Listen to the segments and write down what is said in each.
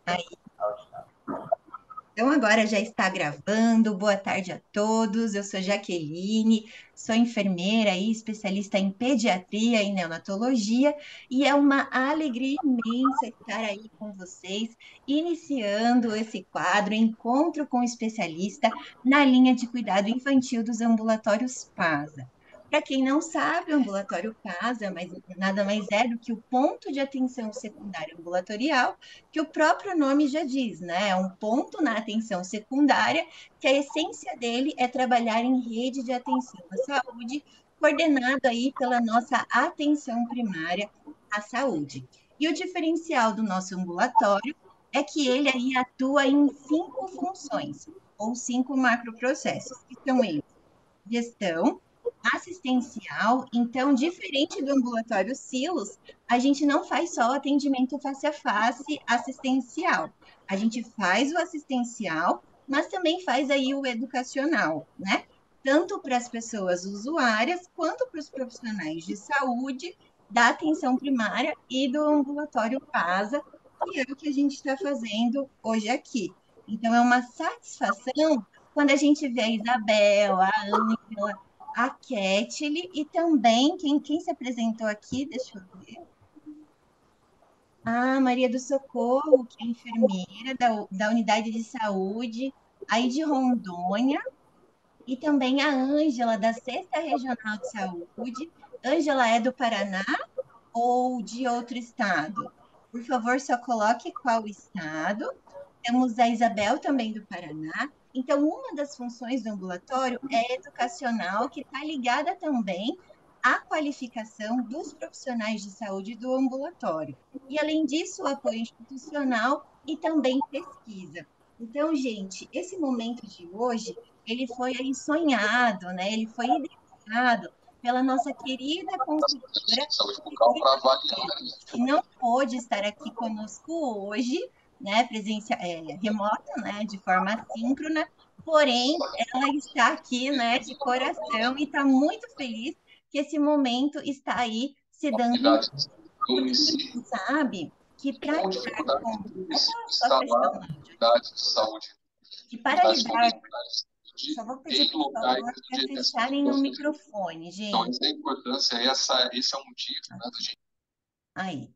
Aí, então agora já está gravando. Boa tarde a todos. Eu sou Jaqueline, sou enfermeira e especialista em pediatria e neonatologia, e é uma alegria imensa estar aí com vocês, iniciando esse quadro Encontro com o Especialista na linha de cuidado infantil dos ambulatórios PASA. Para quem não sabe, o ambulatório PASA nada mais é do que o ponto de atenção secundária ambulatorial, que o próprio nome já diz, né? É um ponto na atenção secundária, que a essência dele é trabalhar em rede de atenção à saúde, coordenado aí pela nossa atenção primária à saúde. E o diferencial do nosso ambulatório é que ele aí atua em 5 funções, ou 5 macroprocessos, que são eles: gestão, assistencial. Então, diferente do ambulatório Silos, a gente não faz só o atendimento face a face assistencial. A gente faz o assistencial, mas também faz aí o educacional, né? Tanto para as pessoas usuárias, quanto para os profissionais de saúde, da atenção primária e do ambulatório PASA, que é o que a gente está fazendo hoje aqui. Então, é uma satisfação quando a gente vê a Isabel, a Ângela, a Ketily e também quem se apresentou aqui, deixa eu ver. A Maria do Socorro, que é enfermeira da unidade de saúde aí de Rondônia, e também a Ângela, da Sexta Regional de Saúde. Ângela é do Paraná ou de outro estado? Por favor, só coloque qual estado. Temos a Isabel também do Paraná. Então, uma das funções do ambulatório é educacional, que está ligada também à qualificação dos profissionais de saúde do ambulatório. E, além disso, o apoio institucional e também pesquisa. Então, gente, esse momento de hoje, ele foi aí sonhado, né? Ele foi idealizado pela nossa querida consultora, Saúde bucal Figura para avaliar. Rodrigues, que não pôde estar aqui conosco hoje, né, remota, né, de forma assíncrona, porém ela está aqui, né, de coração e está muito feliz que esse momento está aí se dando em Atividades do porque a município, gente sabe que para com lidar dificuldades com do opa, município só fechando instalar o áudio aqui, unidades de saúde, que para unidades lidar, convencionais só de, vou pedir em por locais favor para onde essas fecharem o situações. microfone, Então, gente. essa é a importância, esse é o motivo, né, da gente. Aí,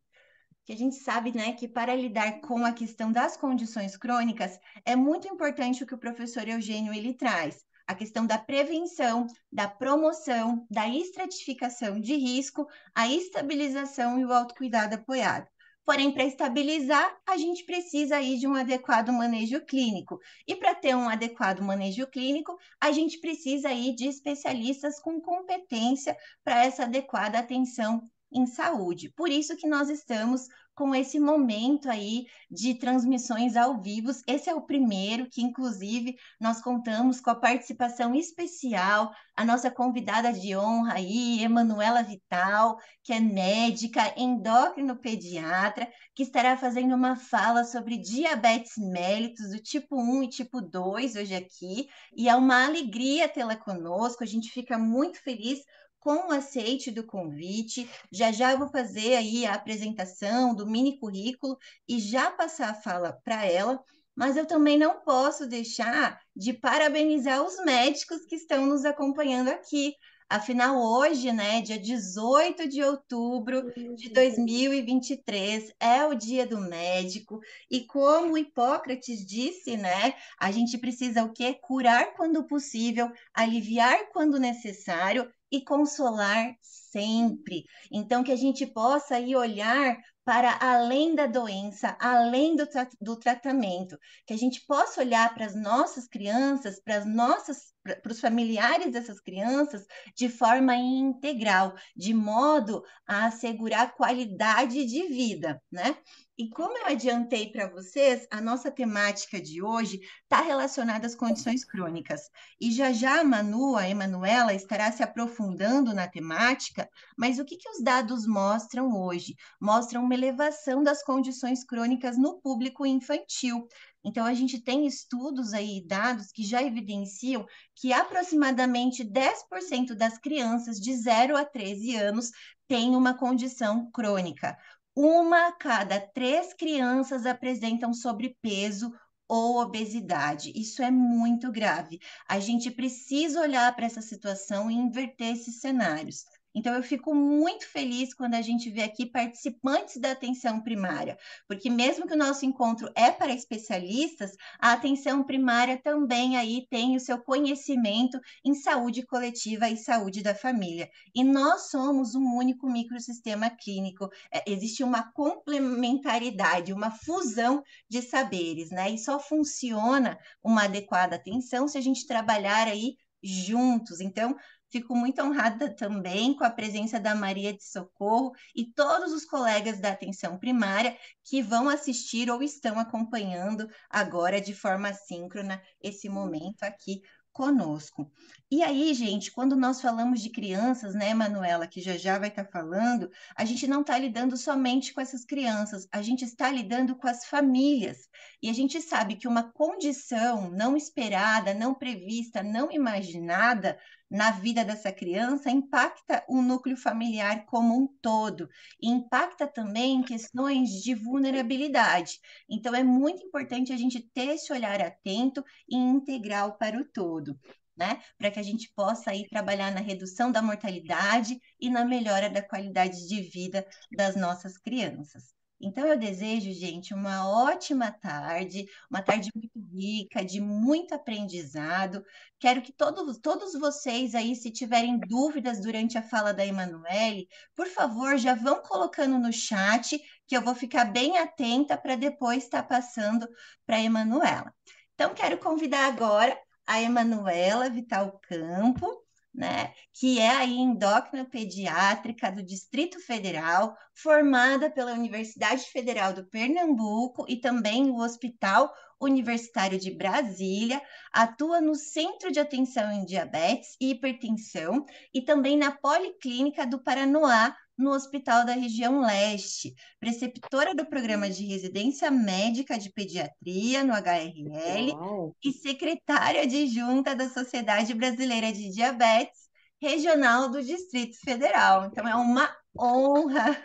que a gente sabe, né, que para lidar com a questão das condições crônicas, é muito importante o que o professor Eugênio ele traz, a questão da prevenção, da promoção, da estratificação de risco, a estabilização e o autocuidado apoiado. Porém, para estabilizar, a gente precisa aí de um adequado manejo clínico. E para ter um adequado manejo clínico, a gente precisa aí de especialistas com competência para essa adequada atenção em saúde. Por isso que nós estamos com esse momento aí de transmissões ao vivo. Esse é o primeiro que, inclusive, nós contamos com a participação especial, a nossa convidada de honra aí, Emanuela Vital, que é médica, endócrino-pediatra, que estará fazendo uma fala sobre diabetes mellitus, do tipo 1 e tipo 2 hoje aqui, e é uma alegria tê-la conosco, a gente fica muito feliz com o aceite do convite. Já já eu vou fazer aí a apresentação do mini currículo e já passar a fala para ela, mas eu também não posso deixar de parabenizar os médicos que estão nos acompanhando aqui. Afinal, hoje, né, dia 18 de outubro de 2023, é o Dia do Médico, e como Hipócrates disse, né, a gente precisa o quê? Curar quando possível, aliviar quando necessário e consolar sempre. Então, que a gente possa aí olhar para além da doença, além do tratamento, que a gente possa olhar para as nossas crianças, para os familiares dessas crianças de forma integral, de modo a assegurar qualidade de vida, né? E como eu adiantei para vocês, a nossa temática de hoje está relacionada às condições crônicas. E já já a Emanuela, estará se aprofundando na temática, mas o que os dados mostram hoje? Mostram uma elevação das condições crônicas no público infantil. Então, a gente tem estudos aí, dados que já evidenciam que aproximadamente 10% das crianças de 0 a 13 anos têm uma condição crônica. uma a cada 3 crianças apresentam sobrepeso ou obesidade. Isso é muito grave. A gente precisa olhar para essa situação e inverter esses cenários. Então, eu fico muito feliz quando a gente vê aqui participantes da atenção primária, porque mesmo que o nosso encontro é para especialistas, a atenção primária também aí tem o seu conhecimento em saúde coletiva e saúde da família. E nós somos um único microsistema clínico. Existe uma complementaridade, uma fusão de saberes, né? E só funciona uma adequada atenção se a gente trabalhar aí juntos. Então, fico muito honrada também com a presença da Maria de Socorro e todos os colegas da atenção primária que vão assistir ou estão acompanhando agora de forma síncrona esse momento aqui conosco. E aí, gente, quando nós falamos de crianças, né, Manuela, que já já vai estar falando, a gente não está lidando somente com essas crianças, a gente está lidando com as famílias. E a gente sabe que uma condição não esperada, não prevista, não imaginada na vida dessa criança impacta o núcleo familiar como um todo e impacta também em questões de vulnerabilidade. Então, é muito importante a gente ter esse olhar atento e integral para o todo, né? Para que a gente possa aí trabalhar na redução da mortalidade e na melhora da qualidade de vida das nossas crianças. Então, eu desejo, gente, uma ótima tarde, uma tarde muito rica, de muito aprendizado. Quero que todos vocês aí, se tiverem dúvidas durante a fala da Emanuele, por favor, já vão colocando no chat, que eu vou ficar bem atenta para depois estar passando para a Emanuela. Então, quero convidar agora a Emanuela Vital Campo, né, que é aí endócrina pediátrica do Distrito Federal, formada pela Universidade Federal do Pernambuco e também o Hospital Universitário de Brasília, atua no Centro de Atenção em Diabetes e Hipertensão e também na Policlínica do Paranoá, no Hospital da Região Leste, preceptora do Programa de Residência Médica de Pediatria no HRL Uau. e secretária adjunta da Sociedade Brasileira de Diabetes Regional do Distrito Federal. Então, é uma honra,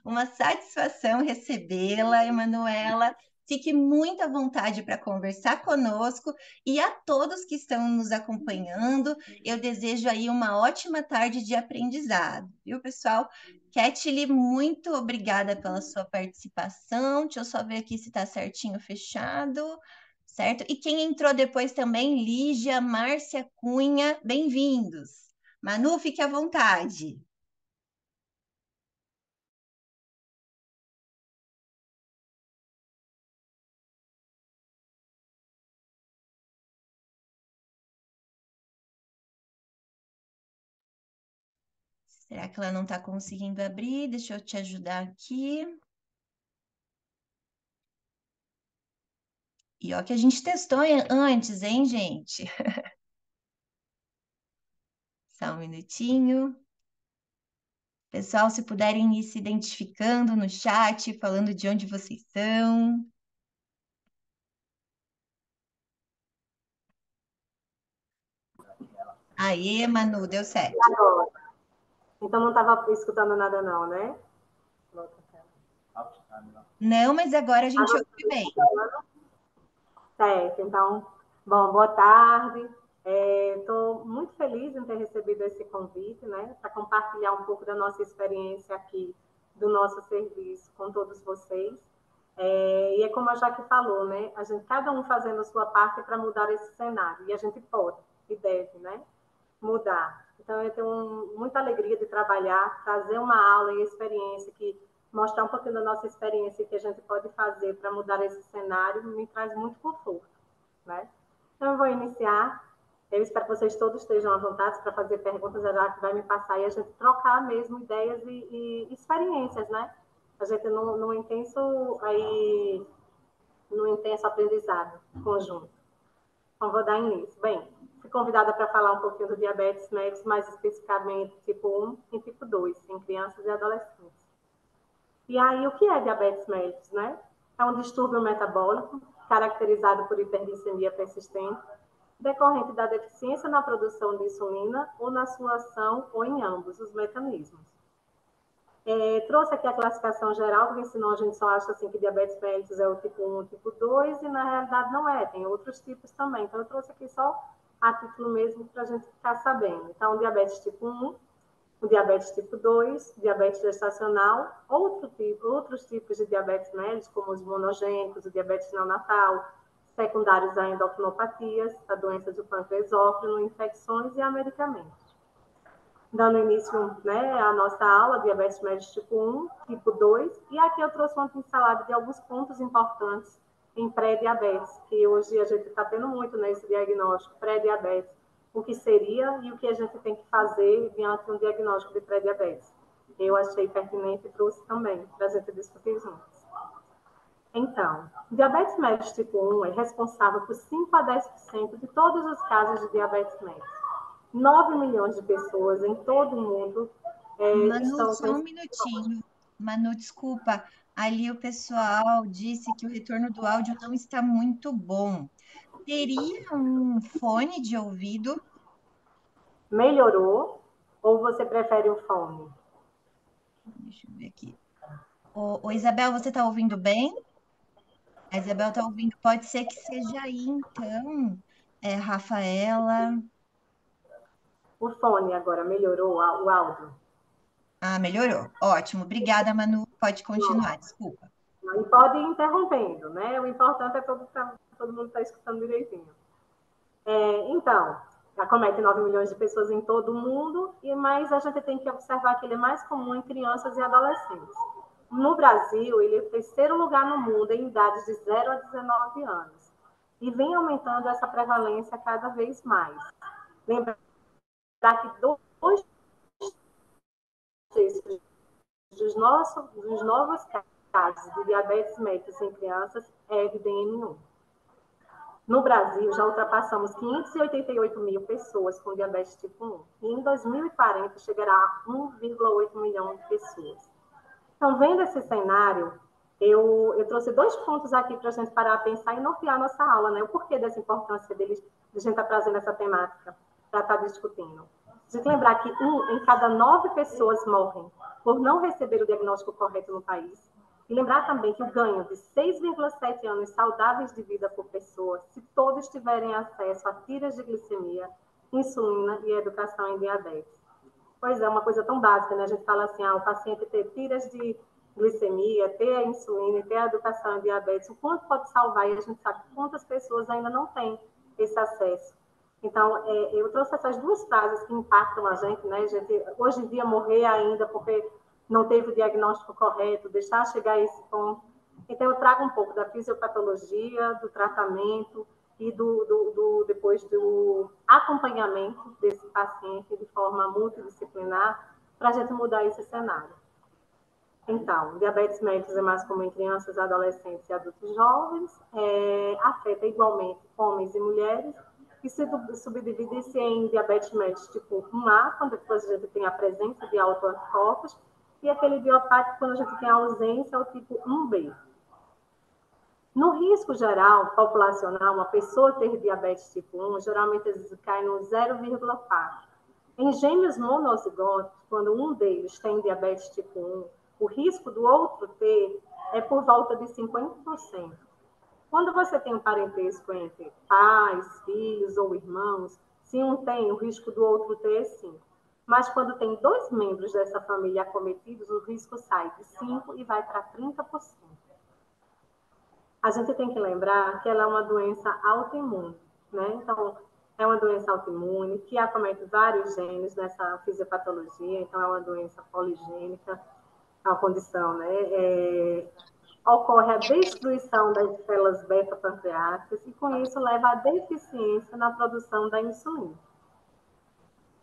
uma satisfação recebê-la, Emanuela. Fique muito à vontade para conversar conosco e a todos que estão nos acompanhando, eu desejo aí uma ótima tarde de aprendizado, viu, pessoal? Ketli, muito obrigada pela sua participação. Deixa eu só ver aqui se está certinho fechado, certo? E quem entrou depois também, Lígia, Márcia Cunha, bem-vindos. Manu, fique à vontade. Será que ela não está conseguindo abrir? Deixa eu te ajudar aqui. E ó que a gente testou antes, hein, gente? Só um minutinho. Pessoal, se puderem ir se identificando no chat, falando de onde vocês são. Aê, Manu, deu certo. Então não estava escutando nada não, né? Não, mas agora a gente ouve bem. Certo, então, bom, boa tarde. Estou muito feliz em ter recebido esse convite, né, para compartilhar um pouco da nossa experiência aqui, do nosso serviço com todos vocês. E é como a Jaque falou, né, a gente, cada um fazendo a sua parte para mudar esse cenário, e a gente pode e deve, né, mudar. Então, eu tenho muita alegria de trabalhar, trazer uma aula e experiência que mostrar um pouquinho da nossa experiência que a gente pode fazer para mudar esse cenário me traz muito conforto, né? Então, eu vou iniciar. Eu espero que vocês todos estejam à vontade para fazer perguntas, a Jaque vai me passar e a gente trocar mesmo ideias e experiências, né? A gente no intenso aprendizado conjunto. Então, vou dar início. Bem, fui convidada para falar um pouquinho do diabetes mellitus, mais especificamente tipo 1 e tipo 2, em crianças e adolescentes. E aí, o que é diabetes mellitus, né? É um distúrbio metabólico caracterizado por hiperglicemia persistente, decorrente da deficiência na produção de insulina ou na sua ação ou em ambos os mecanismos. Trouxe aqui a classificação geral, porque senão a gente só acha assim, que diabetes mellitus é o tipo 1, o tipo 2, e na realidade não é, tem outros tipos também. Então, eu trouxe aqui só a título mesmo para a gente ficar sabendo. Então, diabetes tipo 1, o diabetes tipo 2, diabetes gestacional, outros tipos de diabetes mellitus, como os monogênicos, o diabetes neonatal, secundários a endocrinopatias, a doença do pâncreas exócrino, infecções e a medicamentos. Dando início, né, à nossa aula, diabetes mellitus tipo 1, tipo 2, e aqui eu trouxe uma pincelada de alguns pontos importantes em pré-diabetes, que hoje a gente está tendo muito nesse diagnóstico, pré-diabetes, o que seria e o que a gente tem que fazer diante de um diagnóstico de pré-diabetes. Eu achei pertinente e trouxe também para a gente discutir juntos. Então, diabetes mellitus tipo 1 é responsável por 5 a 10% de todos os casos de diabetes mellitus. 9 milhões de pessoas em todo o mundo Manu, estão só com um esse diagnóstico. minutinho. Manu, desculpa. Ali o pessoal disse que o retorno do áudio não está muito bom. Teria um fone de ouvido? Melhorou ou você prefere o fone? Deixa eu ver aqui. Ô, Isabel, você está ouvindo bem? A Isabel está ouvindo. Pode ser que seja aí, então. Rafaela. O fone agora melhorou o áudio? Ah, melhorou. Ótimo. Obrigada, Manu. Pode continuar, desculpa. E pode ir interrompendo, né? O importante é todo mundo estar escutando direitinho. Então, acomete 9 milhões de pessoas em todo o mundo, mas a gente tem que observar que ele é mais comum em crianças e adolescentes. No Brasil, ele é o terceiro lugar no mundo em idades de 0 a 19 anos. E vem aumentando essa prevalência cada vez mais. Lembrar que 2 terços dos novos casos de diabetes mellitus em crianças é de DM1. No Brasil, já ultrapassamos 588 mil pessoas com diabetes tipo 1. E em 2040 chegará a 1,8 milhão de pessoas. Então, vendo esse cenário, eu trouxe 2 pontos aqui para a gente parar a pensar e nortear a nossa aula, né? O porquê dessa importância de a gente estar trazendo essa temática para estar discutindo. A gente lembrar que 1 em cada 9 pessoas morrem por não receber o diagnóstico correto no país. E lembrar também que o ganho de 6,7 anos saudáveis de vida por pessoa, se todos tiverem acesso a tiras de glicemia, insulina e educação em diabetes. Pois é, uma coisa tão básica, né? A gente fala assim, o paciente ter tiras de glicemia, ter a insulina, ter a educação em diabetes, o quanto pode salvar, e a gente sabe quantas pessoas ainda não têm esse acesso. Então, eu trouxe essas 2 frases que impactam a gente, né? A gente, hoje em dia, morrer ainda porque não teve o diagnóstico correto, deixar chegar a esse ponto. Então, eu trago um pouco da fisiopatologia, do tratamento e depois do acompanhamento desse paciente de forma multidisciplinar para a gente mudar esse cenário. Então, diabetes mellitus é mais comum em crianças, adolescentes e adultos jovens, afeta igualmente homens e mulheres, e se subdivide-se em diabetes mellitus tipo 1A, quando depois a gente tem a presença de autoanticorpos, e aquele idiopático quando a gente tem a ausência, o tipo 1B. No risco geral, populacional, uma pessoa ter diabetes tipo 1, geralmente cai no 0,4. Em gêmeos monozigóticos, quando um deles tem diabetes tipo 1, o risco do outro ter é por volta de 50%. Quando você tem um parentesco entre pais, filhos ou irmãos, se um tem, o risco do outro ter é 5. Mas quando tem 2 membros dessa família acometidos, o risco sai de 5 e vai para 30%. A gente tem que lembrar que ela é uma doença autoimune, né? Então, é uma doença autoimune que acomete vários genes nessa fisiopatologia, então é uma doença poligênica, é uma condição, né? Ocorre a destruição das células beta-pancreáticas e, com isso, leva à deficiência na produção da insulina.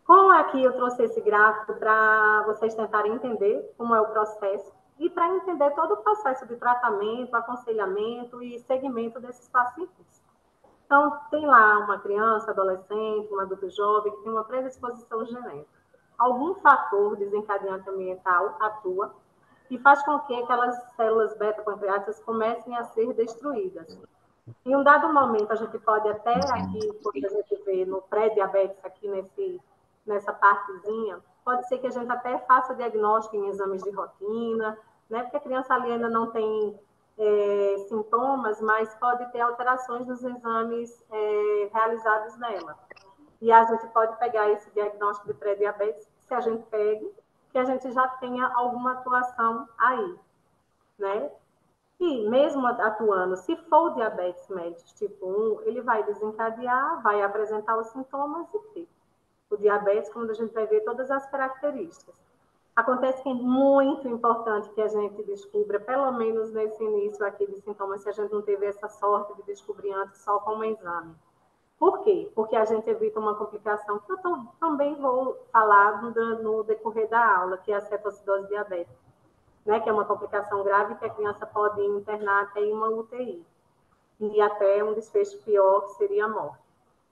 Como aqui eu trouxe esse gráfico para vocês tentarem entender como é o processo e para entender todo o processo de tratamento, aconselhamento e segmento desses pacientes. Então, tem lá uma criança, adolescente, um adulto jovem que tem uma predisposição genética. Algum fator desencadeante ambiental atua e faz com que aquelas células beta-pancreáticas comecem a ser destruídas. Em um dado momento, a gente pode até aqui, quando a gente vê no pré-diabetes, aqui nessa partezinha, pode ser que a gente até faça diagnóstico em exames de rotina, né? Porque a criança ali ainda não tem sintomas, mas pode ter alterações nos exames realizados nela. E a gente pode pegar esse diagnóstico de pré-diabetes, se a gente pegue, que a gente já tenha alguma atuação aí, né? E mesmo atuando, se for o diabetes mellitus tipo 1, ele vai desencadear, vai apresentar os sintomas e ter o diabetes, quando a gente vai ver todas as características. Acontece que é muito importante que a gente descubra, pelo menos nesse início aqui de sintomas, se a gente não teve essa sorte de descobrir antes só com um exame. Por quê? Porque a gente evita uma complicação que eu também vou falar no decorrer da aula, que é a cetoacidose diabética, né? Que é uma complicação grave que a criança pode internar até em uma UTI. E até um desfecho pior, que seria a morte.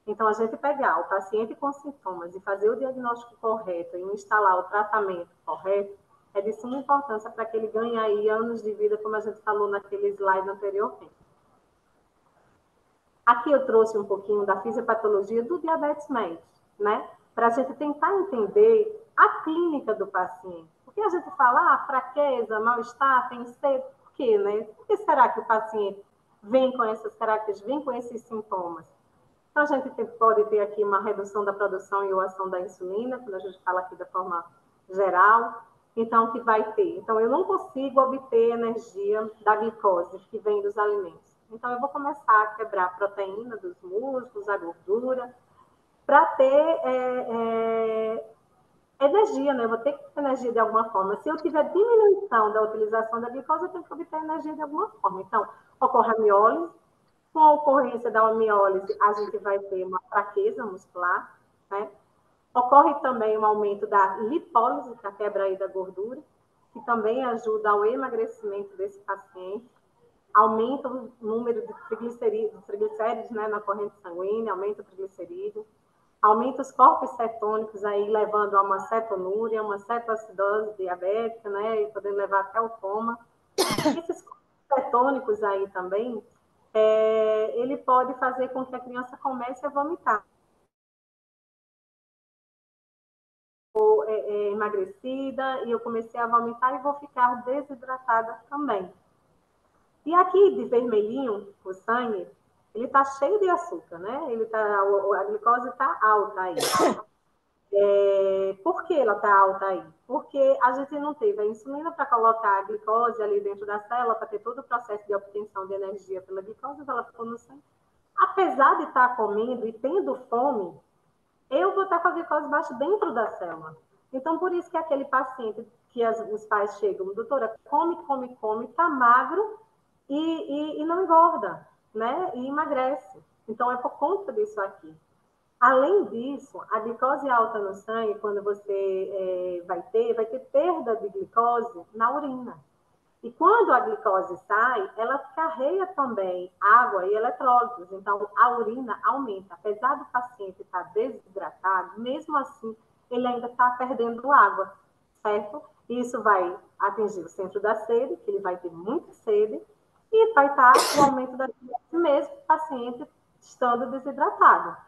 Então, a gente pegar o paciente com sintomas e fazer o diagnóstico correto e instalar o tratamento correto é de suma importância para que ele ganhe aí anos de vida, como a gente falou naquele slide anteriormente. Aqui eu trouxe um pouquinho da fisiopatologia do diabetes mellitus, né? Para a gente tentar entender a clínica do paciente. Porque a gente fala, fraqueza, mal-estar, tem sede, por quê, né? Por que será que o paciente vem com essas características, vem com esses sintomas? Então, a gente pode ter aqui uma redução da produção e ou ação da insulina, quando a gente fala aqui da forma geral. Então, o que vai ter? Então, eu não consigo obter energia da glicose que vem dos alimentos. Então, eu vou começar a quebrar a proteína dos músculos, a gordura, para ter energia, né? Eu vou ter que ter energia de alguma forma. Se eu tiver diminuição da utilização da glicose, eu tenho que obter energia de alguma forma. Então, ocorre a miólise. Com a ocorrência da miólise, a gente vai ter uma fraqueza muscular, né? Ocorre também um aumento da lipólise, que é a quebra aí da gordura, que também ajuda ao emagrecimento desse paciente. Aumenta o número de triglicéridos, né, na corrente sanguínea, aumenta o triglicerídeo. Aumenta os corpos cetônicos, aí levando a uma cetonúria, uma cetoacidose diabética, né, e podendo levar até o coma. Esses corpos cetônicos aí também, ele pode fazer com que a criança comece a vomitar. Ou emagrecida, e eu comecei a vomitar e vou ficar desidratada também. E aqui, de vermelhinho, o sangue, ele está cheio de açúcar, né? A glicose está alta aí. Por que ela está alta aí? Porque a gente não teve a insulina para colocar a glicose ali dentro da célula, para ter todo o processo de obtenção de energia pela glicose, ela ficou no sangue. Apesar de estar comendo e tendo fome, eu vou estar com a glicose baixa dentro da célula. Então, por isso que aquele paciente que os pais chegam, doutora, come, está magro e não engorda, né? E emagrece. Então, é por conta disso aqui. Além disso, a glicose alta no sangue, quando você vai ter perda de glicose na urina. E quando a glicose sai, ela carrega também água e eletrólitos. Então, a urina aumenta. Apesar do paciente estar desidratado, mesmo assim, ele ainda está perdendo água, certo? Isso vai atingir o centro da sede, que ele vai ter muita sede, e vai estar o aumento da glicose, mesmo o paciente estando desidratado.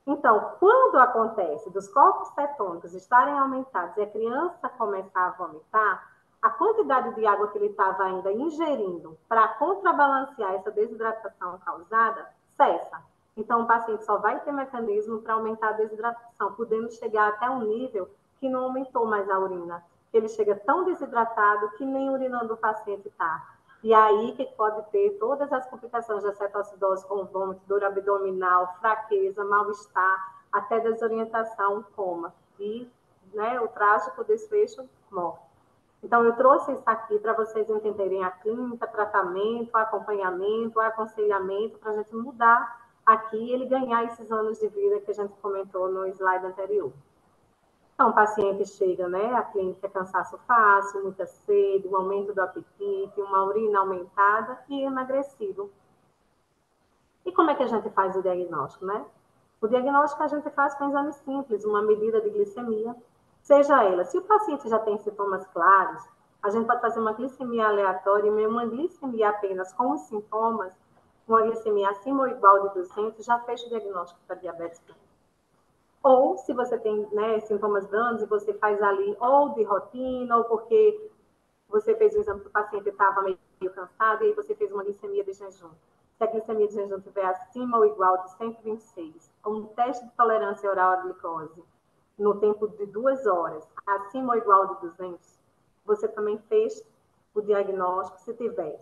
Então, quando acontece dos corpos cetônicos estarem aumentados e a criança começar a vomitar, a quantidade de água que ele estava ainda ingerindo para contrabalancear essa desidratação causada cessa. Então, o paciente só vai ter mecanismo para aumentar a desidratação, podendo chegar até um nível que não aumentou mais a urina. Ele chega tão desidratado que nem urinando o paciente está. E aí que pode ter todas as complicações da cetoacidose, como vômito, dor abdominal, fraqueza, mal-estar, até desorientação, coma. E, né, o trágico desfecho, morte. Então, eu trouxe isso aqui para vocês entenderem a clínica, tratamento, acompanhamento, aconselhamento, para a gente mudar aqui e ele ganhar esses anos de vida que a gente comentou no slide anterior. Então, o paciente chega, né, a clínica é cansaço fácil, muita sede, um aumento do apetite, uma urina aumentada e emagrecido. E como é que a gente faz o diagnóstico, né? O diagnóstico a gente faz com um exame simples, uma medida de glicemia, seja ela, se o paciente já tem sintomas claros, a gente pode fazer uma glicemia aleatória e uma glicemia apenas com os sintomas, uma glicemia acima ou igual de 200, já fecha o diagnóstico para diabetes. Ou se você tem, né, sintomas brandos e você faz ali ou de rotina, ou porque você fez o exame para o paciente e estava meio cansado, e aí você fez uma glicemia de jejum. Se a glicemia de jejum estiver acima ou igual de 126, um teste de tolerância oral à glicose no tempo de 2 horas, acima ou igual de 200, você também fez o diagnóstico se tiver.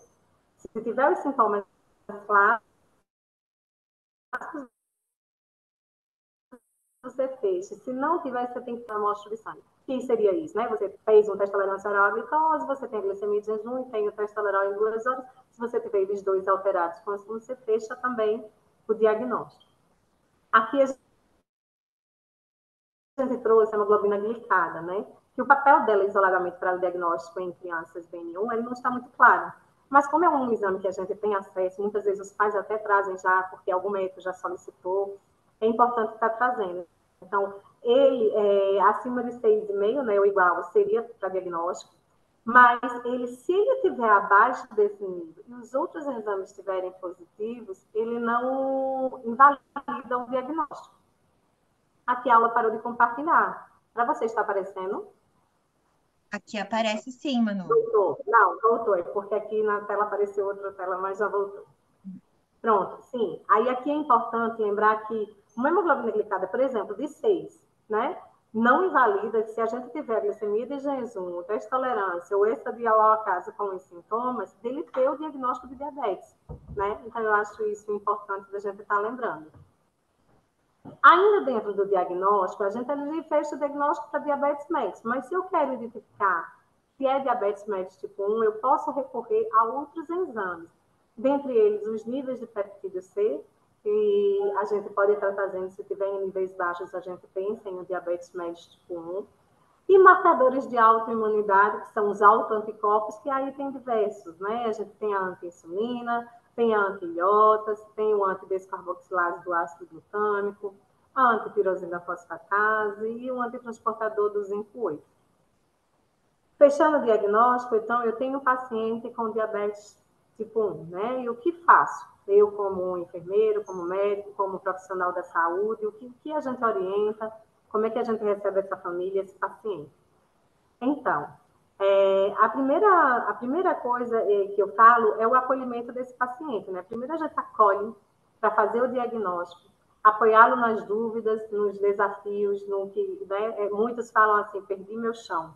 Se tiver os sintomas clássicos, você fez. Se não tiver, você tem que ter uma amostra de sangue. Que seria isso, né? Você fez um teste de tolerância oral à glicose, você tem a glicemia de jejum e tem o teste oral em 2 horas. Se você tiver eles dois alterados, você fecha também o diagnóstico. Aqui a gente trouxe a hemoglobina glicada, né? Que o papel dela isoladamente para o diagnóstico em crianças BN1, ele não está muito claro. Mas como é um exame que a gente tem acesso, muitas vezes os pais até trazem já, porque algum médico já solicitou, é importante estar trazendo. Então, ele acima de 6,5, né, ou igual, seria para diagnóstico, mas ele, se ele estiver abaixo desse nível e os outros exames estiverem positivos, ele não invalida o diagnóstico. Aqui a aula parou de compartilhar. Para você está aparecendo? Aqui aparece sim, Manu. Voltou. Não, voltou. É porque aqui na tela apareceu outra tela, mas já voltou. Pronto, sim. Aí aqui é importante lembrar que uma hemoglobina glicada, por exemplo, de 6, né? Não invalida que se a gente tiver glicemia de jejum, teste de tolerância ou estadial ao acaso com os sintomas, dele ter o diagnóstico de diabetes, né? Então eu acho isso importante da gente estar lembrando. Ainda dentro do diagnóstico, a gente fecha o diagnóstico para diabetes mellitus, mas se eu quero identificar se é diabetes mellitus tipo 1, eu posso recorrer a outros exames, dentre eles os níveis de peptídeo C, que a gente pode estar fazendo, se tiver em níveis baixos, a gente pensa em diabetes mellitus tipo 1, e marcadores de autoimunidade, que são os autoanticorpos, que aí tem diversos, né? A gente tem a anti-insulina, tem a anti-ilhotas, tem o antidescarboxilase do ácido glutâmico, a antipirosina fosfatase e o antitransportador do zinco 8. Fechando o diagnóstico, então, eu tenho um paciente com diabetes tipo 1, né? E o que faço? Eu, como enfermeiro, como médico, como profissional da saúde, o que a gente orienta, como é que a gente recebe essa família, esse paciente? Então, a primeira coisa que eu falo é o acolhimento desse paciente, né? Primeiro a gente acolhe para fazer o diagnóstico, apoiá-lo nas dúvidas, nos desafios, no que, né? Muitos falam assim, perdi meu chão,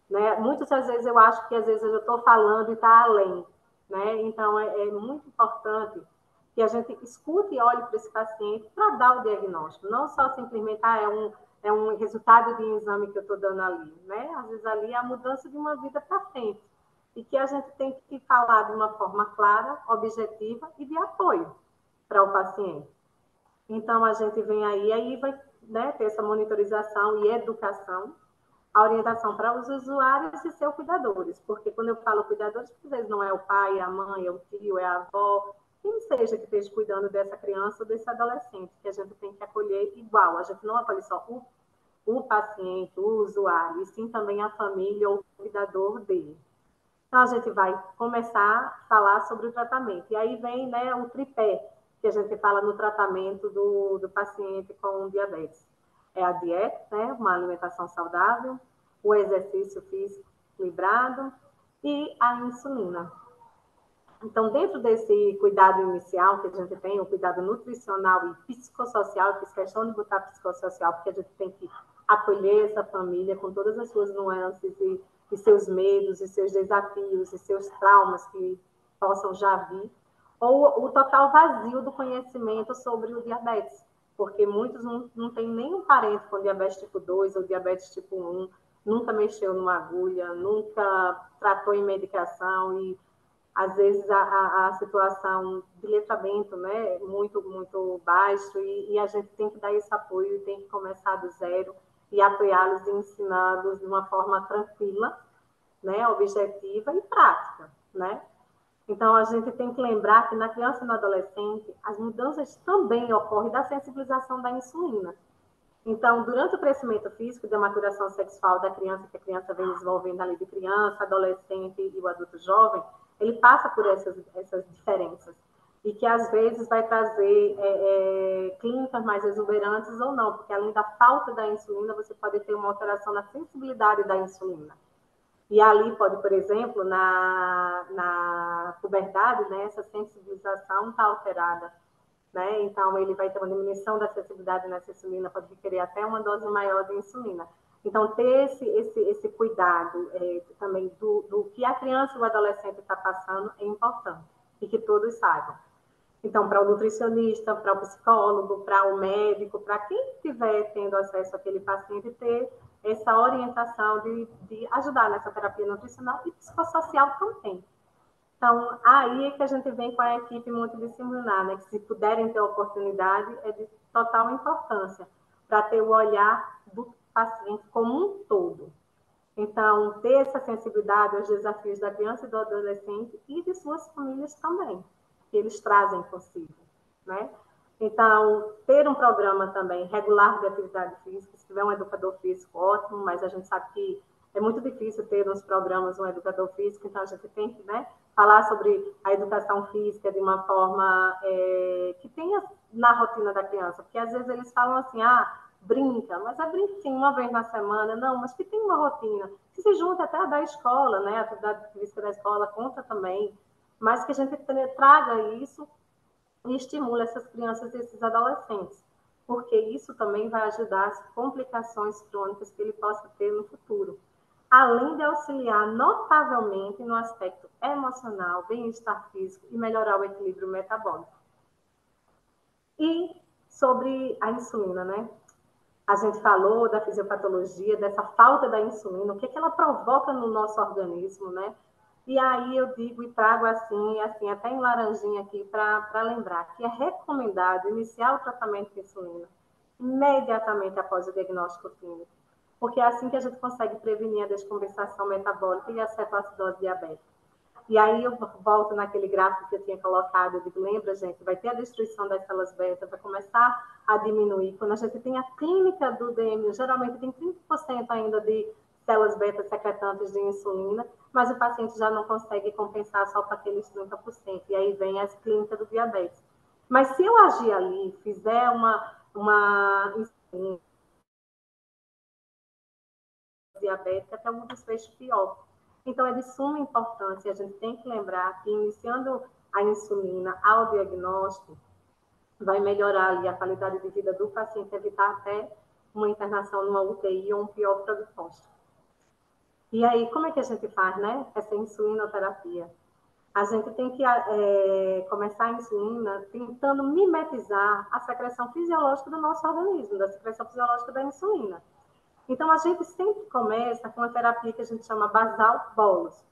né? Muitas vezes eu acho que às vezes eu estou falando e está além, né? Então é muito importante que a gente escute e olhe para esse paciente para dar o diagnóstico, não só simplesmente é um resultado de um exame que eu estou dando ali, né? Às vezes ali é a mudança de uma vida para frente e que a gente tem que falar de uma forma clara, objetiva e de apoio para o paciente. Então a gente vem aí vai, né, ter essa monitorização e educação, a orientação para os usuários e seus cuidadores, porque quando eu falo cuidadores, às vezes não é o pai, a mãe, é o tio, é a avó, quem seja que esteja cuidando dessa criança ou desse adolescente, que a gente tem que acolher igual, a gente não acolhe só o paciente, o usuário, e sim também a família ou o cuidador dele. Então, a gente vai começar a falar sobre o tratamento. E aí vem, né, o tripé que a gente fala no tratamento do paciente com diabetes. É a dieta, né, uma alimentação saudável, o exercício físico equilibrado e a insulina. Então, dentro desse cuidado inicial que a gente tem, o cuidado nutricional e psicossocial, eu fiz questão de botar psicossocial, porque a gente tem que acolher essa família com todas as suas nuances e seus medos, e seus desafios, e seus traumas que possam já vir, ou o total vazio do conhecimento sobre o diabetes, porque muitos não têm nenhum parente com diabetes tipo 2 ou diabetes tipo 1, nunca mexeu numa agulha, nunca tratou em medicação e às vezes a situação de letramento, né, muito baixo e a gente tem que dar esse apoio e tem que começar do zero e apoiá-los e ensiná-los de uma forma tranquila, né, objetiva e prática, né? Então, a gente tem que lembrar que na criança e no adolescente, as mudanças também ocorrem da sensibilização da insulina. Então, durante o crescimento físico e da maturação sexual da criança, que a criança vem desenvolvendo ali de criança, adolescente e o adulto jovem, ele passa por essas diferenças. e que às vezes vai trazer clínicas mais exuberantes ou não, porque além da falta da insulina, você pode ter uma alteração na sensibilidade da insulina. E ali pode, por exemplo, na puberdade, né, essa sensibilização está alterada, né? Então, ele vai ter uma diminuição da sensibilidade nessa insulina, pode requerer até uma dose maior de insulina. Então, ter esse cuidado também do que a criança e o adolescente está passando é importante, e que todos saibam. Então, para o nutricionista, para o psicólogo, para o médico, para quem estiver tendo acesso àquele paciente, ter essa orientação de ajudar nessa terapia nutricional e psicossocial também. Então, aí é que a gente vem com a equipe multidisciplinar, né? Que se puderem ter oportunidade, é de total importância, para ter o olhar do paciente como um todo. Então, ter essa sensibilidade aos desafios da criança e do adolescente e de suas famílias também, que eles trazem consigo, né? Então, ter um programa também regular de atividade física, se tiver um educador físico, ótimo, mas a gente sabe que é muito difícil ter nos programas um educador físico, então a gente tem que, né, falar sobre a educação física de uma forma que tenha na rotina da criança, porque às vezes eles falam assim, brinca, mas é brinca sim, uma vez na semana, não, mas que tem uma rotina, que se junta até a da escola, né, a atividade física da escola conta também, mas que a gente traga isso e estimule essas crianças e esses adolescentes, porque isso também vai ajudar as complicações crônicas que ele possa ter no futuro, além de auxiliar notavelmente no aspecto emocional, bem-estar físico e melhorar o equilíbrio metabólico. E sobre a insulina, né? A gente falou da fisiopatologia, dessa falta da insulina, o que ela provoca no nosso organismo, né? E aí eu digo e trago assim até em laranjinha aqui para lembrar que é recomendado iniciar o tratamento de insulina imediatamente após o diagnóstico clínico, porque é assim que a gente consegue prevenir a descompensação metabólica e a cetoacidose diabética. E aí eu volto naquele gráfico que eu tinha colocado, eu digo, lembra, gente, vai ter a destruição das células beta, vai começar a diminuir. Quando a gente tem a clínica do DMO, geralmente tem 30% ainda de células beta secretantes de insulina, mas o paciente já não consegue compensar só com aqueles 30%. E aí vem as clínicas do diabetes. Mas se eu agir ali, fizer uma insulina diabética, até um desfecho pior. Então, é de suma importância, a gente tem que lembrar que iniciando a insulina ao diagnóstico, vai melhorar ali a qualidade de vida do paciente, evitar até uma internação numa UTI ou um pior prognóstico. E aí, como é que a gente faz, né? Essa insulinoterapia. A gente tem que começar a insulina tentando mimetizar a secreção fisiológica do nosso organismo, da secreção fisiológica da insulina. Então, a gente sempre começa com uma terapia que a gente chama basal bolus,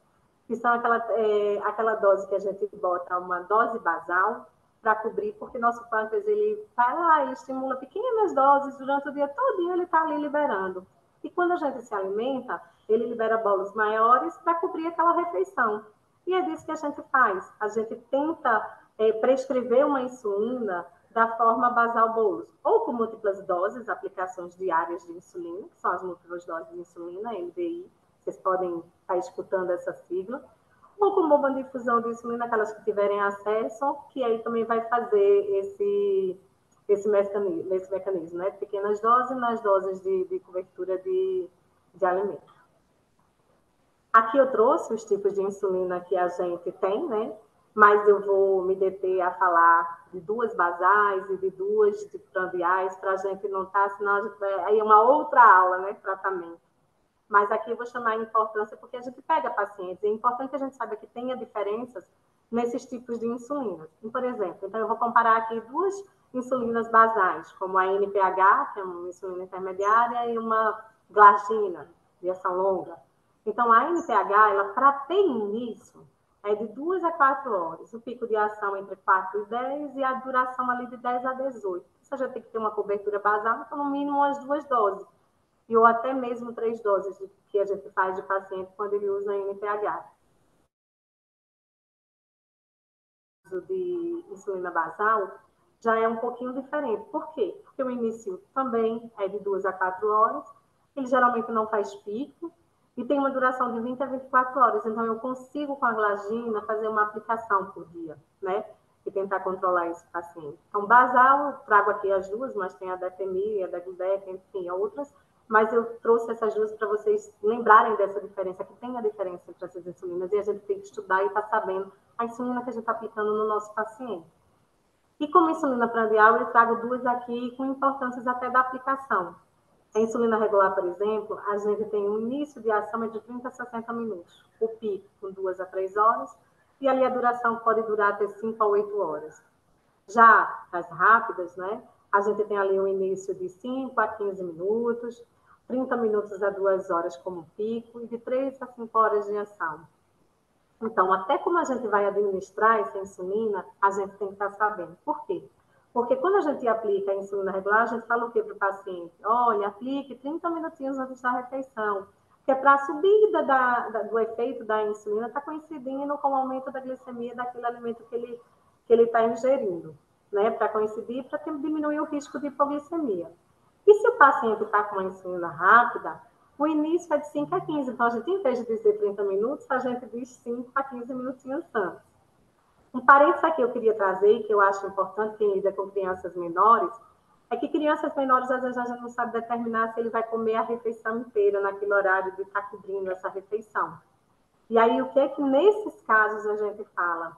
que são aquela dose que a gente bota uma dose basal para cobrir, porque nosso pâncreas, ele vai lá, ele estimula pequenas doses durante o dia todo, ele está ali liberando. E quando a gente se alimenta, ele libera bolos maiores para cobrir aquela refeição. E é disso que a gente faz. A gente tenta prescrever uma insulina da forma basal bolus, ou com múltiplas doses, aplicações diárias de insulina, que são as múltiplas doses de insulina, MDI, vocês podem estar escutando essa sigla, ou com bomba de difusão de insulina, aquelas que tiverem acesso, que aí também vai fazer esse mecanismo, né? Pequenas doses nas doses de cobertura de alimento. Aqui eu trouxe os tipos de insulina que a gente tem, né? Mas eu vou me deter a falar de duas basais e de duas de prandiais, para a gente não estar, senão a gente vai, aí é uma outra aula, né? Tratamento. Mas aqui eu vou chamar a importância porque a gente pega pacientes. É importante que a gente saiba que tenha diferenças nesses tipos de insulinas. Por exemplo, então eu vou comparar aqui duas insulinas basais, como a NPH, que é uma insulina intermediária, e uma glargina, de ação longa. Então, a NPH, ela para ter início, é de 2 a 4 horas. O pico de ação entre 4 e 10 e a duração ali de 10 a 18. Você já tem que ter uma cobertura basal, então no mínimo umas 2 doses. Ou até mesmo 3 doses que a gente faz de paciente quando ele usa NPH. O uso de insulina basal já é um pouquinho diferente. Por quê? Porque o início também é de 2 a 4 horas, ele geralmente não faz pico, e tem uma duração de 20 a 24 horas. Então, eu consigo, com a glargina, fazer uma aplicação por dia, né? e tentar controlar esse paciente. Então, basal, eu trago aqui as duas, mas tem a Defemir, a Degludec, enfim, outras, mas eu trouxe essas duas para vocês lembrarem dessa diferença, que tem a diferença entre essas insulinas, e a gente tem que estudar e estar sabendo a insulina que a gente está aplicando no nosso paciente. E como insulina prandial, eu trago duas aqui com importâncias até da aplicação. A insulina regular, por exemplo, a gente tem um início de ação de 30 a 60 minutos, o pico com 2 a 3 horas, e ali a duração pode durar até 5 a 8 horas. Já as rápidas, né, a gente tem ali um início de 5 a 15 minutos, 30 minutos a 2 horas como pico, e de 3 a 5 horas de ação. Então, até como a gente vai administrar essa insulina, a gente tem que estar sabendo. Por quê? Porque quando a gente aplica a insulina regular, a gente fala o quê para o paciente? Olha, aplique 30 minutinhos antes da refeição. Que é para a subida do efeito da insulina está coincidindo com o aumento da glicemia daquele alimento que ele está ingerindo, né? Para coincidir, para diminuir o risco de hipoglicemia. E se o paciente está com uma insulina rápida, o início é de 5 a 15. Então, a gente, em vez de dizer 30 minutos, a gente diz 5 a 15 minutinhos antes. Um parênteses aqui eu queria trazer, que eu acho importante quem lida com crianças menores, é que crianças menores, às vezes, a gente não sabe determinar se ele vai comer a refeição inteira naquele horário de estar cobrindo essa refeição. E aí, o que é que nesses casos a gente fala?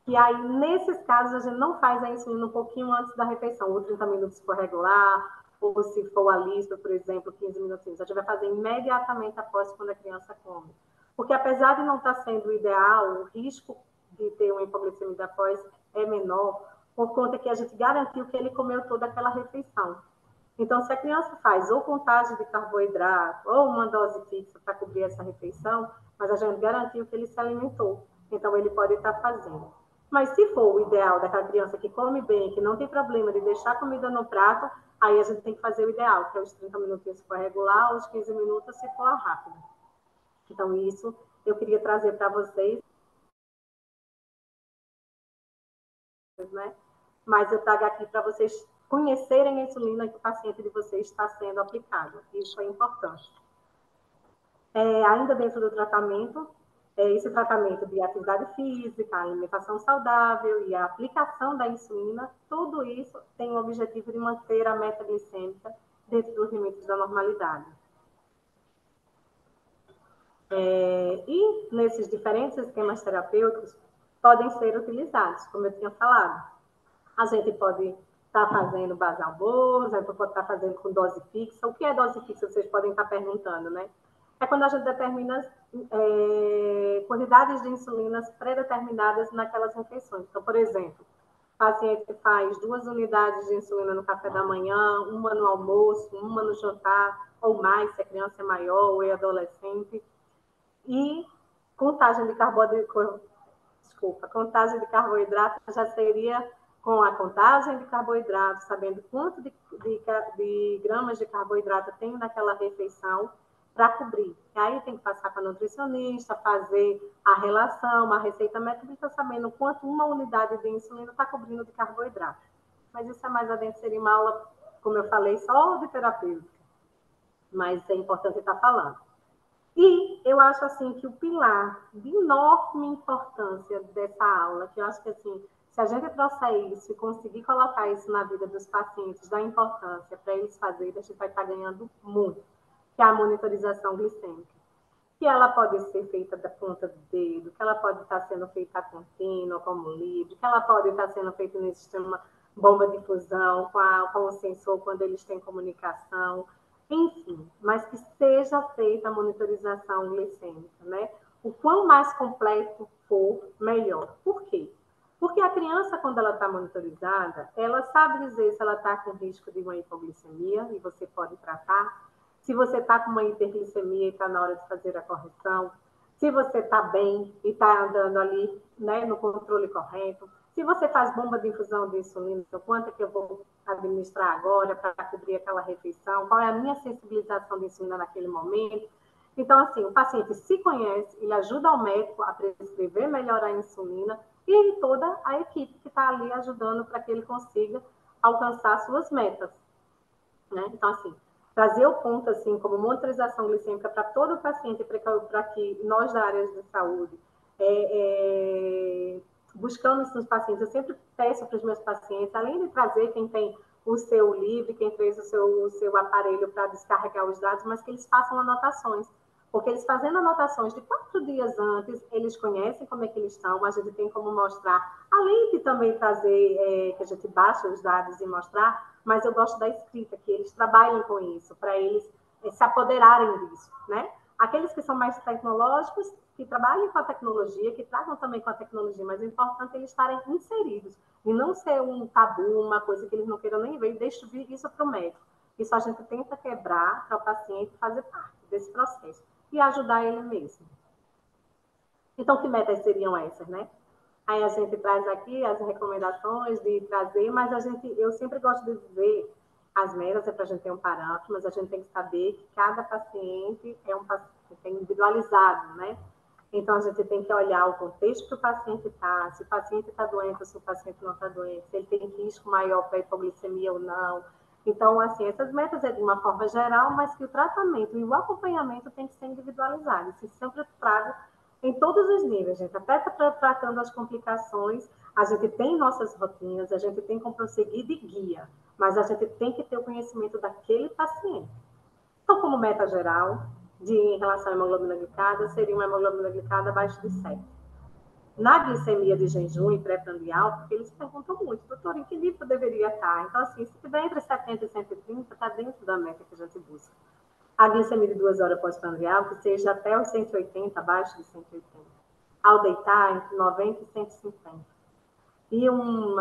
Que aí, nesses casos, a gente não faz a insulina um pouquinho antes da refeição, ou 30 minutos se for regular, ou se for a lista, por exemplo, 15 minutinhos. A gente vai fazer imediatamente após quando a criança come. Porque apesar de não estar sendo o ideal, o risco de ter uma hipoglicemia após é menor, por conta que a gente garantiu que ele comeu toda aquela refeição. Então, se a criança faz ou contagem de carboidrato, ou uma dose fixa para cobrir essa refeição, mas a gente garantiu que ele se alimentou. Então, ele pode estar fazendo. Mas se for o ideal daquela criança que come bem, que não tem problema de deixar a comida no prato, aí a gente tem que fazer o ideal, que é os 30 minutinhos se for regular, ou os 15 minutos se for rápido. Então, isso eu queria trazer para vocês, né? Mas eu trago aqui para vocês conhecerem a insulina que o paciente de vocês está sendo aplicado. Isso é importante. Ainda dentro do tratamento, esse tratamento de atividade física, alimentação saudável e a aplicação da insulina, tudo isso tem o objetivo de manter a meta glicêmica dentro dos limites da normalidade. E nesses diferentes esquemas terapêuticos podem ser utilizados, como eu tinha falado. A gente pode estar fazendo basal bolus, a gente pode estar fazendo com dose fixa. O que é dose fixa? Vocês podem estar perguntando, né? É quando a gente determina quantidades de insulinas pré-determinadas naquelas refeições. Então, por exemplo, o paciente faz 2 unidades de insulina no café da manhã, uma no almoço, uma no jantar, ou mais, se a criança é maior ou é adolescente. E contagem de carboidrato já seria com a contagem de carboidrato, sabendo quanto de gramas de carboidrato tem naquela refeição para cobrir. E aí tem que passar para a nutricionista, fazer a relação, a receita métrica, sabendo quanto uma unidade de insulina está cobrindo de carboidrato. Mas isso é mais adentro, seria uma aula, como eu falei, só de terapêutica. Mas é importante estar falando. E eu acho assim que o pilar de enorme importância dessa aula, que eu acho que assim, se a gente trouxer isso e conseguir colocar isso na vida dos pacientes, da importância para eles fazerem, a gente vai estar ganhando muito, que é a monitorização glicêmica. Que ela pode ser feita da ponta do dedo, que ela pode estar sendo feita contínua, como livre, que ela pode estar sendo feita nesse sistema bomba de fusão, com o sensor quando eles têm comunicação, enfim, mas que seja feita a monitorização glicêmica, né? O quão mais completo for, melhor. Por quê? Porque a criança, quando ela está monitorizada, ela sabe dizer se ela está com risco de uma hipoglicemia, e você pode tratar, se você está com uma hiperglicemia e está na hora de fazer a correção, se você está bem e está andando ali, né, no controle correto, se você faz bomba de infusão de insulina, quanto é que eu vou administrar agora para cobrir aquela refeição, qual é a minha sensibilização de insulina naquele momento. Então, assim, o paciente se conhece, ele ajuda o médico a prescrever melhor a insulina e toda a equipe que está ali ajudando para que ele consiga alcançar suas metas, né? Então, assim, trazer o ponto, assim, como monitorização glicêmica para todo o paciente, para que nós da área de saúde buscando isso nos pacientes. Eu sempre peço para os meus pacientes, além de trazer quem tem o seu livro, quem fez o seu aparelho para descarregar os dados, mas que eles façam anotações. Porque eles fazendo anotações de 4 dias antes, eles conhecem como é que eles estão, a gente tem como mostrar, além de também trazer, que a gente baixa os dados e mostrar, mas eu gosto da escrita, que eles trabalhem com isso, para eles se apoderarem disso, né? Aqueles que são mais tecnológicos, que trabalhem com a tecnologia, que tragam também com a tecnologia, mas é importante eles estarem inseridos, e não ser um tabu, uma coisa que eles não queiram nem ver, e deixa isso para o médico. Isso a gente tenta quebrar para o paciente fazer parte desse processo e ajudar ele mesmo. Então, que metas seriam essas, né? Aí a gente traz aqui as recomendações de trazer, mas eu sempre gosto de dizer, as metas é para a gente ter um parâmetro, mas a gente tem que saber que cada paciente é um paciente individualizado, né? Então, a gente tem que olhar o contexto que o paciente está, se o paciente está doente ou se o paciente não está doente, se ele tem risco maior para hipoglicemia ou não. Então, assim, essas metas é de uma forma geral, mas que o tratamento e o acompanhamento tem que ser individualizado. Isso sempre trago em todos os níveis, gente. Até tratando as complicações, a gente tem nossas rotinas, a gente tem como prosseguir de guia, mas a gente tem que ter o conhecimento daquele paciente. Então, como meta geral, em relação à hemoglobina glicada, seria uma hemoglobina glicada abaixo de 7. Na glicemia de jejum e pré-prandial, porque eles perguntam muito, doutor, em que nível deveria estar? Então, assim, se tiver entre 70 e 130, está dentro da meta que a gente busca. A glicemia de 2 horas pós-prandial, que seja até os 180, abaixo de 180. Ao deitar, entre 90 e 150. E um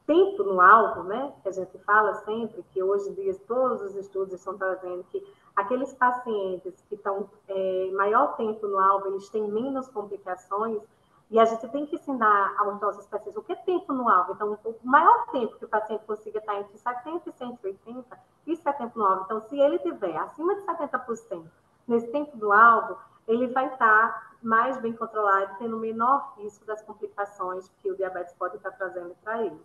tempo no alvo, né, que a gente fala sempre, que hoje em dia todos os estudos estão trazendo que aqueles pacientes que estão maior tempo no alvo, eles têm menos complicações, e a gente tem que ensinar aos nossos pacientes o que é tempo no alvo. Então, o maior tempo que o paciente consiga estar entre 70 e 180, isso é tempo no alvo. Então, se ele tiver acima de 70% nesse tempo do alvo, ele vai estar mais bem controlado, tendo menor risco das complicações que o diabetes pode estar trazendo para ele.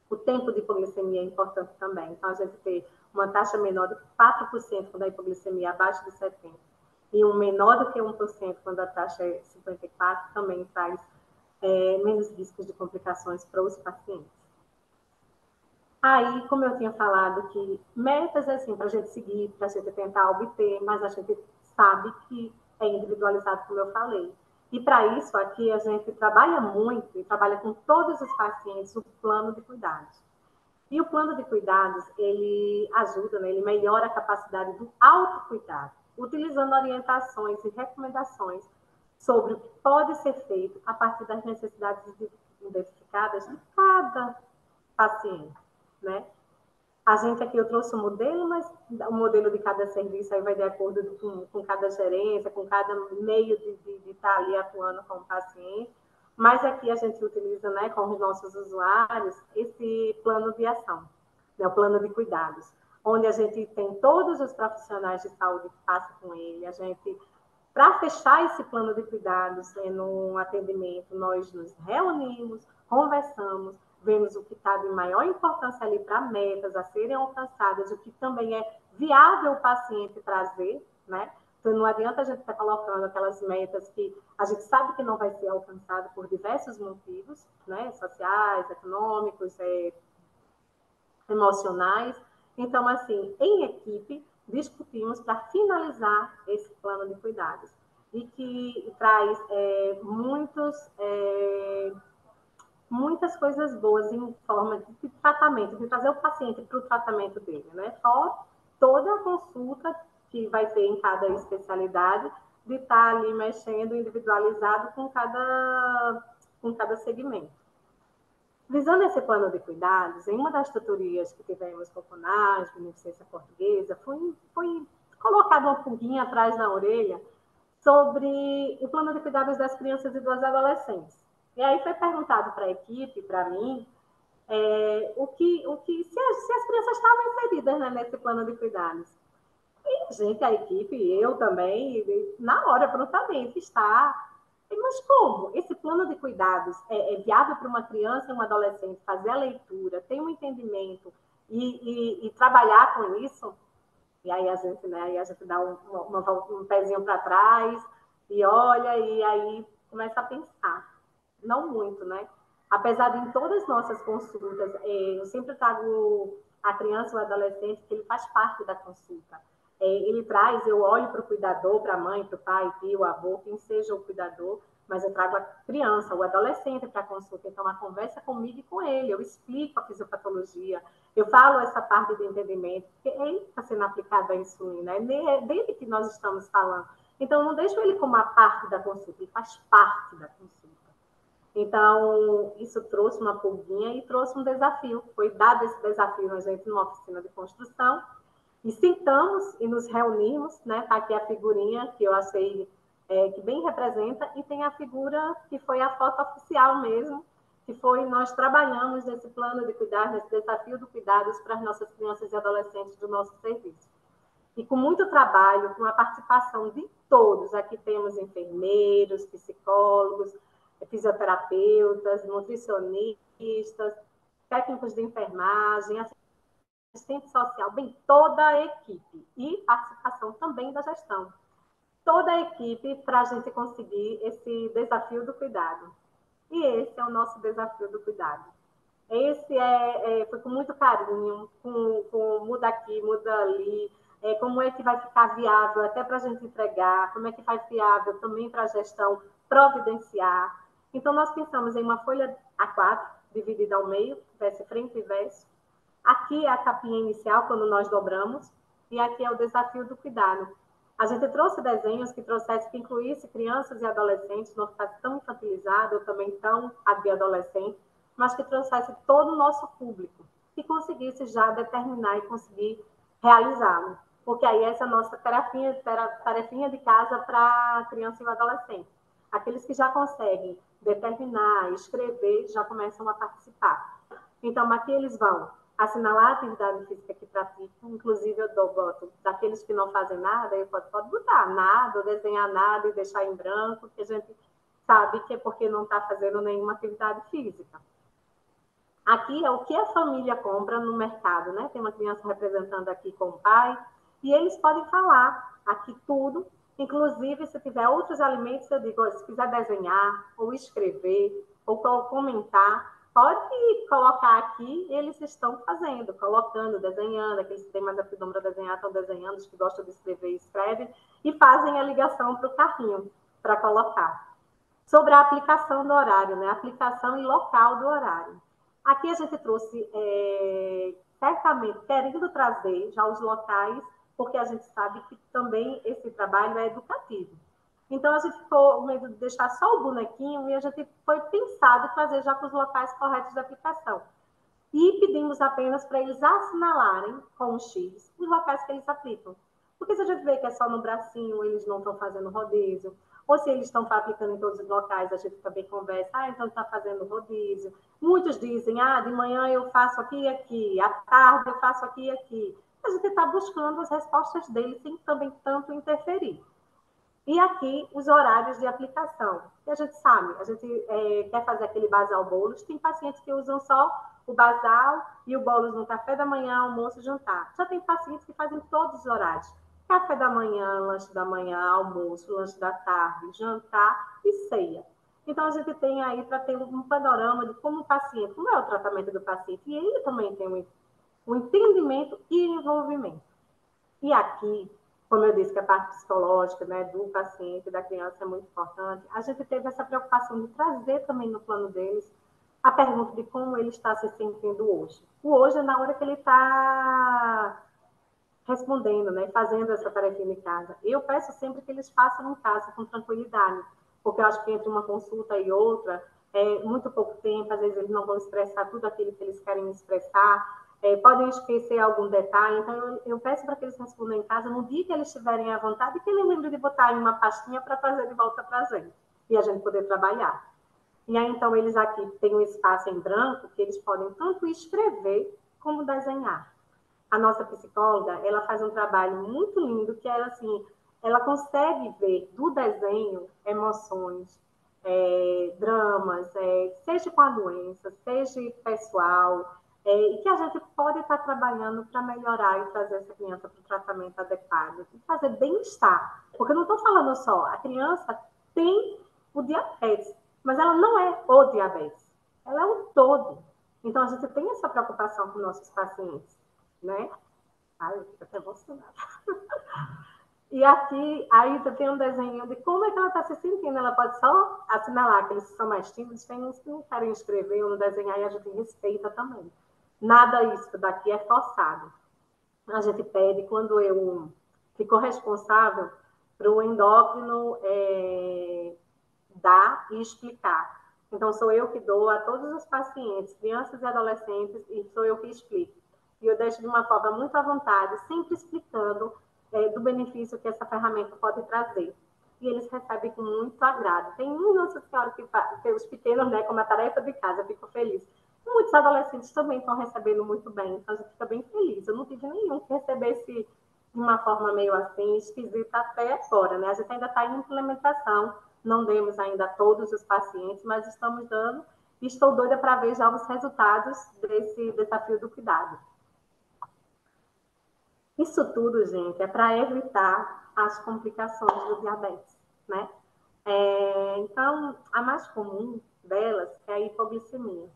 O tempo de hipoglicemia é importante também. Então, a gente ter uma taxa menor de 4% quando a hipoglicemia é abaixo de 70 e um menor do que 1% quando a taxa é 54, também traz menos riscos de complicações para os pacientes. Aí, como eu tinha falado, que metas assim para a gente seguir, para a gente tentar obter, mas a gente sabe que é individualizado, como eu falei. E para isso, aqui a gente trabalha muito e trabalha com todos os pacientes o plano de cuidados. E o plano de cuidados, ele ajuda, né? Ele melhora a capacidade do autocuidado, utilizando orientações e recomendações sobre o que pode ser feito a partir das necessidades identificadas de cada paciente, né? A gente aqui, eu trouxe um modelo, mas o modelo de cada serviço aí vai de acordo com cada gerência, com cada meio de estar ali atuando com o paciente. Mas aqui a gente utiliza, né, com os nossos usuários, esse plano de ação, né, o plano de cuidados, onde a gente tem todos os profissionais de saúde que passam com ele. A gente, para fechar esse plano de cuidados, no atendimento, nós nos reunimos, conversamos, vemos o que está de maior importância ali para metas a serem alcançadas, o que também é viável o paciente trazer, né? Então, não adianta a gente estar colocando aquelas metas que a gente sabe que não vai ser alcançado por diversos motivos, né? Sociais, econômicos, emocionais. Então, assim, em equipe, discutimos para finalizar esse plano de cuidados. E que traz muitas coisas boas em forma de tratamento, de trazer o paciente para o tratamento dele, né? Fora toda a consulta que vai ter em cada especialidade, de estar ali mexendo individualizado com cada segmento. Visando esse plano de cuidados, em uma das tutorias que tivemos com o CONASP, Beneficência Portuguesa, foi colocada uma pulguinha atrás na orelha sobre o plano de cuidados das crianças e dos adolescentes. E aí foi perguntado para a equipe, para mim, se as crianças estavam inseridas, né, nesse plano de cuidados. E, gente, a equipe, eu também, na hora, prontamente, está. Mas como? Esse plano de cuidados é viável para uma criança e um adolescente fazer a leitura, ter um entendimento e trabalhar com isso? E aí a gente, né, aí a gente dá um pezinho para trás e olha, e aí começa a pensar. não muito, né? Apesar de em todas as nossas consultas, eu sempre trago a criança ou adolescente que ele faz parte da consulta. Ele traz, eu olho para o cuidador, para a mãe, para o pai, tio, avô, quem seja o cuidador, mas eu trago a criança, o adolescente para a consulta. Então, a conversa comigo e com ele, eu explico a fisiopatologia, eu falo essa parte de entendimento, porque ele está sendo aplicado a insulina, é dele que nós estamos falando. Então, eu não deixo ele como a parte da consulta, ele faz parte da consulta. Então, isso trouxe uma pulguinha e trouxe um desafio. Foi dado esse desafio a gente numa oficina de construção, e sentamos e nos reunimos, né? Tá aqui a figurinha que eu achei que bem representa, e tem a figura que foi a foto oficial mesmo, que foi nós trabalhamos nesse plano de cuidado, nesse desafio do cuidados para as nossas crianças e adolescentes do nosso serviço. E com muito trabalho, com a participação de todos, aqui temos enfermeiros, psicólogos, fisioterapeutas, nutricionistas, técnicos de enfermagem, assistente social, bem, toda a equipe, e participação também da gestão. Toda a equipe para a gente conseguir esse desafio do cuidado. E esse é o nosso desafio do cuidado. Esse foi com muito carinho, com muda aqui, muda ali, como é que vai ficar viável até para a gente entregar, como é que vai viável também para a gestão providenciar. Então, nós pensamos em uma folha A4, dividida ao meio, verso frente e verso. Aqui é a capinha inicial, quando nós dobramos, e aqui é o desafio do cuidado. A gente trouxe desenhos que incluísse crianças e adolescentes, não ficasse tão infantilizado, ou também tão adolescente, mas que trouxesse todo o nosso público, que conseguisse já determinar e conseguir realizá-lo. Porque aí essa é a nossa tarefinha de casa para a criança e o adolescente. Aqueles que já conseguem determinar, escrever, já começam a participar. Então, aqui eles vão assinalar a atividade física que praticam, inclusive eu boto daqueles que não fazem nada, eu pode botar nada, desenhar nada e deixar em branco, que a gente sabe que é porque não está fazendo nenhuma atividade física. Aqui é o que a família compra no mercado, né? Tem uma criança representando aqui com o pai, e eles podem falar aqui tudo, inclusive se tiver outros alimentos, eu digo, se quiser desenhar, ou escrever, ou comentar, pode colocar aqui, eles estão fazendo, colocando, desenhando, aqueles que têm mais aptidão para desenhar estão desenhando, os que gostam de escrever, escrevem, e fazem a ligação para o carrinho, para colocar. Sobre a aplicação do horário, né? Aplicação e local do horário. Aqui a gente trouxe, certamente, querendo trazer já os locais, porque a gente sabe que também esse trabalho é educativo. Então, a gente ficou com medo de deixar só o bonequinho e a gente foi pensado trazer já para os locais corretos de aplicação. E pedimos apenas para eles assinalarem com um X os locais que eles aplicam. Porque se a gente vê que é só no bracinho, eles não estão fazendo rodízio, ou se eles estão aplicando em todos os locais, a gente também conversa, então está fazendo rodízio. Muitos dizem, de manhã eu faço aqui e aqui, à tarde eu faço aqui e aqui. A gente está buscando as respostas deles sem também tanto interferir. E aqui, os horários de aplicação. E a gente sabe, a gente quer fazer aquele basal bolos, tem pacientes que usam só o basal e o bolos no café da manhã, almoço, jantar. Já tem pacientes que fazem todos os horários. Café da manhã, lanche da manhã, almoço, lanche da tarde, jantar e ceia. Então, a gente tem aí para ter um panorama de como o paciente, como é o tratamento do paciente, e ele também tem um entendimento e envolvimento. E aqui, como eu disse, que a parte psicológica, né, do paciente, da criança é muito importante, a gente teve essa preocupação de trazer também no plano deles a pergunta de como ele está se sentindo hoje. O hoje é na hora que ele está respondendo, né, fazendo essa tarefinha em casa. Eu peço sempre que eles façam em casa com tranquilidade, porque eu acho que entre uma consulta e outra, é muito pouco tempo, às vezes eles não vão expressar tudo aquilo que eles querem expressar, podem esquecer algum detalhe, então eu peço para que eles respondam em casa no dia que eles estiverem à vontade e que eles lembrem de botar em uma pastinha para trazer de volta para a gente, e a gente poder trabalhar. E aí, então, eles aqui têm um espaço em branco que eles podem tanto escrever como desenhar. A nossa psicóloga, ela faz um trabalho muito lindo, que é assim, ela consegue ver do desenho emoções, dramas, seja com a doença, seja pessoal, e que a gente pode estar trabalhando para melhorar e trazer essa criança para o tratamento adequado, e fazer bem-estar. Porque eu não estou falando só, a criança tem o diabetes, mas ela não é o diabetes, ela é um todo. Então, a gente tem essa preocupação com nossos pacientes, né? Ai, eu fico até emocionada. E aqui, aí tem um desenho de como é que ela está se sentindo. Ela pode só assinalar que eles são mais tímidos, tem uns que não querem escrever ou não desenhar, e a gente respeita também. Nada isso daqui é forçado. A gente pede, quando eu fico responsável para o endócrino dar e explicar. Então, sou eu que dou a todos os pacientes, crianças e adolescentes, e sou eu que explico. E eu deixo de uma forma muito à vontade, sempre explicando do benefício que essa ferramenta pode trazer. E eles recebem com muito agrado. Tem Nossa Senhora que os pequenos, né, como a tarefa de casa, eu fico feliz. Muitos adolescentes também estão recebendo muito bem, então a gente fica bem feliz. Eu não tive nenhum que recebesse de uma forma meio assim, esquisita até agora, né? A gente ainda está em implementação, não demos ainda a todos os pacientes, mas estamos dando e estou doida para ver já os resultados desse desafio do cuidado. Isso tudo, gente, é para evitar as complicações do diabetes, né? Então, a mais comum delas é a hipoglicemia.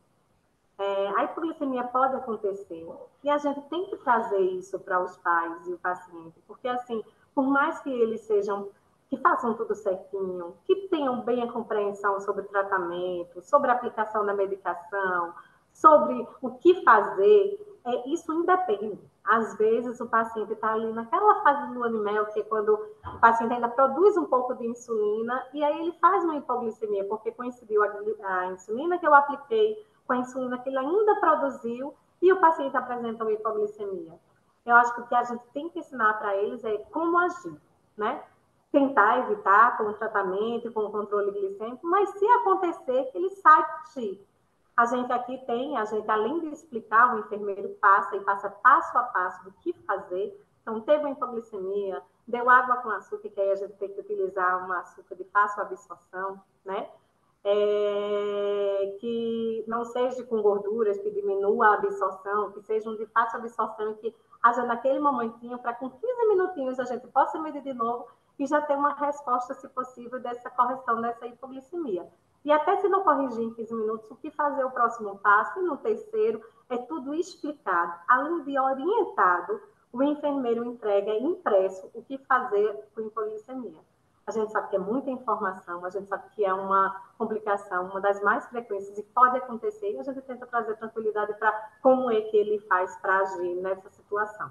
A hipoglicemia pode acontecer e a gente tem que trazer isso para os pais e o paciente, porque assim, por mais que eles sejam, que façam tudo certinho, que tenham bem a compreensão sobre o tratamento, sobre a aplicação da medicação, sobre o que fazer, isso independe. Às vezes o paciente está ali naquela fase do lua de mel, que é quando o paciente ainda produz um pouco de insulina, e aí ele faz uma hipoglicemia, porque coincidiu a insulina que eu apliquei com a insulina que ele ainda produziu e o paciente apresenta uma hipoglicemia. Eu acho que o que a gente tem que ensinar para eles é como agir, né? Tentar evitar com o tratamento, com o controle glicêmico, mas se acontecer, que ele saiba agir. A gente aqui tem, a gente além de explicar, o enfermeiro passa e passa passo a passo do que fazer. Então, teve uma hipoglicemia, deu água com açúcar, que aí a gente tem que utilizar uma açúcar de fácil absorção, né? Que não seja com gorduras, que diminua a absorção, que sejam de fácil absorção e que haja naquele momentinho, para com 15 minutinhos a gente possa medir de novo e já ter uma resposta, se possível, dessa correção dessa hipoglicemia. E até se não corrigir em 15 minutos, o que fazer o próximo passo, e no terceiro, é tudo explicado. Além de orientado, o enfermeiro entrega impresso o que fazer com hipoglicemia. A gente sabe que é muita informação, a gente sabe que é uma complicação, uma das mais frequentes e pode acontecer, e a gente tenta trazer tranquilidade para como é que ele faz para agir nessa situação.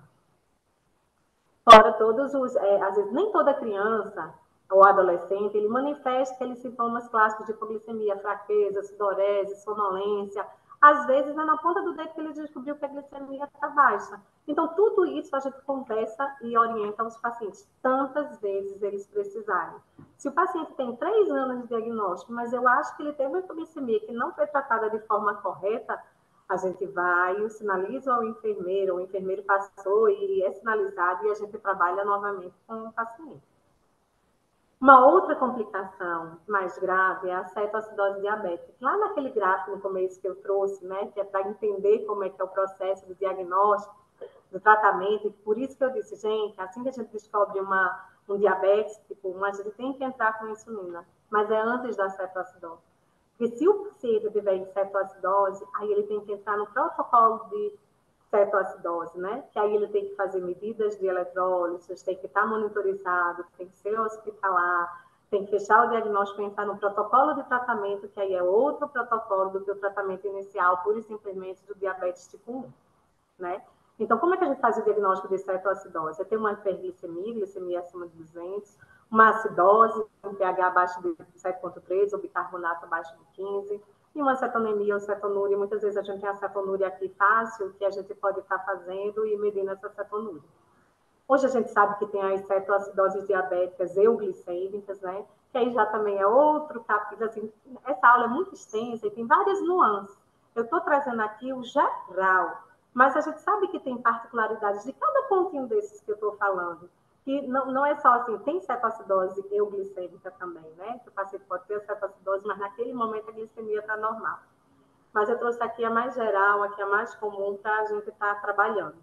Fora todos os, às vezes nem toda criança ou adolescente, ele manifesta aqueles sintomas clássicos de hipoglicemia, fraqueza, sudorese, sonolência. Às vezes é na ponta do dedo que ele descobriu que a glicemia está baixa. Então, tudo isso a gente conversa e orienta os pacientes, tantas vezes eles precisarem. Se o paciente tem 3 anos de diagnóstico, mas eu acho que ele teve uma hipoglicemia que não foi tratada de forma correta, a gente vai, sinaliza ao enfermeiro, o enfermeiro passou e é sinalizado e a gente trabalha novamente com o paciente. Uma outra complicação mais grave é a cetoacidose diabética. Lá naquele gráfico no começo que eu trouxe, né, que é para entender como é que é o processo do diagnóstico, do tratamento, e por isso que eu disse, gente, assim que a gente descobre um diabetes tipo 1, a gente tem que entrar com insulina, mas é antes da cetoacidose. Porque se o paciente tiver em cetoacidose, aí ele tem que entrar no protocolo de cetoacidose, né? Que aí ele tem que fazer medidas de eletrólitos, tem que estar monitorizado, tem que ser hospitalar, tem que fechar o diagnóstico e entrar no protocolo de tratamento, que aí é outro protocolo do que o tratamento inicial, pura e simplesmente do diabetes tipo 1, né? Então, como é que a gente faz o diagnóstico de cetoacidose? Você tem uma hiperglicemia, glicemia acima de 200, uma acidose, um pH abaixo de 7,3, ou bicarbonato abaixo de 15, e uma cetonemia ou cetonúria. Muitas vezes a gente tem a cetonúria aqui fácil, que a gente pode estar fazendo e medindo essa cetonúria. Hoje a gente sabe que tem as cetoacidoses diabéticas euglicêmicas, né? Que aí já também é outro capítulo, assim, essa aula é muito extensa e tem várias nuances. Eu estou trazendo aqui o geral, mas a gente sabe que tem particularidades de cada pontinho desses que eu estou falando. Que não é só assim, tem cetoacidose euglicêmica também, né? Que o paciente pode ter cetoacidose, mas naquele momento a glicemia está normal. Mas eu trouxe aqui a mais geral, aqui a mais comum para a gente estar trabalhando.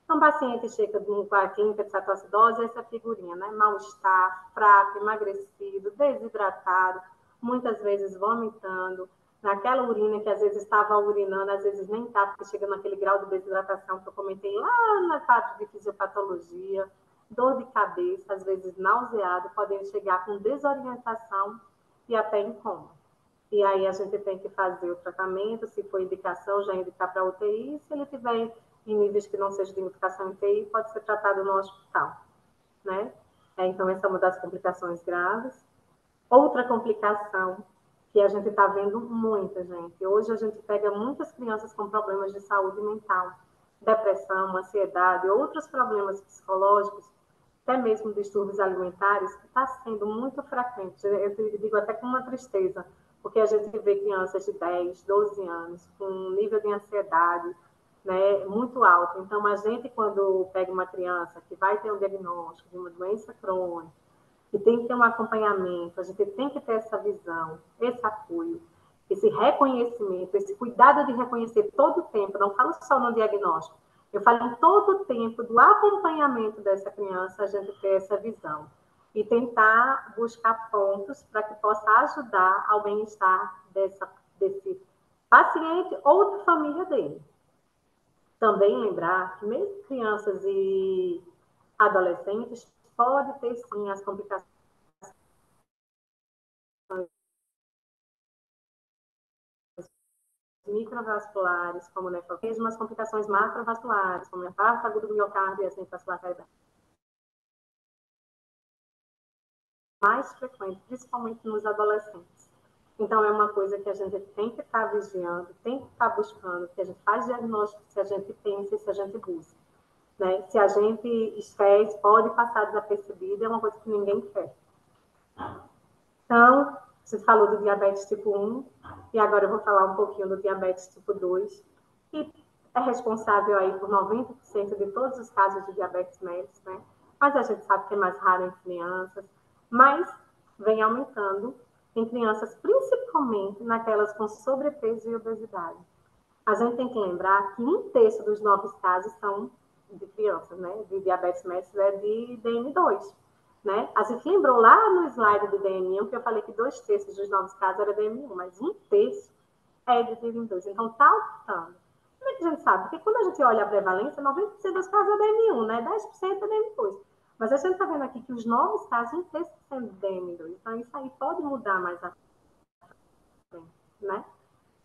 Então, o paciente chega com a clínica de cetoacidose, essa figurinha, né? Mal-estar, fraco, emagrecido, desidratado, muitas vezes vomitando, naquela urina que às vezes estava urinando, às vezes nem estava, porque chega naquele grau de desidratação que eu comentei lá na parte de fisiopatologia, dor de cabeça, às vezes nauseado, podem chegar com desorientação e até em coma. E aí a gente tem que fazer o tratamento, se for indicação, já indicar para a UTI, se ele tiver em níveis que não seja de indicação em UTI, pode ser tratado no hospital, né? Então, essa é uma das complicações graves. Outra complicação que a gente está vendo muita, gente. Hoje a gente pega muitas crianças com problemas de saúde mental, depressão, ansiedade, outros problemas psicológicos, até mesmo distúrbios alimentares, que está sendo muito frequente. Eu digo até com uma tristeza, porque a gente vê crianças de 10, 12 anos com um nível de ansiedade, né, muito alto. Então, a gente, quando pega uma criança que vai ter um diagnóstico de uma doença crônica, que tem que ter um acompanhamento, a gente tem que ter essa visão, esse apoio, esse reconhecimento, esse cuidado de reconhecer todo o tempo, não falo só no diagnóstico, eu falo em todo o tempo do acompanhamento dessa criança, a gente ter essa visão e tentar buscar pontos para que possa ajudar ao bem-estar desse paciente ou da família dele. Também lembrar que mesmo crianças e adolescentes podem ter, sim, as complicações microvasculares, como nefropatia, as complicações macrovasculares, como infarto agudo do miocárdio e as vascularidade mais frequente, principalmente nos adolescentes. Então, é uma coisa que a gente tem que estar vigiando, tem que estar buscando, que a gente faz diagnóstico, se a gente pensa e se a gente busca. Né? Se a gente esquece, pode passar desapercebido, é uma coisa que ninguém quer. Então, você falou do diabetes tipo 1, e agora eu vou falar um pouquinho do diabetes tipo 2, que é responsável aí por 90% de todos os casos de diabetes mellitus, né? Mas a gente sabe que é mais raro em crianças, mas vem aumentando em crianças, principalmente naquelas com sobrepeso e obesidade. A gente tem que lembrar que 1/3 dos novos casos são de crianças, né? De diabetes mellitus é de DM2. Né? A gente lembrou lá no slide do DM1 que eu falei que 2/3 dos novos casos era DM1, mas 1/3 é de DM2. Então, está aumentando. Como é que a gente sabe? Porque quando a gente olha a prevalência, 90% dos casos é DM1, né? 10% é DM2. Mas a gente está vendo aqui que os novos casos, 1/3 sendo DM2. Então, isso aí pode mudar mais a frente, né?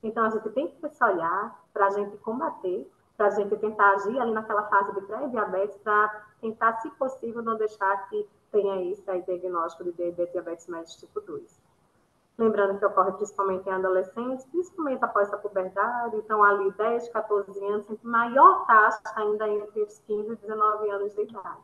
Então, a gente tem que se olhar para a gente combater, para a gente tentar agir ali naquela fase de pré-diabetes, para tentar, se possível, não deixar que tenha isso aí, diagnóstico de diabetes mellitus tipo 2. Lembrando que ocorre principalmente em adolescentes, principalmente após a puberdade, então ali 10, 14 anos, maior taxa ainda entre os 15 e 19 anos de idade.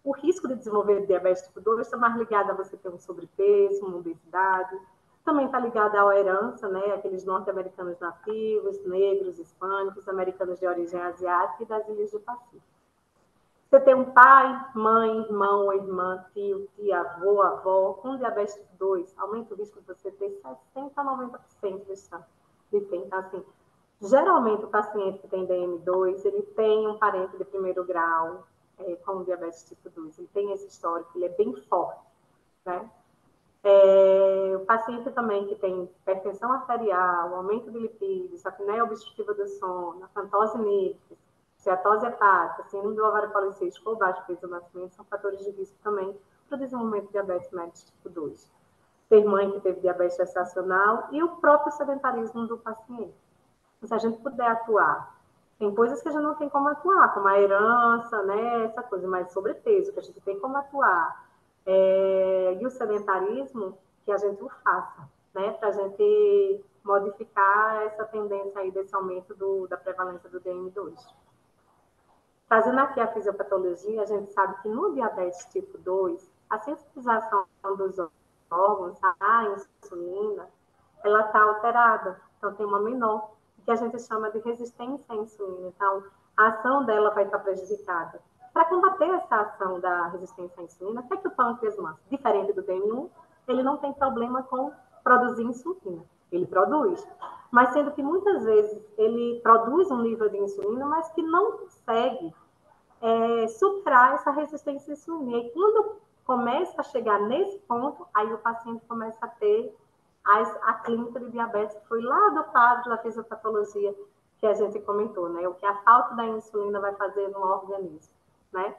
O risco de desenvolver diabetes tipo 2 está mais ligado a você ter um sobrepeso, uma obesidade, também está ligado à herança, né? Aqueles norte-americanos nativos, negros, hispânicos, americanos de origem asiática e das ilhas do Pacífico. Você tem um pai, mãe, irmão ou irmã, tio, tia, avô, avó, com diabetes tipo 2, aumenta o risco de você ter 60% a 90% de ter. Então, assim, geralmente o paciente que tem DM2, ele tem um parente de primeiro grau com diabetes tipo 2, ele tem esse histórico, ele é bem forte, né? O paciente também que tem hipertensão arterial, aumento de lipídios, apneia obstrutiva do sono, afantose nítrica, steatose hepática, síndrome do ovário policístico ou baixo peso do nascimento são fatores de risco também para o desenvolvimento de diabetes mellitus tipo 2. Ter mãe que teve diabetes gestacional e o próprio sedentarismo do paciente. Se a gente puder atuar, tem coisas que a gente não tem como atuar, como a herança, né, essa coisa, mas sobrepeso, que a gente tem como atuar. E o sedentarismo, que a gente o faça, né, para a gente modificar essa tendência aí desse aumento da prevalência do DM2. Fazendo aqui a fisiopatologia, a gente sabe que no diabetes tipo 2, a sensitização dos órgãos, a insulina, ela está alterada, então tem uma menor, que a gente chama de resistência à insulina. Então, a ação dela vai estar prejudicada. Para combater essa ação da resistência à insulina, até que o pâncreas, diferente do DM1, ele não tem problema com produzir insulina. Ele produz. Mas sendo que muitas vezes ele produz um nível de insulina, mas que não consegue superar essa resistência à insulina. E quando começa a chegar nesse ponto, aí o paciente começa a ter a clínica de diabetes, que foi lá do quadro da fisiopatologia que a gente comentou, né? O que a falta da insulina vai fazer no organismo, né?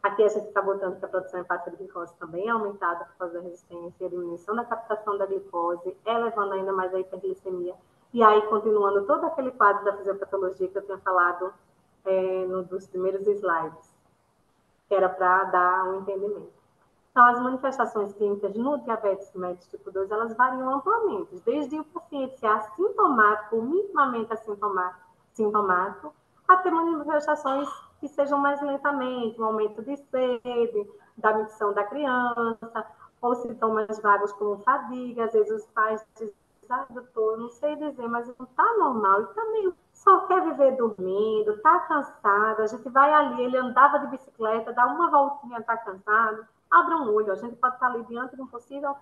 Aqui a gente está botando que a produção hepática de glicose também é aumentada por causa da resistência, a diminuição da captação da glicose, elevando ainda mais a hiperglicemia. E aí, continuando todo aquele quadro da fisiopatologia que eu tinha falado nos dos primeiros slides, que era para dar um entendimento. Então, as manifestações clínicas no diabetes mellitus tipo 2, elas variam amplamente, desde o paciente ser assintomático, ou minimamente sintomático, até manifestações que sejam mais lentamente, um aumento de sede, da micção da criança, ou sintomas vagos como fadiga, às vezes os pais dizem, doutor, não sei dizer, mas não está normal, e também só quer viver dormindo, está cansado, a gente vai ali, ele andava de bicicleta, dá uma voltinha, está cansado, abra um olho, a gente pode estar ali diante de um possível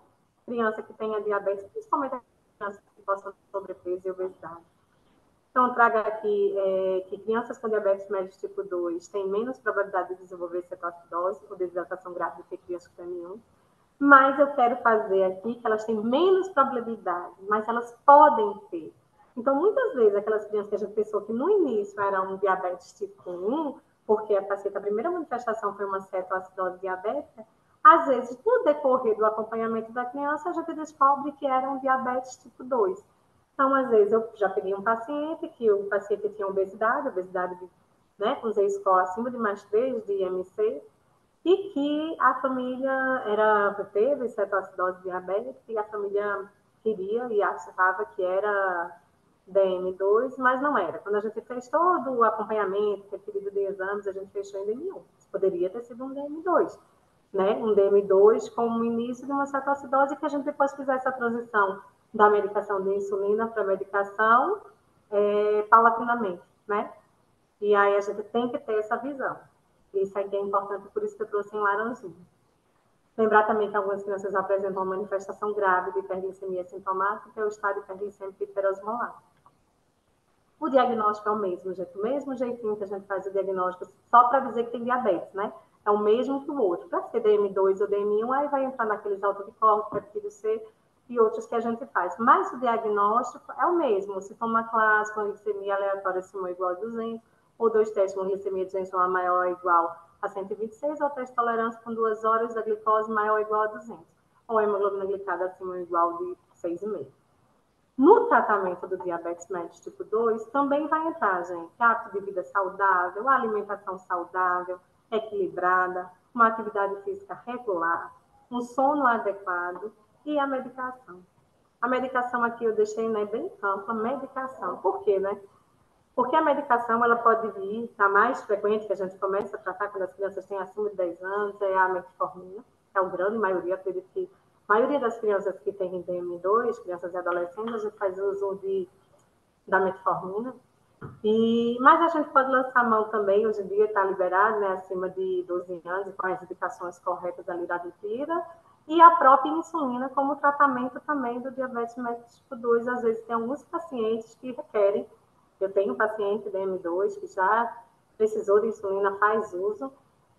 criança que tenha diabetes, principalmente a criança que possa ter sobrepeso e obesidade. Então, traga aqui que crianças com diabetes mellitus tipo 2 têm menos probabilidade de desenvolver cetoacidose ou desidratação grave do que crianças com M1. Mas eu quero fazer aqui que elas têm menos probabilidade, mas elas podem ter. Então, muitas vezes, aquelas crianças que a gente pensou que no início eram diabetes tipo 1, porque a primeira manifestação foi uma cetoacidose diabética, às vezes, no decorrer do acompanhamento da criança, a gente descobre que era um diabetes tipo 2. Então, às vezes, eu já peguei um paciente que o paciente tinha obesidade né, com Z-score acima de mais 3 de IMC, e que a família teve cetoacidose diabética e a família queria e achava que era DM2, mas não era. Quando a gente fez todo o acompanhamento, que é pedido de exames, a gente fechou em DM1. Poderia ter sido um DM2, né? Um DM2 com o início de uma cetoacidose, que a gente depois fizesse a transição da medicação de insulina para a medicação paulatinamente, né? E aí a gente tem que ter essa visão. Isso aqui é importante, por isso que eu trouxe em laranjinha. Lembrar também que algumas crianças apresentam uma manifestação grave de hiperglicemia sintomática, que é o estado hiperglicêmico hiperosmolar. O diagnóstico é o mesmo, gente, o mesmo jeitinho que a gente faz o diagnóstico, só para dizer que tem diabetes, né? É o mesmo que o outro. Para ser DM2 ou DM1, aí vai entrar naqueles autoanticorpos, peptídeo C e outros que a gente faz. Mas o diagnóstico é o mesmo. O sintoma clássico, a glicemia aleatória acima ou igual a 200, ou 2 testes com glicemia de 200 ou maior ou igual a 126, ou teste de tolerância com 2 horas da glicose maior ou igual a 200, ou hemoglobina glicada acima ou igual de 6,5. No tratamento do diabetes mellitus tipo 2, também vai entrar, gente, hábito de vida saudável, alimentação saudável, equilibrada, uma atividade física regular, um sono adequado e a medicação. A medicação aqui eu deixei, né, bem ampla, medicação. Por quê, né? Porque a medicação, ela pode vir, a mais frequente que a gente começa a tratar quando as crianças têm acima de 10 anos, é a metformina, que é a grande maioria, acredito que a maioria das crianças que têm DM2, crianças e adolescentes, a gente faz uso da metformina. Mas a gente pode lançar mão também, hoje em dia está liberado, né, acima de 12 anos, com as indicações corretas ali da Lipira, e a própria insulina como tratamento também do diabetes mellitus tipo 2. Às vezes tem alguns pacientes que requerem. Eu tenho um paciente DM2 que já precisou de insulina, faz uso,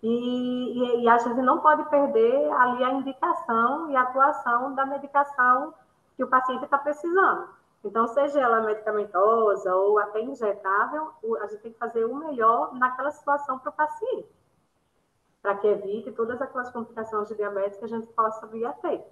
e a gente não pode perder ali a indicação e a atuação da medicação que o paciente está precisando. Então, seja ela medicamentosa ou até injetável, a gente tem que fazer o melhor naquela situação para o paciente, para que evite todas aquelas complicações de diabetes que a gente possa vir a ter.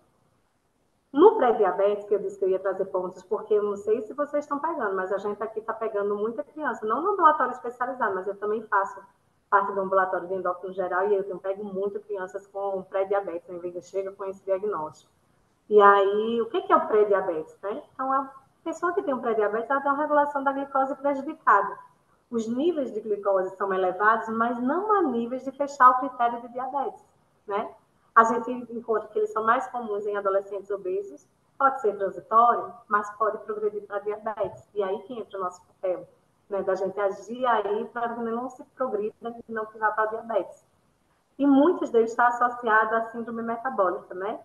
No pré-diabetes, que eu disse que eu ia trazer pontos, porque eu não sei se vocês estão pegando, mas a gente aqui está pegando muita criança, não no ambulatório especializado, mas eu também faço parte do ambulatório de endócrino geral e eu pego muito crianças com pré-diabetes, né? Chega com esse diagnóstico. E aí, o que é o pré-diabetes, né? Então, a pessoa que tem um pré-diabetes, ela tem uma regulação da glicose prejudicada. Os níveis de glicose são elevados, mas não há níveis de fechar o critério de diabetes, né? A gente encontra que eles são mais comuns em adolescentes obesos, pode ser transitório, mas pode progredir para diabetes. E aí que entra o nosso papel, né? Da gente agir aí para que não se progrida e não que vá para diabetes. E muitos deles estão associados à síndrome metabólica, né?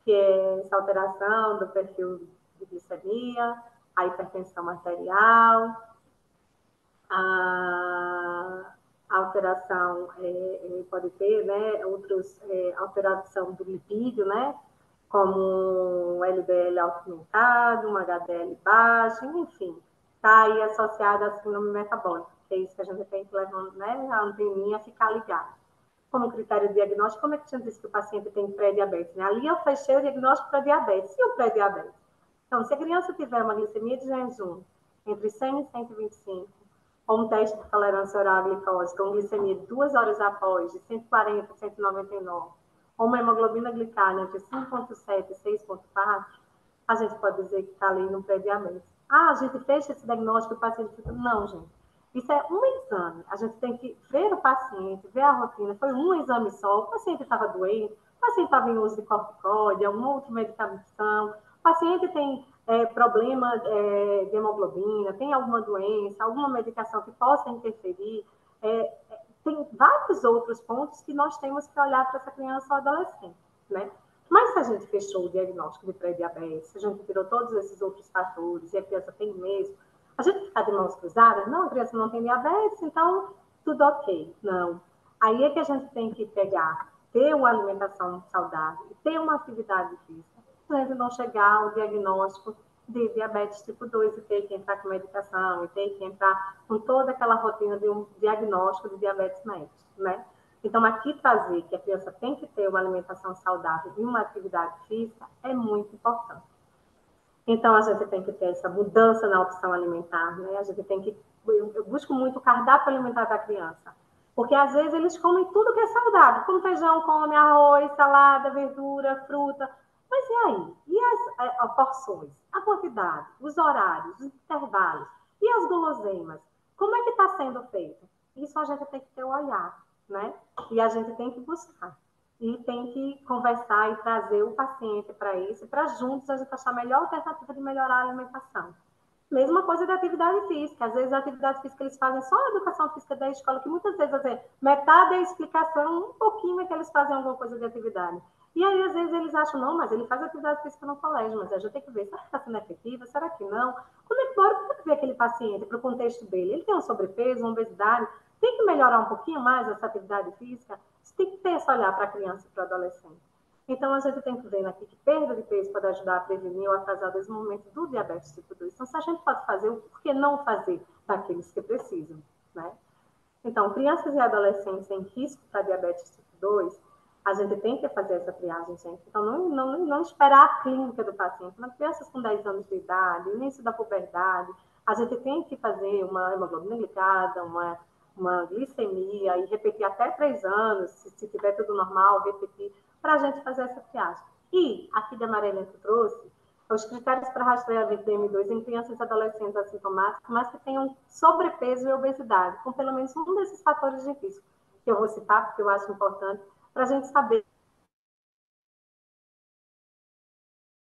Que é essa alteração do perfil de glicemia, a hipertensão arterial, a alteração, pode ter, né, outros, alteração do lipídio, né, como um LDL aumentado, um HDL baixo, enfim, está aí associada à síndrome metabólica, que é isso que a gente tem que levar, né, a anteninha a ficar ligada. Como critério diagnóstico, como é que a gente disse que o paciente tem pré-diabetes? Né? Ali eu fechei o diagnóstico para diabetes. E o pré-diabetes? Então, se a criança tiver uma glicemia de jejum entre 100 e 125, ou um teste de tolerância oral à glicose com glicemia 2 horas após, de 140 a 199, ou uma hemoglobina glicada entre 5,7 e 6,4, a gente pode dizer que está ali no pré-diabetes. Ah, a gente fecha esse diagnóstico e o paciente fica... Não, gente. Isso é um exame. A gente tem que ver o paciente, ver a rotina. Foi um exame só. O paciente estava doente, o paciente estava em uso de corticoide, alguma outra medicação. O paciente tem problema de hemoglobina, tem alguma doença, alguma medicação que possa interferir. Tem vários outros pontos que nós temos que olhar para essa criança ou adolescente, né? Mas se a gente fechou o diagnóstico de pré-diabetes, se a gente tirou todos esses outros fatores e a criança tem mesmo, a gente ficar de mãos cruzadas, não, a criança não tem diabetes, então tudo ok. Não. Aí é que a gente tem que pegar, ter uma alimentação saudável, ter uma atividade física, para a gente não chegar ao diagnóstico de diabetes tipo 2 e ter que entrar com medicação, e ter que entrar com toda aquela rotina de um diagnóstico de diabetes médico, né? Então, aqui trazer que a criança tem que ter uma alimentação saudável e uma atividade física é muito importante. Então, a gente tem que ter essa mudança na opção alimentar, né? A gente tem que... Eu busco muito o cardápio alimentar da criança, porque às vezes eles comem tudo que é saudável, como feijão, come arroz, salada, verdura, fruta. Mas e aí? E as porções? A quantidade, os horários, os intervalos e as guloseimas? Como é que está sendo feito? Isso a gente tem que ter o olhar, né? E a gente tem que buscar. E tem que conversar e trazer o paciente para isso, para juntos a gente achar a melhor alternativa de melhorar a alimentação. Mesma coisa da atividade física. Às vezes a atividade física eles fazem só a educação física da escola, que muitas vezes, assim, metade é a explicação, um pouquinho é que eles fazem alguma coisa de atividade. E aí, às vezes, eles acham, não, mas ele faz atividade física no colégio, mas a gente tem que ver, será que está sendo efetiva? Será que não? Como é que pode ver aquele paciente para o contexto dele? Ele tem um sobrepeso, uma obesidade, tem que melhorar um pouquinho mais essa atividade física? Você tem que ter esse olhar para a criança e para o adolescente. Então, a gente tem que ver aqui que perda de peso pode ajudar a prevenir ou atrasar o desenvolvimento do diabetes tipo 2. Então, se a gente pode fazer, por que não fazer daqueles que precisam, né? Então, crianças e adolescentes em risco para diabetes tipo 2, a gente tem que fazer essa triagem, gente. Então, não esperar a clínica do paciente. Mas crianças com 10 anos de idade, início da puberdade, a gente tem que fazer uma hemoglobina glicada, uma glicemia, e repetir até 3 anos, se tiver tudo normal, repetir, para a gente fazer essa triagem. E, aqui de Amarelento trouxe, os critérios para rastreamento de M2 em crianças e adolescentes assintomáticos, mas que tenham sobrepeso e obesidade, com pelo menos um desses fatores de risco, que eu vou citar, porque eu acho importante, para a gente saber,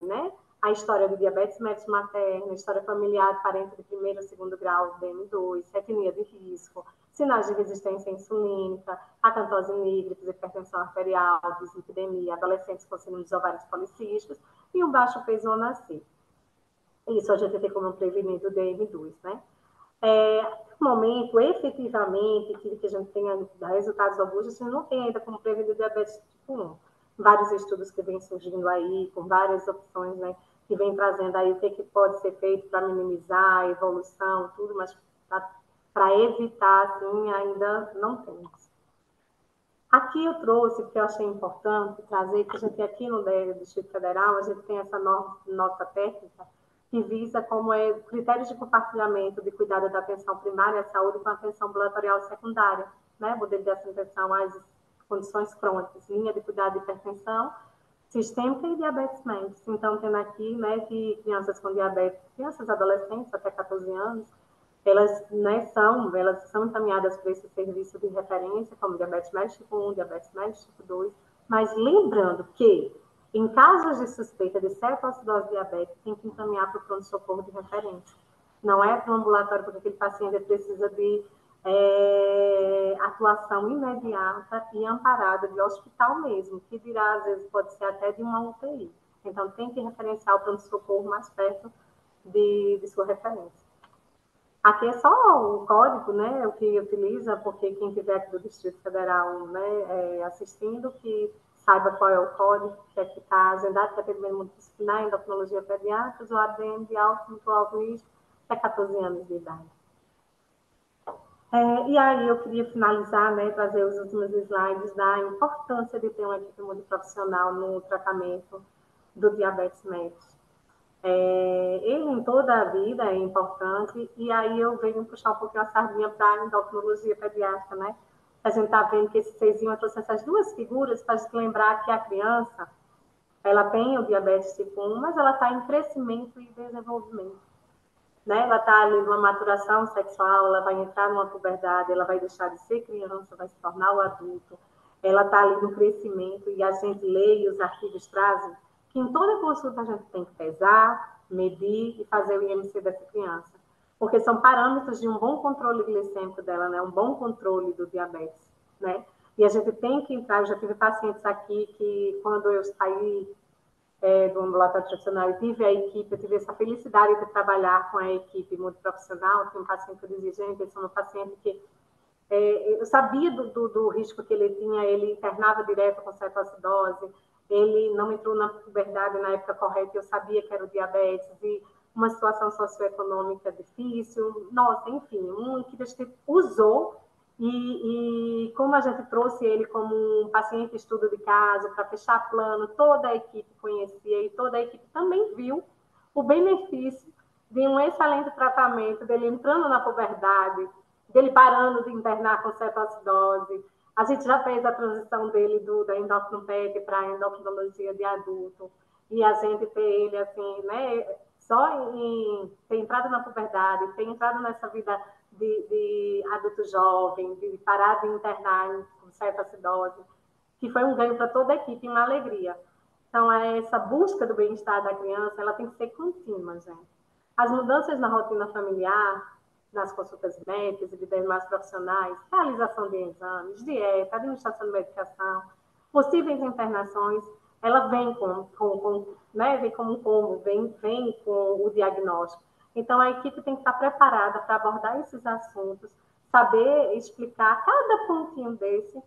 né? A história do diabetes mellitus materno, a história familiar de parente de primeiro ou segundo grau de M2, etnia de risco, sinais de resistência insulínica, acantose nígricos, hipertensão arterial, dislipidemia, adolescentes com síndrome dos ovários policísticos e um baixo peso ao nascer. Isso a gente tem como prevenido do DM2, né? No momento, efetivamente, que a gente tenha resultados robustos, a gente não tem ainda como prevenir diabetes tipo 1. Vários estudos que vêm surgindo aí, com várias opções, né? Que vem trazendo aí o que pode ser feito para minimizar a evolução, tudo, mas para evitar, assim, ainda não temos. Aqui eu trouxe, porque eu achei importante trazer, que a gente aqui no Distrito Federal, a gente tem essa nota técnica que visa como critérios de compartilhamento de cuidado da atenção primária à saúde com atenção ambulatorial secundária, né? Modelo de atenção às condições crônicas, linha de cuidado de hipertensão sistêmica e diabetes mellitus. Então, tendo aqui, né, que crianças com diabetes, crianças adolescentes até 14 anos, elas são encaminhadas para esse serviço de referência, como diabetes mellitus tipo 1, diabetes mellitus tipo 2, mas lembrando que, em casos de suspeita de cetoacidose diabética, tem que encaminhar para o pronto-socorro de referência. Não é para o ambulatório, porque aquele paciente precisa de atuação imediata e amparada de hospital mesmo, que dirá, às vezes, pode ser até de uma UTI. Então, tem que referenciar o pronto-socorro mais perto de sua referência. Aqui é só o código, né, o que utiliza, porque quem tiver aqui do Distrito Federal, né, assistindo, que saiba qual é o código, que é que está agendado, que é atendimento multidisciplinar, endocrinologia pediátrica, usuário de ADM de alto, muito alto risco, até 14 anos de idade. E aí eu queria finalizar, né, trazer os últimos slides da importância de ter uma equipe multiprofissional no tratamento do diabetes mellitus. Ele em toda a vida é importante, e aí eu venho puxar um pouquinho a sardinha para a endocrinologia pediátrica, né? A gente está vendo que esse Czinho trouxe essas duas figuras para a gente lembrar que a criança, ela tem o diabetes tipo 1, mas ela está em crescimento e desenvolvimento. Né? Ela está ali numa maturação sexual, ela vai entrar numa puberdade, ela vai deixar de ser criança, vai se tornar o adulto, ela está ali no crescimento, e a gente lê e os artigos trazem que em toda consulta a gente tem que pesar, medir e fazer o IMC dessa criança, porque são parâmetros de um bom controle glicêmico dela, né? Um bom controle do diabetes, né? E a gente tem que entrar, eu já tive pacientes aqui que quando eu saí do ambulatório tradicional e tive a equipe, eu tive essa felicidade de trabalhar com a equipe multiprofissional, tem um paciente que eu dizia, gente, esse é um paciente que eu sabia do risco que ele tinha, ele internava direto com cetoacidose, ele não entrou na puberdade na época correta, eu sabia que era o diabetes, e uma situação socioeconômica difícil, nossa, enfim, que a gente usou, e como a gente trouxe ele como um paciente estudo de caso, para fechar plano, toda a equipe conhecia, e toda a equipe também viu o benefício de um excelente tratamento, dele entrando na puberdade, dele parando de internar com cetoacidose. A gente já fez a transição dele da endocrinopet para a endocrinologia de adulto, e a gente ter ele assim, né, só em ter entrado na puberdade, ter entrado nessa vida de adulto jovem, de parar de internar com cetoacidose, que foi um ganho para toda a equipe, uma alegria. Então, essa busca do bem-estar da criança, ela tem que ser contínua, gente. As mudanças na rotina familiar, nas consultas médicas e de demais profissionais, realização de exames, dieta, administração de medicação, possíveis internações, ela vem vem como um combo, vem com o diagnóstico. Então, a equipe tem que estar preparada para abordar esses assuntos, saber explicar cada pontinho desse,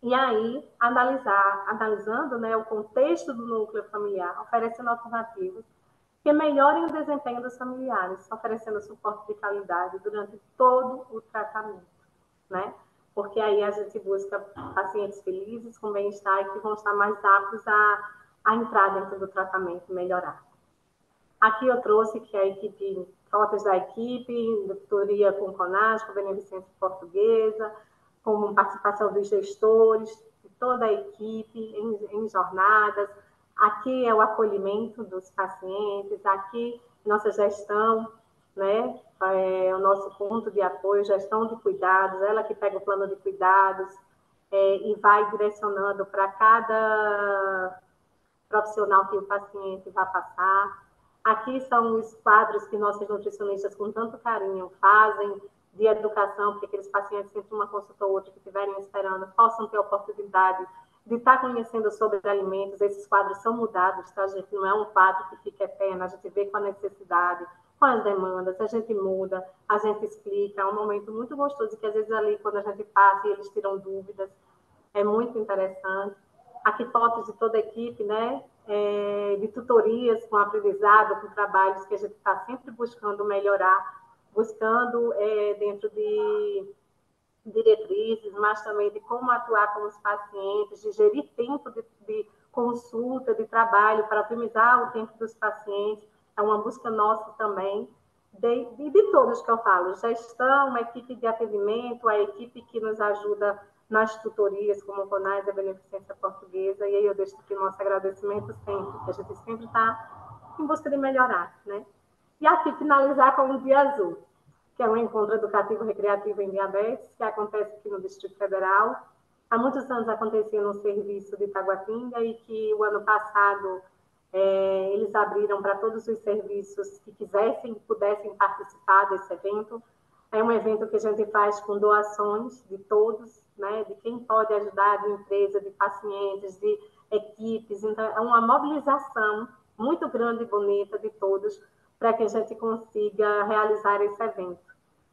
e aí analisando, né, o contexto do núcleo familiar, oferecendo alternativas que melhorem o desempenho dos familiares, oferecendo suporte de qualidade durante todo o tratamento, né? Porque aí a gente busca pacientes felizes, com bem-estar, e que vão estar mais aptos a entrar dentro do tratamento e melhorar. Aqui eu trouxe que a equipe, fotos da equipe, tutoria com CONAS, com Beneficência Portuguesa, com participação dos gestores, de toda a equipe em jornadas. Aqui é o acolhimento dos pacientes, aqui nossa gestão, né? O nosso ponto de apoio, gestão de cuidados, ela que pega o plano de cuidados e vai direcionando para cada profissional que o paciente vai passar. Aqui são os quadros que nossas nutricionistas, com tanto carinho, fazem de educação, porque aqueles pacientes, entre uma consulta ou outra que estiverem esperando, possam ter a oportunidade de estar conhecendo sobre alimentos. Esses quadros são mudados, tá, gente? Não é um quadro que fica eterno, a gente vê com a necessidade, com as demandas, a gente muda, a gente explica. É um momento muito gostoso, que às vezes ali, quando a gente passa e eles tiram dúvidas, é muito interessante. Aqui fotos de toda a equipe, né? De tutorias com aprendizado, com trabalhos que a gente está sempre buscando melhorar, buscando dentro de diretrizes, mas também de como atuar com os pacientes, de gerir tempo de consulta, de trabalho, para otimizar o tempo dos pacientes. É uma busca nossa também, de todos que eu falo, gestão, a equipe de atendimento, a equipe que nos ajuda nas tutorias, como o CONAS e a Beneficência Portuguesa, e aí eu deixo aqui nosso agradecimento sempre, que a gente sempre está em busca de melhorar, né? E aqui finalizar com um Dia Azul, que é um encontro educativo recreativo em diabetes, que acontece aqui no Distrito Federal. Há muitos anos acontecia no serviço de Taguatinga, e que o ano passado eles abriram para todos os serviços que quisessem, pudessem participar desse evento. É um evento que a gente faz com doações de todos, né, de quem pode ajudar, de empresa, de pacientes, de equipes. Então, é uma mobilização muito grande e bonita de todos, para que a gente consiga realizar esse evento,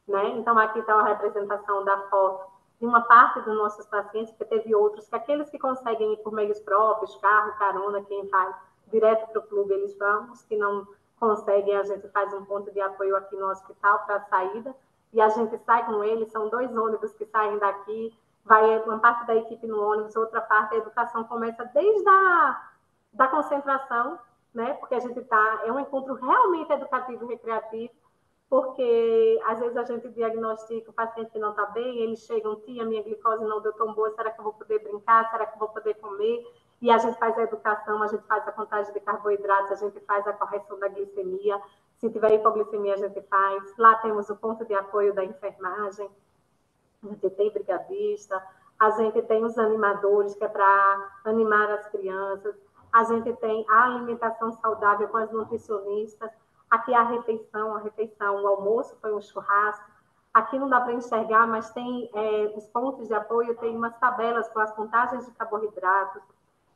né? Então, aqui está a representação da foto de uma parte dos nossos pacientes, porque teve outros, que aqueles que conseguem ir por meios próprios, carro, carona, quem vai direto para o clube, eles vão, os que não conseguem, a gente faz um ponto de apoio aqui no hospital para a saída, e a gente sai com eles, são 2 ônibus que saem daqui, vai uma parte da equipe no ônibus, outra parte, a educação começa desde da concentração, né? Porque a gente é um encontro realmente educativo e recreativo, porque às vezes a gente diagnostica o paciente que não está bem, eles chegam, tia, minha glicose não deu tão boa, será que eu vou poder brincar, será que eu vou poder comer? E a gente faz a educação, a gente faz a contagem de carboidratos, a gente faz a correção da glicemia, se tiver hipoglicemia a gente faz, lá temos o ponto de apoio da enfermagem, a gente tem brigadista, a gente tem os animadores, que é para animar as crianças, a gente tem a alimentação saudável com as nutricionistas, aqui a refeição, o almoço foi um churrasco, aqui não dá para enxergar, mas tem os pontos de apoio, tem umas tabelas com as contagens de carboidratos,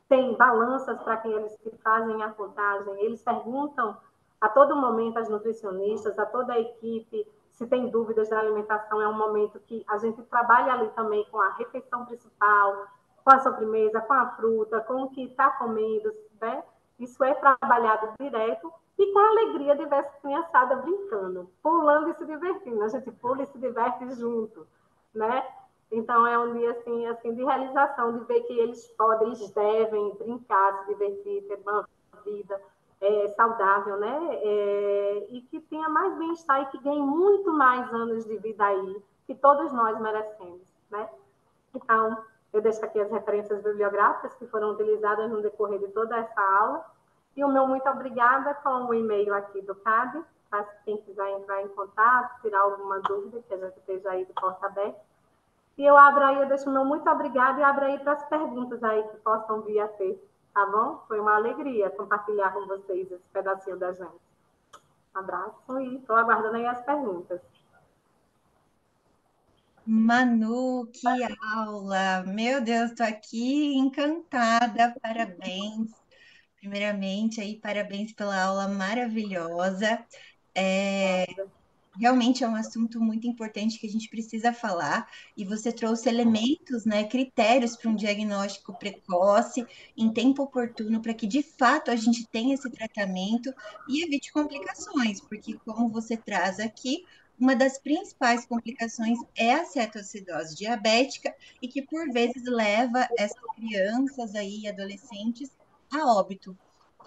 tem balanças para aqueles que fazem a contagem, eles perguntam a todo momento às nutricionistas, a toda a equipe, se tem dúvidas da alimentação, é um momento que a gente trabalha ali também com a refeição principal, com a sobremesa, com a fruta, com o que está comendo, né? Isso é trabalhado direto e com a alegria de ver essa criançada brincando, pulando e se divertindo. A gente pula e se diverte junto, né? Então, é um dia assim, de realização, de ver que eles podem, eles devem brincar, se divertir, ter uma vida saudável, né? E que tenha mais bem-estar e que ganhe muito mais anos de vida aí, que todos nós merecemos, né? Então, eu deixo aqui as referências bibliográficas que foram utilizadas no decorrer de toda essa aula. E o meu muito obrigada com o e-mail aqui do CAB, caso quem quiser entrar em contato, tirar alguma dúvida, que a gente esteja aí de porta aberta. E eu abro aí, eu deixo o meu muito obrigada e abro aí para as perguntas aí que possam vir a ter, tá bom? Foi uma alegria compartilhar com vocês esse pedacinho da gente. Um abraço e estou aguardando aí as perguntas. Manu, que aula! Meu Deus, estou aqui encantada, parabéns. Primeiramente, aí, parabéns pela aula maravilhosa. Realmente é um assunto muito importante que a gente precisa falar, e você trouxe elementos, né, critérios para um diagnóstico precoce, em tempo oportuno, para que de fato a gente tenha esse tratamento e evite complicações, porque como você traz aqui, uma das principais complicações é a cetoacidose diabética e que por vezes leva essas crianças aí, adolescentes, a óbito.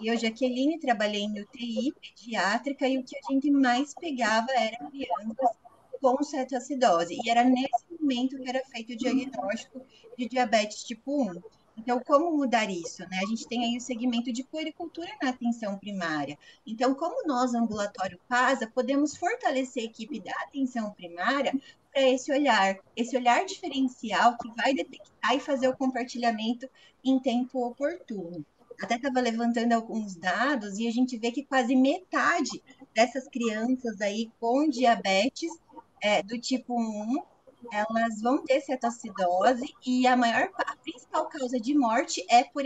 Eu, Jaqueline, trabalhei em UTI pediátrica e o que a gente mais pegava era crianças com cetoacidose. E era nesse momento que era feito o diagnóstico de diabetes tipo 1. Então, como mudar isso, né? A gente tem aí o segmento de puericultura na atenção primária. Então, como nós, ambulatório PASA, podemos fortalecer a equipe da atenção primária para esse olhar diferencial que vai detectar e fazer o compartilhamento em tempo oportuno. Até estava levantando alguns dados e a gente vê que quase metade dessas crianças aí com diabetes do tipo 1, elas vão ter cetoacidose e a principal causa de morte é por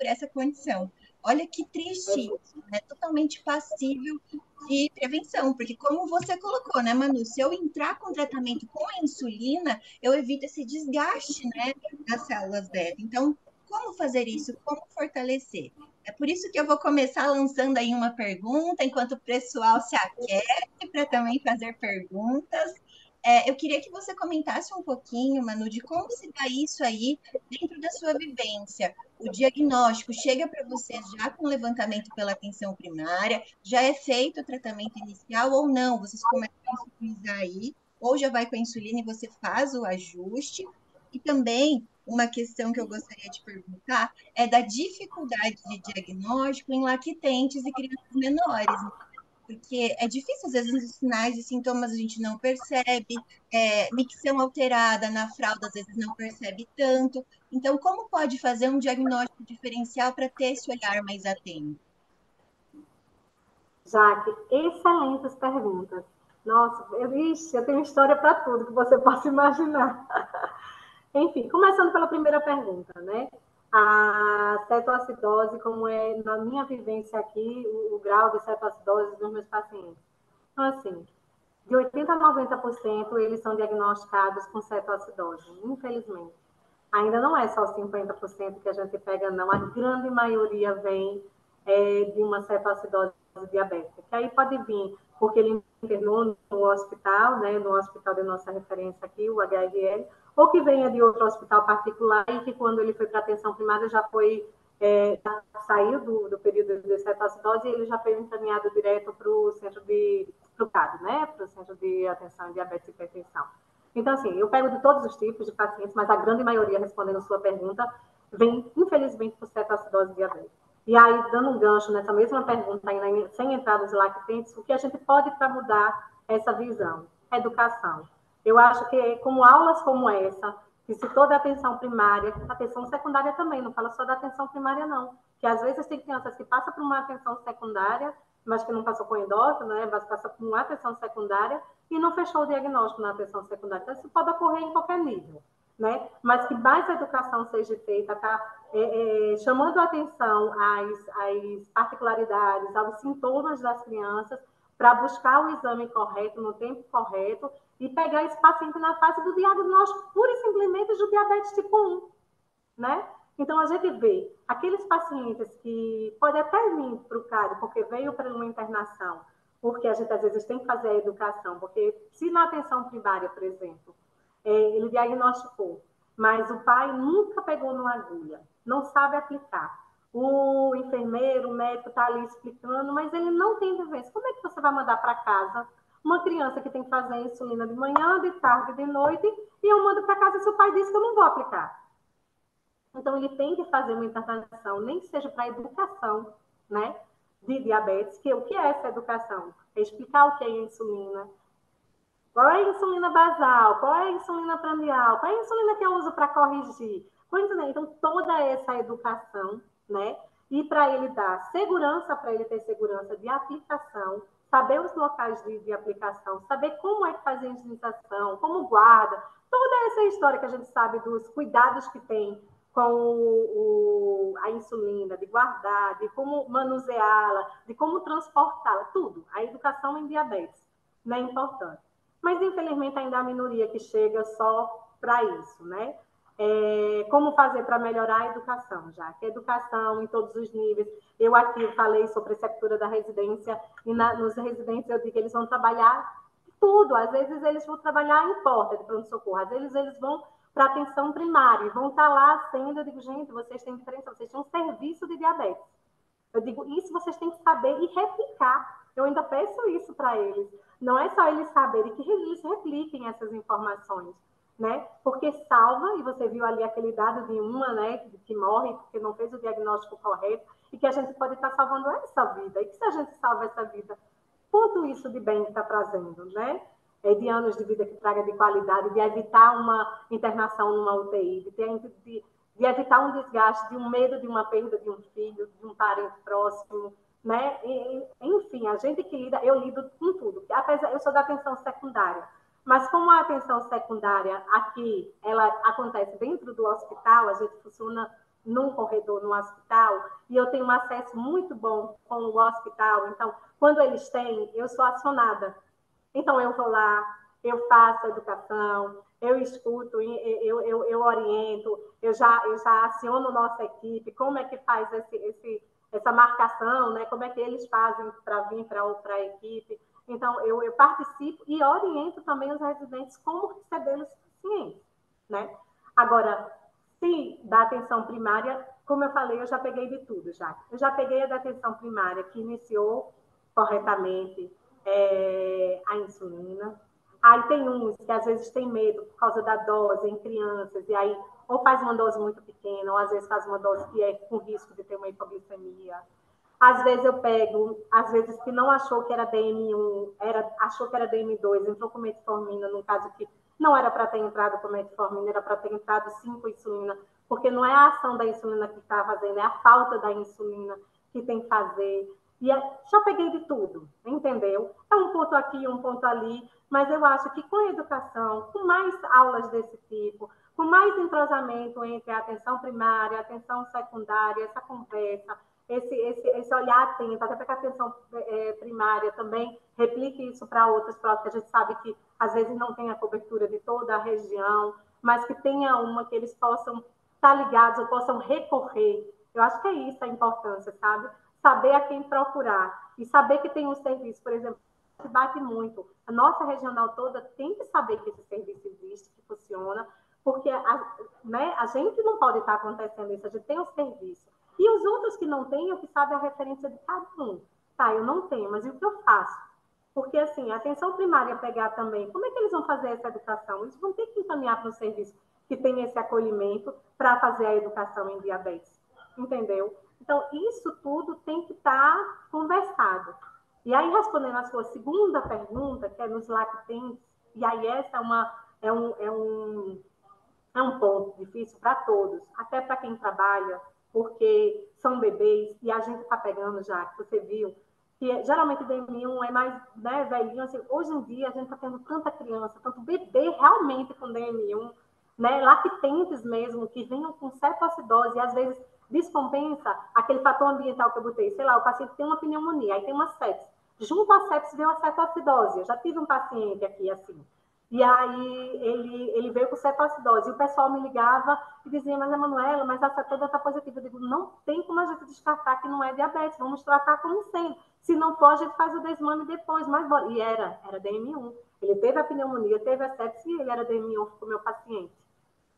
essa condição. Olha que triste isso, né? Totalmente passível de prevenção, porque como você colocou, né, Manu, se eu entrar com tratamento com a insulina, eu evito esse desgaste, né, das células beta. Então, como fazer isso? Como fortalecer? É por isso que eu vou começar lançando aí uma pergunta, enquanto o pessoal se aquece para também fazer perguntas. Eu queria que você comentasse um pouquinho, Manu, de como se dá isso aí dentro da sua vivência. O diagnóstico chega para você já com levantamento pela atenção primária, já é feito o tratamento inicial ou não? Vocês começam a insulinizar aí, ou já vai com a insulina e você faz o ajuste? E também uma questão que eu gostaria de perguntar é da dificuldade de diagnóstico em lactentes e crianças menores, né? Porque é difícil, às vezes, os sinais e sintomas a gente não percebe, micção alterada na fralda, às vezes não percebe tanto. Então, como pode fazer um diagnóstico diferencial para ter esse olhar mais atento? Jaque, excelentes perguntas. Nossa, eu tenho história para tudo que você possa imaginar. Enfim, começando pela primeira pergunta, né? a cetoacidose, como é na minha vivência aqui, o grau de cetoacidose dos meus pacientes. Então, assim, de 80% a 90% eles são diagnosticados com cetoacidose, infelizmente. Ainda não é só 50% que a gente pega, não. A grande maioria vem de uma cetoacidose diabética. Que aí pode vir porque ele internou no hospital, né, no hospital de nossa referência aqui, o HRL, ou que venha de outro hospital particular e que quando ele foi para a atenção primária já foi, já saiu do período de cetoacidose e ele já foi encaminhado direto para o centro para o CAD, né, para o Centro de Atenção em Diabetes e Hipertensão. Então, assim, eu pego de todos os tipos de pacientes, mas a grande maioria, respondendo a sua pergunta, vem, infelizmente, por cetoacidose diabética. E aí, dando um gancho nessa mesma pergunta, ainda sem entrar nos lactentes, o que a gente pode para mudar essa visão? Educação. Eu acho que, como aulas como essa, que se toda atenção primária, atenção secundária também, não fala só da atenção primária, não. Que às vezes tem crianças que passam por uma atenção secundária, mas que não passou com endócrino, né? Mas passa por uma atenção secundária e não fechou o diagnóstico na atenção secundária. Então, isso pode ocorrer em qualquer nível, né? Mas que mais educação seja feita, tá? Chamando a atenção às particularidades, aos sintomas das crianças, para buscar o exame correto, no tempo correto, e pegar esse paciente na fase do diagnóstico pura e simplesmente do diabetes tipo 1, né? Então, a gente vê aqueles pacientes que podem até vir para o CAD, porque veio para uma internação, porque a gente, às vezes, tem que fazer a educação, porque se na atenção primária, por exemplo, ele diagnosticou, mas o pai nunca pegou numa agulha, não sabe aplicar. O enfermeiro, o médico está ali explicando, mas ele não tem vivência. Como é que você vai mandar para casa uma criança que tem que fazer insulina de manhã, de tarde, de noite, e eu mando para casa se o pai disse que eu não vou aplicar? Então, ele tem que fazer uma internação, nem que seja para educação, né, de diabetes, que o que é essa educação? É explicar o que é a insulina, qual é a insulina basal, qual é a insulina prandial, qual é a insulina que eu uso para corrigir. Então, toda essa educação, né, e para ele dar segurança, para ele ter segurança de aplicação, saber os locais de aplicação, saber como é que faz a higienização, como guarda, toda essa história que a gente sabe dos cuidados que tem com a insulina, de guardar, de como manuseá-la, de como transportá-la, tudo. A educação em diabetes, né, é importante. Mas, infelizmente, ainda há a minoria que chega só para isso, né? Como fazer para melhorar a educação, já que a educação em todos os níveis. Eu aqui falei sobre a preceptura da residência, e nos residentes eu digo que eles vão trabalhar tudo. Às vezes eles vão trabalhar em porta de pronto-socorro, às vezes eles vão para atenção primária, vão estar lá sendo, eu digo, gente, vocês têm diferença, vocês têm um serviço de diabetes. Eu digo, isso vocês têm que saber e replicar. Eu ainda peço isso para eles. Não é só eles saberem, que eles repliquem essas informações, né? Porque salva, e você viu ali aquele dado de uma, né, que morre porque não fez o diagnóstico correto, e que a gente pode estar salvando essa vida. E que se a gente salva essa vida, quanto isso de bem está trazendo, né? De anos de vida que traga de qualidade, de evitar uma internação numa UTI, de evitar um desgaste, de um medo de uma perda de um filho, de um parente próximo, né? Enfim, a gente que lida, eu lido com tudo. Apesar, eu sou da atenção secundária, mas como a atenção secundária aqui, ela acontece dentro do hospital, a gente funciona num corredor no hospital, e eu tenho um acesso muito bom com o hospital, então, quando eles têm, eu sou acionada. Então, eu vou lá, eu faço a educação, eu escuto, eu oriento, eu já aciono nossa equipe, como é que faz essa marcação, né? Como é que eles fazem para vir para a equipe. Então, eu participo e oriento também os residentes como receber os pacientes, né? Agora, se da atenção primária, como eu falei, eu já peguei de tudo, já. Eu já peguei a da atenção primária, que iniciou corretamente a insulina. Aí tem uns que às vezes tem medo por causa da dose em crianças, e aí ou faz uma dose muito pequena, ou às vezes faz uma dose que é com risco de ter uma hipoglicemia. Às vezes eu pego, às vezes que não achou que era DM1, achou que era DM2, entrou com metformina, no caso que não era para ter entrado com metformina, era para ter entrado sim com insulina, porque não é a ação da insulina que está fazendo, é a falta da insulina que tem que fazer. E já peguei de tudo, entendeu? É um ponto aqui, um ponto ali, Mas eu acho que com a educação, com mais aulas desse tipo, com mais entrosamento entre a atenção primária, a atenção secundária, essa conversa, esse olhar atento, até para que a atenção primária também replique isso para outras provas, que a gente sabe que às vezes não tem a cobertura de toda a região, mas que tenha uma que eles possam estar ligados ou possam recorrer. Eu acho que é isso a importância, sabe? Saber a quem procurar e saber que tem um serviço, por exemplo, que bate muito. A nossa regional toda tem que saber que esse serviço existe, que funciona, porque a gente não pode estar acontecendo isso, a gente tem um serviço. E os outros que não têm, o que sabe a referência de cada um. Tá, eu não tenho, mas e o que eu faço? Porque, assim, a atenção primária pegar também, como é que eles vão fazer essa educação? Eles vão ter que encaminhar para um serviço que tem esse acolhimento para fazer a educação em diabetes, entendeu? Então, isso tudo tem que estar conversado. E aí, respondendo a sua segunda pergunta, que é nos lactentes, e aí essa é um ponto difícil para todos, até para quem trabalha, porque são bebês e a gente está pegando já, que você viu, que geralmente o DM1 é mais, né, velhinho, assim, hoje em dia a gente está tendo tanta criança, tanto bebê realmente com DM1, né, lactentes mesmo, que venham com cetoacidose e às vezes descompensa aquele fator ambiental que eu botei, sei lá, o paciente tem uma pneumonia, aí tem uma sepse, junto à sepse veio a cetoacidose, eu já tive um paciente aqui assim, e aí ele veio com cetoacidose. E o pessoal me ligava e dizia, mas Emanuela, mas a cetose está positiva. Eu digo, não tem como a gente descartar que não é diabetes, vamos tratar como sendo. Se não for, a gente faz o desmame depois. Mas, e era DM1. Ele teve a pneumonia, teve a sepse e ele era DM1, ficou meu paciente.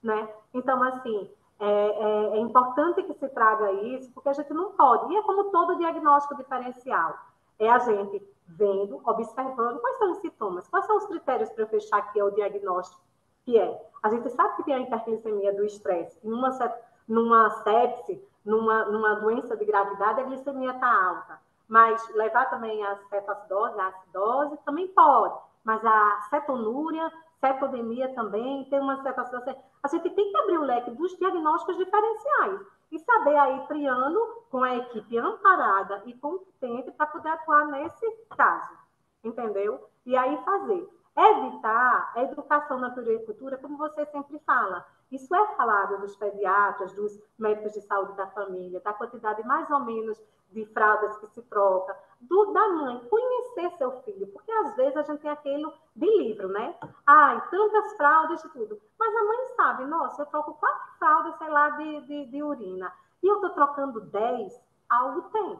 Né? Então, assim, é importante que se traga isso, porque a gente não pode. E é como todo diagnóstico diferencial. É a gente vendo, observando quais são os sintomas, quais são os critérios para eu fechar que é o diagnóstico, que é. A gente sabe que tem a hiperglicemia do estresse. Numa sepse, numa doença de gravidade, a glicemia está alta. Mas levar também a cetoacidose, a acidose, também pode. Mas a cetonúria, cetodemia também, tem uma cetoacidose. A gente tem que abrir o leque dos diagnósticos diferenciais e saber aí, triando com a equipe amparada e competente para poder atuar nesse caso, entendeu? E aí fazer. Evitar a educação na puericultura, como você sempre fala. Isso é falado dos pediatras, dos médicos de saúde da família, da quantidade mais ou menos de fraldas que se troca, da mãe conhecer seu filho, porque às vezes a gente tem aquele de livro, né? Ai, tantas fraldas e tudo. Mas a mãe sabe, nossa, eu troco 4 fraldas, sei lá, de urina. E eu tô trocando 10, algo tem.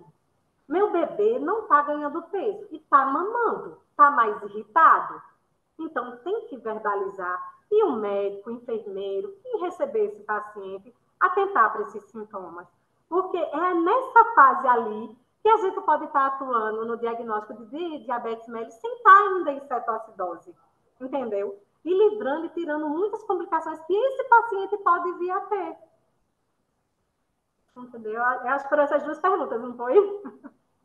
Meu bebê não está ganhando peso e está mamando, está mais irritado. Então, tem que verbalizar. E o médico, o enfermeiro, quem receber esse paciente, atentar para esses sintomas. Porque é nessa fase ali que a gente pode estar atuando no diagnóstico de diabetes mellitus sem estar ainda em cetoacidose. Entendeu? E livrando e tirando muitas complicações que esse paciente pode vir a ter. Entendeu? Eu acho que foram essas duas perguntas, não foi?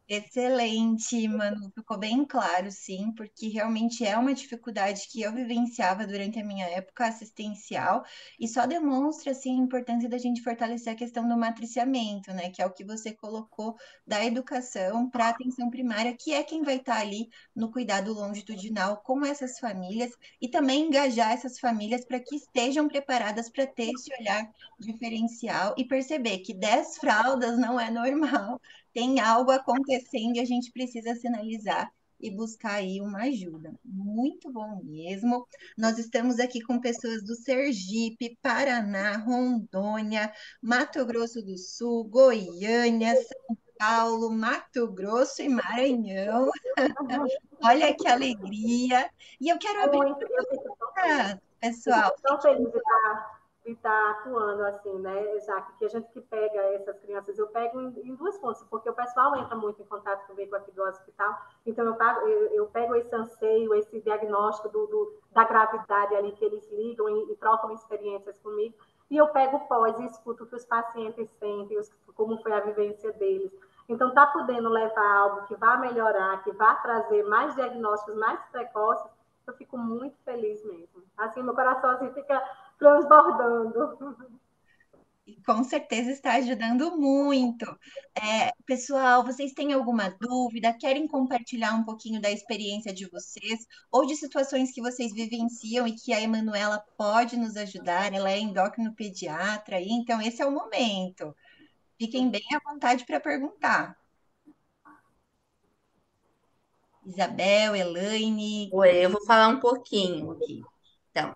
Excelente, Manu. Ficou bem claro, sim, porque realmente é uma dificuldade que eu vivenciava durante a minha época assistencial e só demonstra assim, a importância da gente fortalecer a questão do matriciamento, né? Que é o que você colocou da educação para a atenção primária, que é quem vai estar ali no cuidado longitudinal com essas famílias e também engajar essas famílias para que estejam preparadas para ter esse olhar diferencial e perceber que 10 fraldas não é normal, tem algo acontecendo e a gente precisa sinalizar e buscar aí uma ajuda. Muito bom mesmo. Nós estamos aqui com pessoas do Sergipe, Paraná, Rondônia, Mato Grosso do Sul, Goiânia, São Paulo, Mato Grosso e Maranhão. Olha que alegria! E eu quero abrir Muito, eu fico tão feliz. para pessoal. Tão feliz de estar atuando assim, né, Jaque? Que a gente que pega essas crianças, eu pego em duas fontes, porque o pessoal entra muito em contato comigo aqui do hospital, então eu pego esse anseio, esse diagnóstico da gravidade ali que eles ligam e trocam experiências comigo, e eu pego o pós e escuto o que os pacientes sentem, como foi a vivência deles. Então, tá podendo levar algo que vá melhorar, que vá trazer mais diagnósticos mais precoces, eu fico muito feliz mesmo. Assim, meu coração assim, fica transbordando. Com certeza está ajudando muito. Pessoal, vocês têm alguma dúvida? Querem compartilhar um pouquinho da experiência de vocês ou de situações que vocês vivenciam e que a Emanuela pode nos ajudar? Ela é endocrinopediatra, então esse é o momento. Fiquem bem à vontade para perguntar. Isabel, Elaine. Oi, eu vou falar um pouquinho aqui. Então,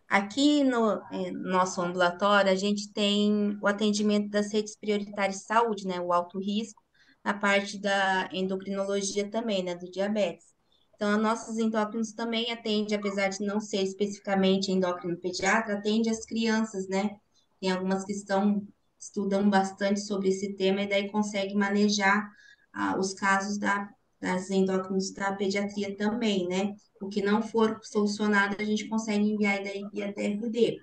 aqui no nosso ambulatório, a gente tem o atendimento das redes prioritárias de saúde, né? O alto risco, na parte da endocrinologia também, né? Do diabetes. Então, a nossos endócrinos também atende, apesar de não ser especificamente endócrino pediatra, atende as crianças, né? Tem algumas que estudam bastante sobre esse tema e daí consegue manejar os casos das endócrinos da pediatria também, né? O que não for solucionado, a gente consegue enviar daí via TRD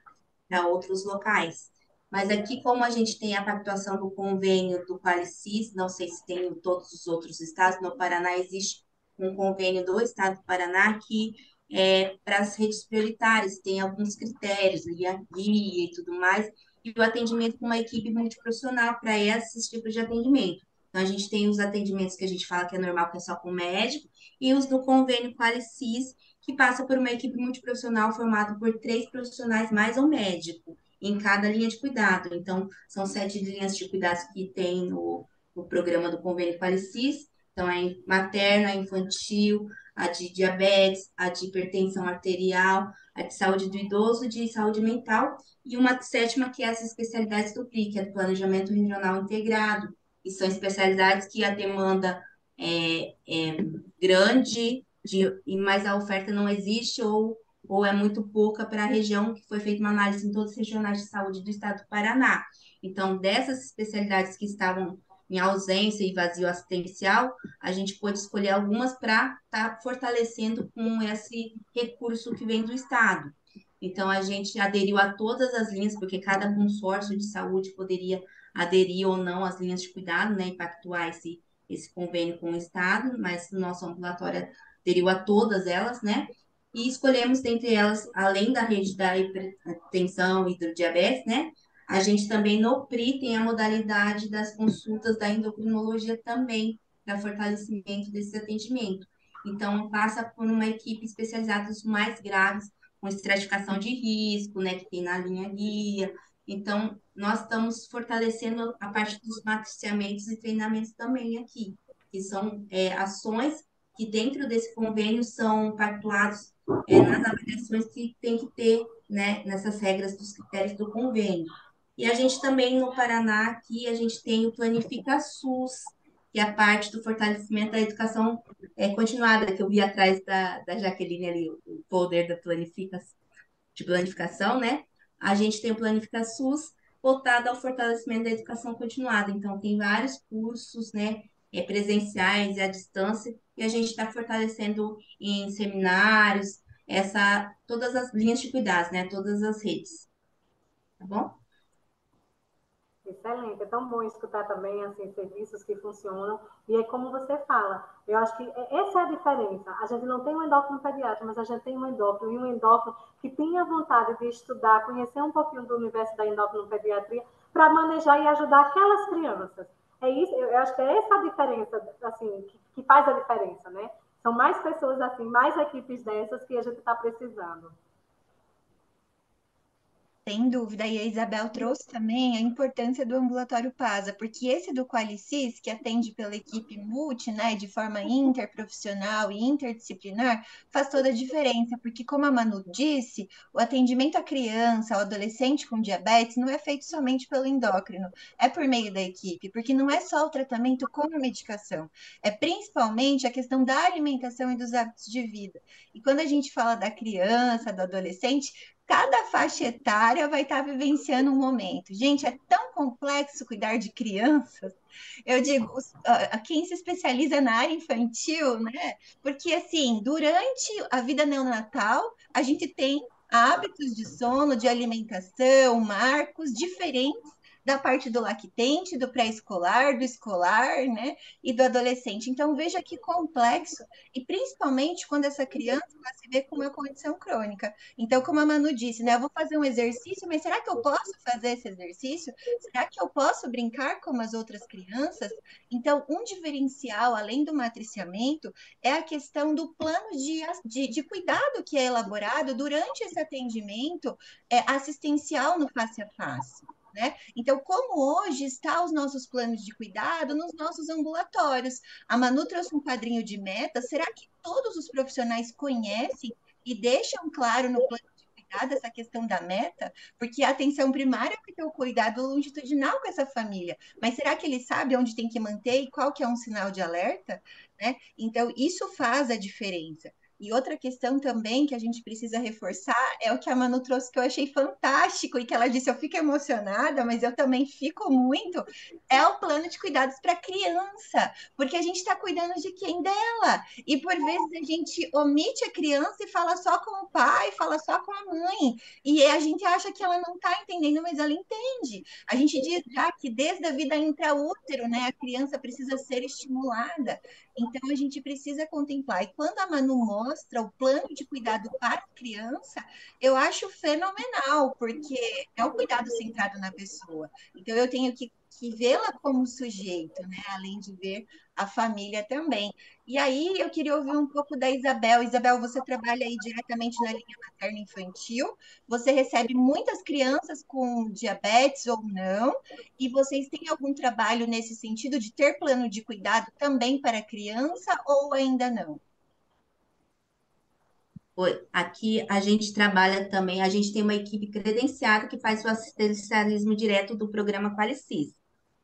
para outros locais. Mas aqui, como a gente tem a pactuação do convênio do Qualicis, não sei se tem em todos os outros estados, no Paraná existe um convênio do estado do Paraná que é para as redes prioritárias, tem alguns critérios, guia e tudo mais, e o atendimento com uma equipe multiprofissional para esses tipos de atendimento. Então, a gente tem os atendimentos que a gente fala que é normal, que é só com médico, e os do convênio Qualicis, que passa por uma equipe multiprofissional formada por 3 profissionais mais um médico em cada linha de cuidado. Então, são 7 linhas de cuidados que tem no programa do convênio Qualicis. Então, é materno, a infantil, a de diabetes, a de hipertensão arterial, a de saúde do idoso, de saúde mental, e uma sétima que é as especialidades do PRI, que é do Planejamento Regional Integrado, e são especialidades que a demanda é grande, mas a oferta não existe ou é muito pouca para a região, que foi feita uma análise em todos os regionais de saúde do estado do Paraná. Então, dessas especialidades que estavam em ausência e vazio assistencial, a gente pôde escolher algumas para estar fortalecendo com esse recurso que vem do estado. Então, a gente aderiu a todas as linhas, porque cada consórcio de saúde poderia aderir ou não às linhas de cuidado, né, e pactuar esse convênio com o Estado, mas o nosso ambulatório aderiu a todas elas, né, e escolhemos dentre elas, além da rede da hipertensão e do diabetes, né, a gente também no PRI tem a modalidade das consultas da endocrinologia também, para fortalecimento desse atendimento. Então, passa por uma equipe especializada nos mais graves, com estratificação de risco, né, que tem na linha guia. Então, nós estamos fortalecendo a parte dos matriciamentos e treinamentos também aqui, que são ações que dentro desse convênio são pactuados nas avaliações que tem que ter, né, nessas regras dos critérios do convênio. E a gente também, no Paraná, aqui, a gente tem o Planifica SUS, que é a parte do fortalecimento da educação continuada, que eu vi atrás da Jaqueline ali, o folder de planificação, né? A gente tem o Planifica SUS voltado ao fortalecimento da educação continuada. Então, tem vários cursos, né? Presenciais e à distância, e a gente está fortalecendo em seminários, todas as linhas de cuidados, né? Todas as redes. Tá bom? Excelente, é tão bom escutar também assim, serviços que funcionam. E é como você fala, eu acho que essa é a diferença. A gente não tem um endócrino pediatra, mas a gente tem um endócrino e um endócrino que tenha vontade de estudar, conhecer um pouquinho do universo da endocrinopediatria para manejar e ajudar aquelas crianças. É isso, eu acho que é essa a diferença, assim, que faz a diferença, né? São mais pessoas assim, mais equipes dessas que a gente está precisando. Sem dúvida, e a Isabel trouxe também a importância do ambulatório PASA, porque esse do Qualicis, que atende pela equipe multi, né, de forma interprofissional e interdisciplinar, faz toda a diferença, porque como a Manu disse, o atendimento à criança, ao adolescente com diabetes, não é feito somente pelo endócrino, é por meio da equipe, porque não é só o tratamento com a medicação, é principalmente a questão da alimentação e dos hábitos de vida. E quando a gente fala da criança, do adolescente, cada faixa etária vai estar vivenciando um momento. Gente, é tão complexo cuidar de crianças. Eu digo, quem se especializa na área infantil, né? Porque, assim, durante a vida neonatal, a gente tem hábitos de sono, de alimentação, marcos diferentes da parte do lactente, do pré-escolar, do escolar, né, e do adolescente. Então, veja que complexo, e principalmente quando essa criança vai se ver com uma condição crônica. Então, como a Manu disse, né, eu vou fazer um exercício, mas será que eu posso fazer esse exercício? Será que eu posso brincar como as outras crianças? Então, um diferencial, além do matriciamento, é a questão do plano de cuidado que é elaborado durante esse atendimento assistencial no face a face. Né? Então, como hoje está os nossos planos de cuidado nos nossos ambulatórios? A Manu trouxe um quadrinho de metas. Será que todos os profissionais conhecem e deixam claro no plano de cuidado essa questão da meta? Porque a atenção primária vai ter o cuidado longitudinal com essa família. Mas será que ele sabe onde tem que manter e qual que é um sinal de alerta? Né? Então, isso faz a diferença. E outra questão também que a gente precisa reforçar é o que a Manu trouxe, que eu achei fantástico, e que ela disse, eu fico emocionada, mas eu também fico muito, é o plano de cuidados para criança, porque a gente está cuidando de quem dela, e por vezes a gente omite a criança e fala só com o pai, fala só com a mãe, e a gente acha que ela não está entendendo, mas ela entende. A gente diz já que desde a vida intraútero, né, a criança precisa ser estimulada, então, a gente precisa contemplar. E quando a Manu mostra o plano de cuidado para a criança, eu acho fenomenal, porque é o cuidado centrado na pessoa. Então, eu tenho que vê-la como sujeito, né? Além de ver a família também. E aí, eu queria ouvir um pouco da Isabel. Isabel, você trabalha aí diretamente na linha materno-infantil. Você recebe muitas crianças com diabetes ou não? E vocês têm algum trabalho nesse sentido de ter plano de cuidado também para a criança ou ainda não? Aqui a gente trabalha também, a gente tem uma equipe credenciada que faz o assistencialismo direto do programa Qualicis.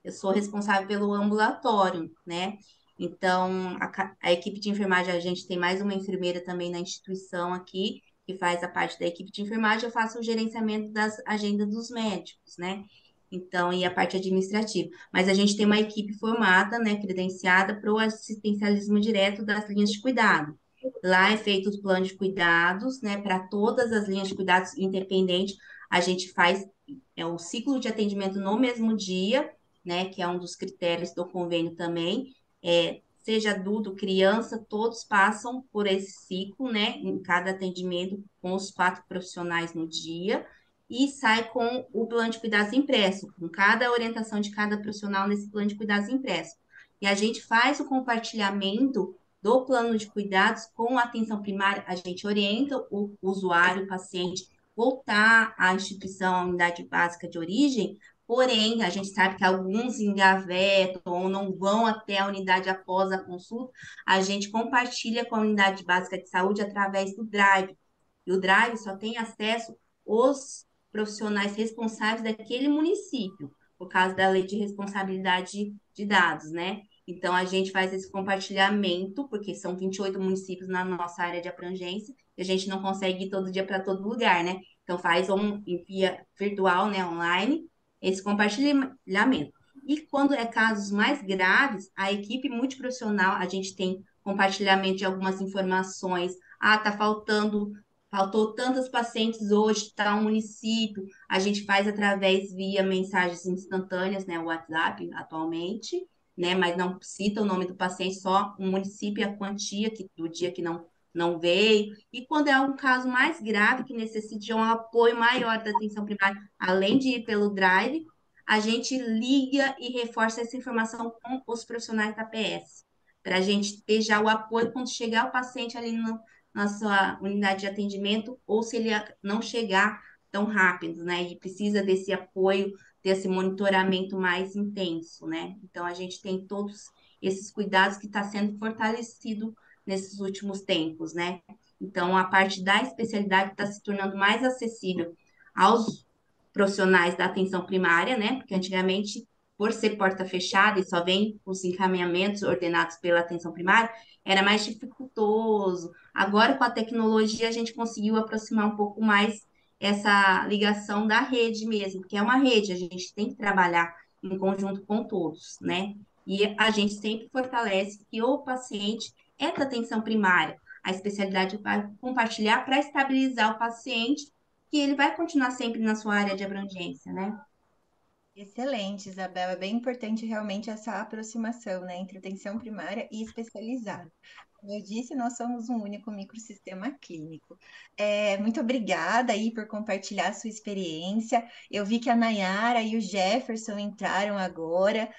Eu sou responsável pelo ambulatório, né? Então, a equipe de enfermagem, a gente tem mais uma enfermeira também na instituição aqui, que faz a parte da equipe de enfermagem, eu faço o gerenciamento das agendas dos médicos, né? Então, e a parte administrativa. Mas a gente tem uma equipe formada, né, credenciada para o assistencialismo direto das linhas de cuidado. Lá é feito o plano de cuidados, né, para todas as linhas de cuidados independente. A gente faz o ciclo de atendimento no mesmo dia, né, que é um dos critérios do convênio também. Seja adulto, criança, todos passam por esse ciclo, né, em cada atendimento com os 4 profissionais no dia e sai com o plano de cuidados impresso, com cada orientação de cada profissional nesse plano de cuidados impresso. E a gente faz o compartilhamento do plano de cuidados com a atenção primária, a gente orienta o usuário, o paciente, voltar à instituição, à unidade básica de origem, porém, a gente sabe que alguns engavetam ou não vão até a unidade após a consulta, a gente compartilha com a unidade básica de saúde através do Drive. E o Drive só tem acesso os profissionais responsáveis daquele município, por causa da lei de responsabilidade de dados, né? Então, a gente faz esse compartilhamento, porque são 28 municípios na nossa área de abrangência, e a gente não consegue ir todo dia para todo lugar, né? Então, faz via virtual, né, online, esse compartilhamento. E quando é casos mais graves, a equipe multiprofissional, a gente tem compartilhamento de algumas informações. Tá faltou tantas pacientes hoje, tal município. A gente faz através via mensagens instantâneas, né, o WhatsApp atualmente, né, mas não cita o nome do paciente, só o município e a quantia do dia que não veio. E quando é um caso mais grave, que necessite de um apoio maior da atenção primária, além de ir pelo Drive, a gente liga e reforça essa informação com os profissionais da PS, para a gente ter já o apoio quando chegar o paciente ali na sua unidade de atendimento, ou se ele não chegar tão rápido, né, e precisa desse apoio, desse monitoramento mais intenso, né? Então, a gente tem todos esses cuidados que está sendo fortalecido nesses últimos tempos, né? Então, a parte da especialidade está se tornando mais acessível aos profissionais da atenção primária, né? Porque antigamente, por ser porta fechada e só vem os encaminhamentos ordenados pela atenção primária, era mais dificultoso. Agora, com a tecnologia, a gente conseguiu aproximar um pouco mais essa ligação da rede mesmo, que é uma rede, a gente tem que trabalhar em conjunto com todos, né? E a gente sempre fortalece que o paciente é da atenção primária, a especialidade vai compartilhar para estabilizar o paciente, que ele vai continuar sempre na sua área de abrangência, né? Excelente, Isabel. É bem importante realmente essa aproximação, né, entre atenção primária e especializada. Como eu disse, nós somos um único microsistema clínico. Muito obrigada aí por compartilhar a sua experiência. Eu vi que a Nayara e o Jefferson entraram agora.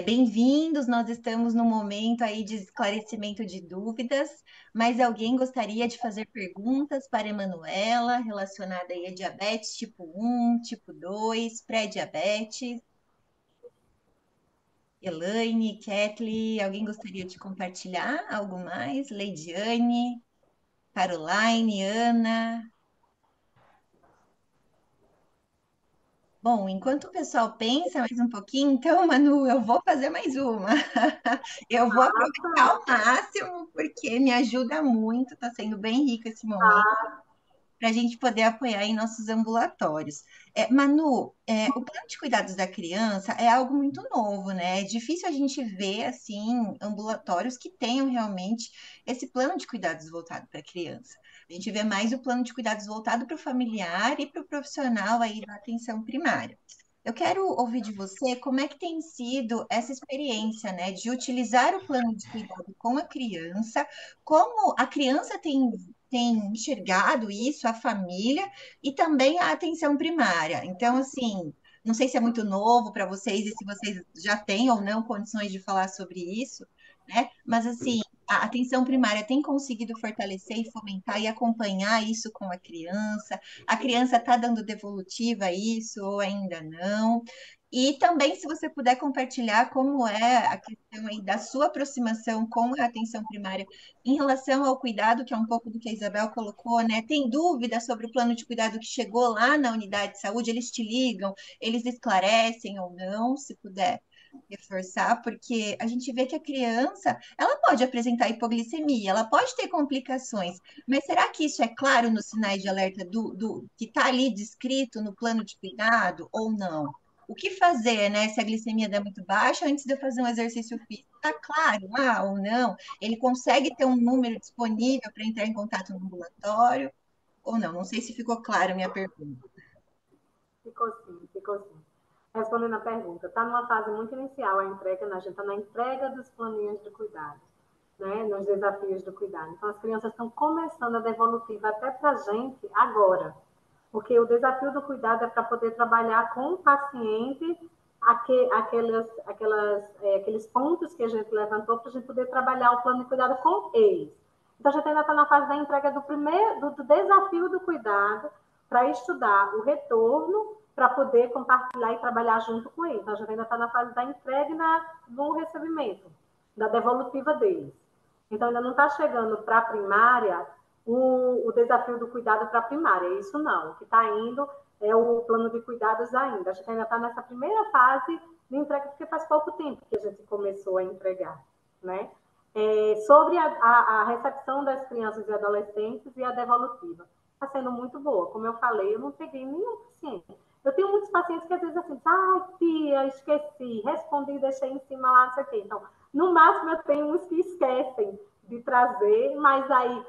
Bem-vindos, nós estamos no momento aí de esclarecimento de dúvidas, mas alguém gostaria de fazer perguntas para a Emanuela relacionada aí a diabetes tipo 1, tipo 2, pré-diabetes? Elaine, Kathleen, alguém gostaria de compartilhar algo mais? Leidiane, Caroline, Ana. Bom, enquanto o pessoal pensa mais um pouquinho, então, Manu, eu vou fazer mais uma. Eu vou aproveitar ao máximo, porque me ajuda muito, está sendo bem rico esse momento, para a gente poder apoiar em nossos ambulatórios. Manu, o plano de cuidados da criança é algo muito novo, né? É difícil a gente ver, assim, ambulatórios que tenham realmente esse plano de cuidados voltado para a criança. A gente vê mais o plano de cuidados voltado para o familiar e para o profissional aí da atenção primária. Eu quero ouvir de você como é que tem sido essa experiência, né, de utilizar o plano de cuidado com a criança, como a criança tem enxergado isso, a família e também a atenção primária. Então, assim, não sei se é muito novo para vocês e se vocês já têm ou não condições de falar sobre isso, né? Mas, assim, a atenção primária tem conseguido fortalecer e fomentar e acompanhar isso com a criança está dando devolutiva a isso ou ainda não. E também, se você puder compartilhar como é a questão aí da sua aproximação com a atenção primária em relação ao cuidado, que é um pouco do que a Isabel colocou, né? Tem dúvida sobre o plano de cuidado que chegou lá na unidade de saúde? Eles te ligam, eles esclarecem ou não, se puder reforçar, porque a gente vê que a criança, ela pode apresentar hipoglicemia, ela pode ter complicações, mas será que isso é claro nos sinais de alerta do que está ali descrito no plano de cuidado ou não? O que fazer, né, se a glicemia der muito baixa antes de eu fazer um exercício físico? Está claro lá ou não? Ele consegue ter um número disponível para entrar em contato no ambulatório ou não? Não sei se ficou claro a minha pergunta. Ficou sim, ficou sim. Respondendo a pergunta, está numa fase muito inicial a entrega, né? A gente está na entrega dos planinhos de cuidado, né? Nos desafios do cuidado. Então, as crianças estão começando a devolutiva até para a gente agora, porque o desafio do cuidado é para poder trabalhar com o paciente aqueles pontos que a gente levantou para a gente poder trabalhar o plano de cuidado com eles. Então, a gente ainda está na fase da entrega do desafio do cuidado para estudar o retorno para poder compartilhar e trabalhar junto com eles. Então, a gente ainda está na fase da entrega e no recebimento, da devolutiva deles. Então, ainda não está chegando para a primária o desafio do cuidado para a primária, isso não. O que está indo é o plano de cuidados ainda. A gente ainda está nessa primeira fase de entrega, porque faz pouco tempo que a gente começou a entregar, né? Sobre a recepção das crianças e adolescentes e a devolutiva. Está sendo muito boa. Como eu falei, eu não peguei nenhum paciente. Eu tenho muitos pacientes que às vezes assim, ai, tia, esqueci, respondi, deixei em cima lá, não sei o quê. Então, no máximo, eu tenho uns que esquecem de trazer, mas aí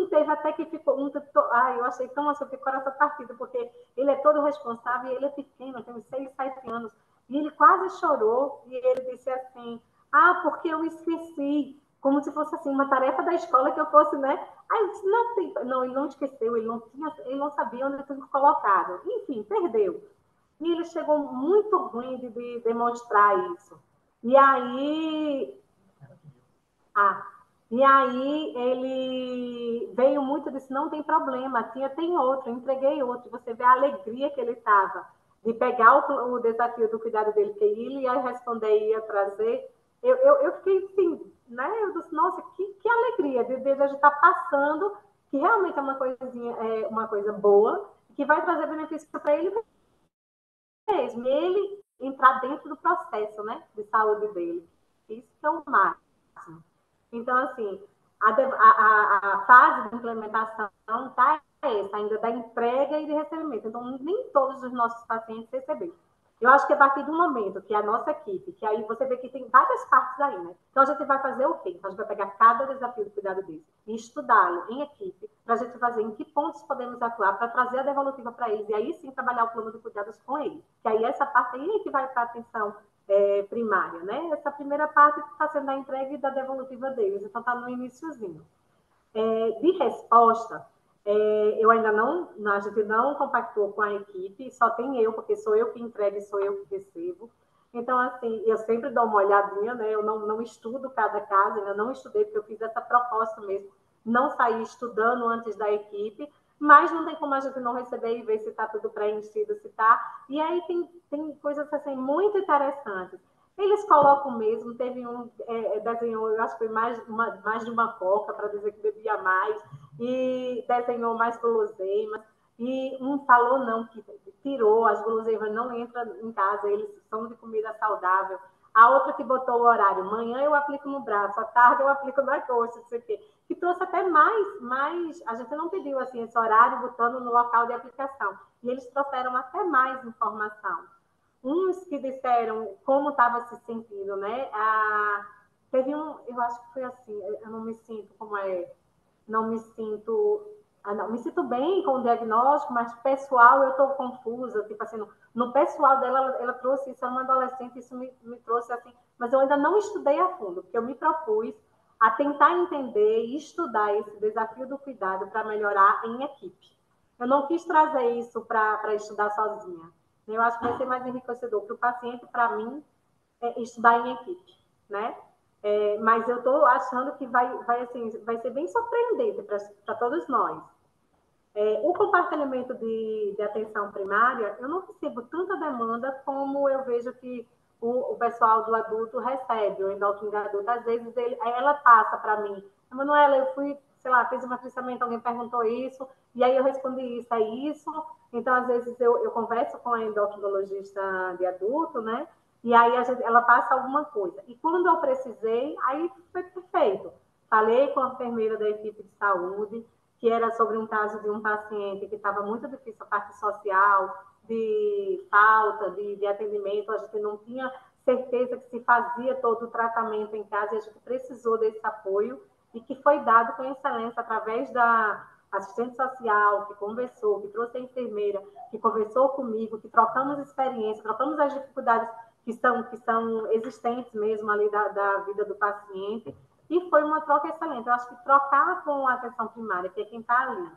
teve até que ficou, eu achei tão assim, eu fiquei coração partido, porque ele é todo responsável e ele é pequeno, tem uns 6, 7 anos, e ele quase chorou, e ele disse assim, porque eu esqueci, como se fosse assim, uma tarefa da escola que eu fosse, né? Aí eu disse, não, ele não esqueceu, ele não sabia onde tinha colocado. Enfim, perdeu. E ele chegou muito ruim de demonstrar isso. E aí, ah, e aí ele veio muito e disse, não tem problema, tia tem outro, eu entreguei outro. Você vê a alegria que ele estava de pegar o desafio do cuidado dele, que ele ia responder, ia trazer. Eu fiquei assim, né? Eu disse, nossa, que alegria de a gente estar passando, que realmente é uma coisinha, é uma coisa boa, que vai trazer benefício para ele mesmo. E ele entrar dentro do processo, né? De saúde dele. Isso que é o máximo. Então, assim, a fase de implementação está essa, ainda da entrega e de recebimento. Então, nem todos os nossos pacientes receberam. Eu acho que a partir do momento que a nossa equipe, que aí você vê que tem várias partes aí, né? Então a gente vai fazer o quê? Então a gente vai pegar cada desafio do cuidado desse e estudá-lo em equipe para a gente fazer em que pontos podemos atuar para trazer a devolutiva para eles e aí sim trabalhar o plano de cuidados com eles. Que aí essa parte aí é que vai para a atenção primária, né? Essa primeira parte está sendo a entrega e da devolutiva deles, então está no iniciozinho. De resposta, eu ainda não, a gente não compactou com a equipe, só tem eu, porque sou eu que entrego e sou eu que recebo. Então, assim, eu sempre dou uma olhadinha, né? Eu não estudo cada caso, ainda não estudei, porque eu fiz essa proposta mesmo, não saí estudando antes da equipe, mas não tem como a gente não receber e ver se está tudo preenchido, se está. E aí tem coisas assim muito interessantes. Eles colocam mesmo, teve um, desenhou, eu acho que foi mais de uma coca, para dizer que bebia mais, e desenhou mais guloseimas, e um falou não, que tirou, as guloseimas não entram em casa, eles são de comida saudável. A outra que botou o horário, manhã eu aplico no braço, à tarde eu aplico na coxa, não sei o quê, que trouxe até mais, a gente não pediu assim esse horário botando no local de aplicação, e eles trouxeram até mais informação. Uns que disseram como estava se sentindo, né? Teve um, eu acho que foi assim, eu não me sinto como não me sinto, não, me sinto bem com o diagnóstico, mas pessoal eu estou confusa, tipo assim, no pessoal dela, ela trouxe isso, é uma adolescente, isso me trouxe assim, mas eu ainda não estudei a fundo, porque eu me propus a tentar entender e estudar esse desafio do cuidado para melhorar em equipe. Eu não quis trazer isso para estudar sozinha. Eu acho que vai ser mais enriquecedor para o paciente, para mim, estudar em equipe, né? Mas eu estou achando que vai ser bem surpreendente para todos nós. O compartilhamento de atenção primária, eu não recebo tanta demanda como eu vejo que o pessoal do adulto recebe, o endócrino adulto. Às vezes ela passa para mim, Manuela, eu fui, sei lá, fiz um matricamento, alguém perguntou isso, e aí eu respondi isso, é isso. Então, às vezes, eu converso com a endocrinologista de adulto, né? E aí ela passa alguma coisa. E quando eu precisei, aí foi perfeito. Falei com a enfermeira da equipe de saúde, que era sobre um caso de um paciente que estava muito difícil a parte social, de falta de atendimento, a gente não tinha certeza que se fazia todo o tratamento em casa e a gente precisou desse apoio e que foi dado com excelência através da assistente social, que conversou, que trouxe a enfermeira, que conversou comigo, que trocamos experiência, trocamos as dificuldades que são existentes mesmo ali da vida do paciente, e foi uma troca excelente. Eu acho que trocar com a atenção primária, que é quem está ali,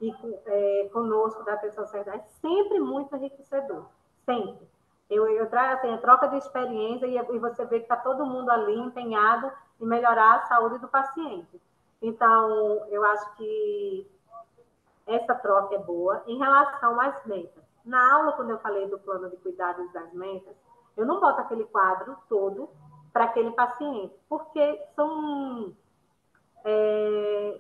e conosco da atenção secundária, é sempre muito enriquecedor. Sempre. Eu trago assim, a troca de experiência e você vê que está todo mundo ali empenhado em melhorar a saúde do paciente. Então, eu acho que essa troca é boa. Em relação às metas, na aula, quando eu falei do plano de cuidados das metas, eu não boto aquele quadro todo para aquele paciente, porque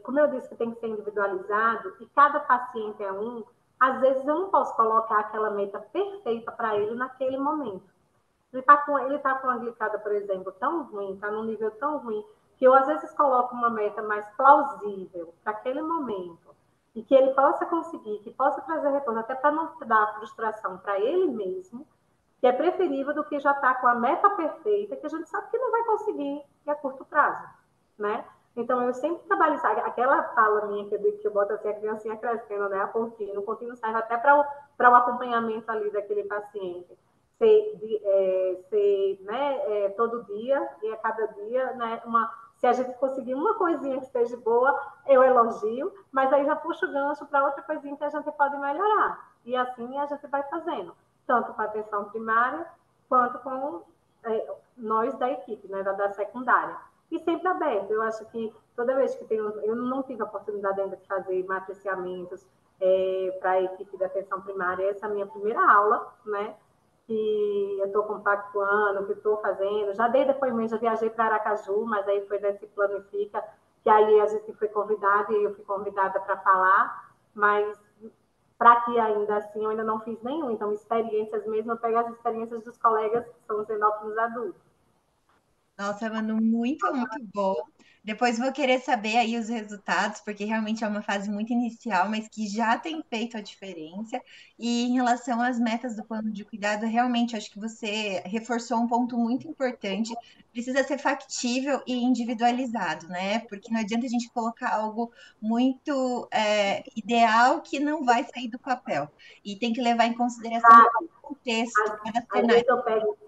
como eu disse que tem que ser individualizado, e cada paciente é um, às vezes eu não posso colocar aquela meta perfeita para ele naquele momento. Ele tá com a glicada, por exemplo, tão ruim, está num nível tão ruim, que eu às vezes coloco uma meta mais plausível para aquele momento, e que ele possa conseguir, que possa trazer retorno, até para não dar frustração para ele mesmo, que é preferível do que já estar com a meta perfeita, que a gente sabe que não vai conseguir a curto prazo, né? Então, eu sempre trabalho, sabe, aquela fala minha que eu boto assim, a criancinha crescendo, né, a pontinho, o pontinho serve até para o acompanhamento ali daquele paciente. Ser né, todo dia e a cada dia, né, se a gente conseguir uma coisinha que esteja boa, eu elogio, mas aí já puxo o gancho para outra coisinha que a gente pode melhorar. E assim a gente vai fazendo, tanto com a atenção primária, quanto com nós da equipe, né, da secundária. E sempre aberto. Eu acho que toda vez que eu não tive a oportunidade ainda de fazer matriciamentos para a equipe da atenção primária, essa é a minha primeira aula, né? Que eu estou compactuando, que estou fazendo. Já dei depoimento, já viajei para Aracaju, mas aí foi nesse Planifica, que aí a gente foi convidada e eu fui convidada para falar, mas para que ainda assim eu ainda não fiz nenhum. Então, experiências mesmo, eu pego as experiências dos colegas que são os endócrinos adultos. Nossa, mano, muito, muito bom. Depois vou querer saber aí os resultados, porque realmente é uma fase muito inicial, mas que já tem feito a diferença. E em relação às metas do plano de cuidado, realmente acho que você reforçou um ponto muito importante. Precisa ser factível e individualizado, né? Porque não adianta a gente colocar algo muito ideal que não vai sair do papel. E tem que levar em consideração Sabe? o contexto, cada Às cenário. vezes eu pego,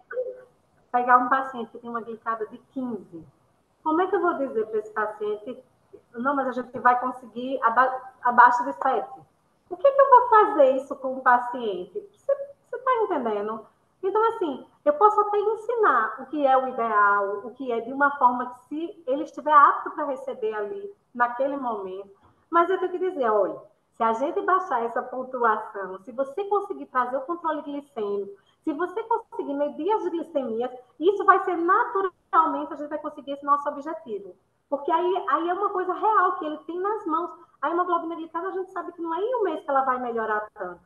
pegar um paciente que tem uma glicada de 15. Como é que eu vou dizer para esse paciente, não, mas a gente vai conseguir abaixo de 7? Por que eu vou fazer isso com o paciente? Você está entendendo? Então, assim, eu posso até ensinar o que é o ideal, o que é de uma forma que, se ele estiver apto para receber ali, naquele momento, mas eu tenho que dizer, olha, se a gente baixar essa pontuação, se você conseguir trazer o controle glicêmico, se você conseguir medir as glicemias, isso vai ser naturalmente, a gente vai conseguir esse nosso objetivo. Porque aí é uma coisa real que ele tem nas mãos. A hemoglobina glicada, a gente sabe que não é em um mês que ela vai melhorar tanto.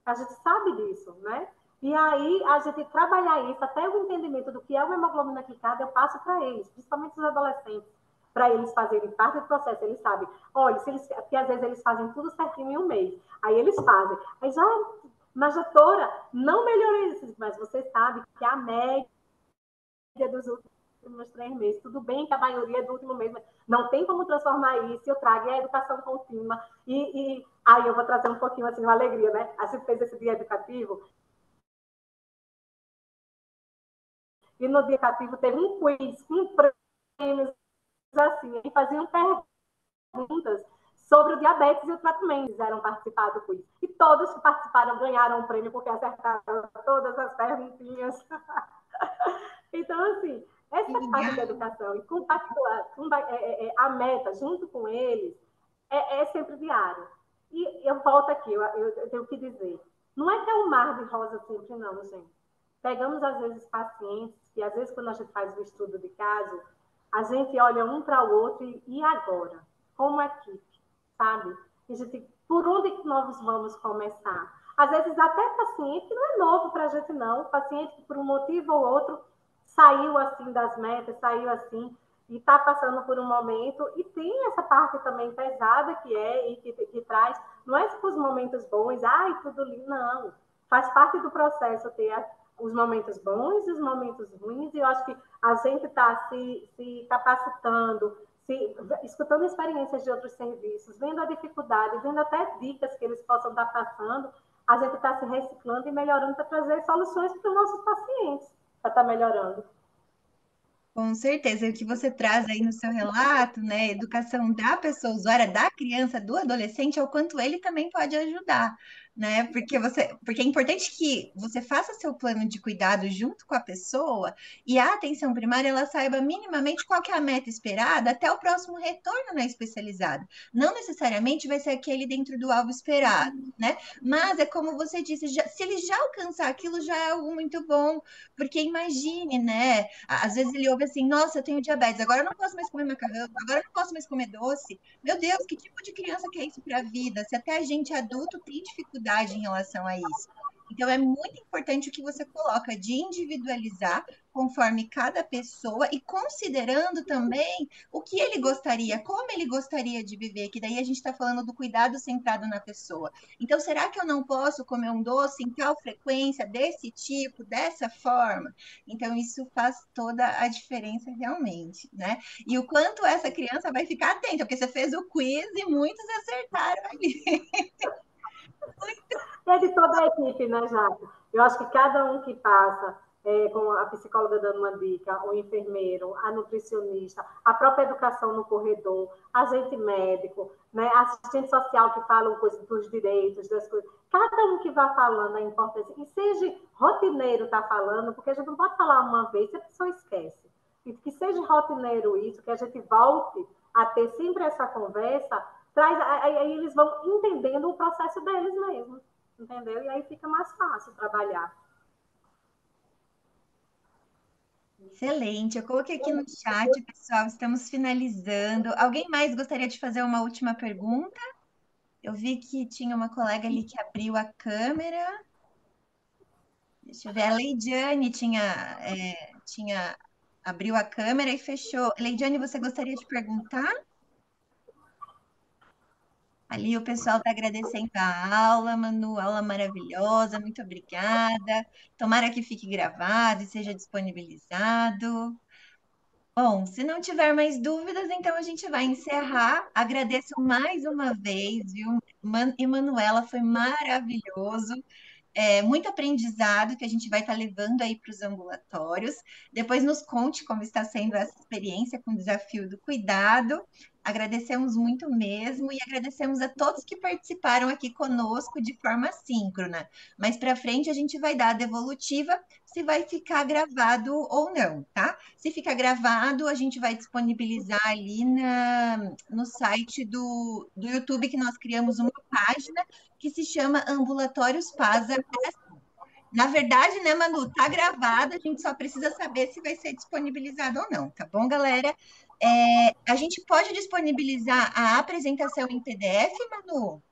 A gente sabe disso, né? E aí, a gente trabalhar isso, até o entendimento do que é o hemoglobina glicada, eu passo para eles, principalmente os adolescentes, para eles fazerem parte do processo. Eles sabem, olha, se eles, porque às vezes eles fazem tudo certinho em um mês. Aí eles fazem. Aí já, mas doutora, não melhorei isso. Mas você sabe que a média dos últimos 3 meses. Tudo bem que a maioria é do último mês, mas não tem como transformar isso. Eu trago a educação contínua. E aí eu vou trazer um pouquinho assim, uma alegria, né? A gente fez esse dia educativo. E no dia educativo teve um quiz com prêmios assim, e faziam perguntas sobre o diabetes e o tratamento. Fizeram participar do quiz. E todos que participaram ganharam um prêmio porque acertaram todas as perguntinhas. Então, assim, Que essa parte da legal. educação e compactuar a meta junto com eles é sempre diário. E eu volto aqui, eu tenho que dizer, não é que é um mar de rosa sempre, não, gente. Pegamos, às vezes, pacientes, e às vezes, quando a gente faz o estudo de caso, a gente olha um para o outro e agora? Como equipe, sabe? E a gente, por onde que nós vamos começar? Às vezes, até paciente que não é novo para a gente, não. Paciente que, por um motivo ou outro, saiu assim das metas, saiu assim, e está passando por um momento, e tem essa parte também pesada que é, e que traz, não é os momentos bons, ai, tudo lindo, não. Faz parte do processo ter os momentos bons e os momentos ruins, e eu acho que a gente está se capacitando, escutando experiências de outros serviços, vendo a dificuldade, vendo até dicas que eles possam estar passando, a gente está se reciclando e melhorando para trazer soluções para os nossos pacientes, para estar melhorando. Com certeza, o que você traz aí no seu relato, né? Educação da pessoa usuária, da criança, do adolescente, é o quanto ele também pode ajudar, né? Porque é importante que você faça seu plano de cuidado junto com a pessoa e a atenção primária ela saiba minimamente qual que é a meta esperada até o próximo retorno na especializada. Não necessariamente vai ser aquele dentro do alvo esperado, né? Mas é como você disse, se ele já alcançar aquilo, já é algo muito bom, porque imagine, né? Às vezes ele ouve assim, nossa, eu tenho diabetes, agora eu não posso mais comer macarrão, agora eu não posso mais comer doce. Meu Deus, que tipo de criança que é isso para a vida? Se até a gente adulto tem dificuldade em relação a isso. Então é muito importante o que você coloca de individualizar conforme cada pessoa e considerando também o que ele gostaria, como ele gostaria de viver, que daí a gente está falando do cuidado centrado na pessoa. Então, será que eu não posso comer um doce em tal frequência, desse tipo, dessa forma? Então, isso faz toda a diferença realmente, né? E o quanto essa criança vai ficar atenta, porque você fez o quiz e muitos acertaram ali. E é de toda a equipe, né, Jaque? Eu acho que cada um que passa, com a psicóloga dando uma dica, o enfermeiro, a nutricionista, a própria educação no corredor, agente médico, né, assistente social que falam coisas dos direitos, das coisas. Cada um que vai falando a importância, e seja rotineiro estar falando, porque a gente não pode falar uma vez e a pessoa esquece. E que seja rotineiro isso, que a gente volte a ter sempre essa conversa, aí eles vão entendendo o processo deles mesmo, entendeu? E aí fica mais fácil trabalhar. Excelente. Eu coloquei aqui no chat, pessoal, estamos finalizando. Alguém mais gostaria de fazer uma última pergunta? Eu vi que tinha uma colega ali que abriu a câmera. Deixa eu ver, a Leidiane tinha abriu a câmera e fechou. Leidiane, você gostaria de perguntar? Ali o pessoal está agradecendo a aula, Manu, aula maravilhosa, muito obrigada. Tomara que fique gravado e seja disponibilizado. Bom, se não tiver mais dúvidas, então a gente vai encerrar. Agradeço mais uma vez, viu? Emanuela, foi maravilhoso. Muito aprendizado que a gente vai estar levando aí para os ambulatórios. Depois nos conte como está sendo essa experiência com o desafio do cuidado. Agradecemos muito mesmo e agradecemos a todos que participaram aqui conosco de forma síncrona. Mais para frente a gente vai dar a devolutiva se vai ficar gravado ou não, tá? Se ficar gravado, a gente vai disponibilizar ali no site do YouTube, que nós criamos uma página que se chama Ambulatórios Pasa. Na verdade, né, Manu, tá gravado, a gente só precisa saber se vai ser disponibilizado ou não, tá bom, galera? A gente pode disponibilizar a apresentação em PDF, Manu?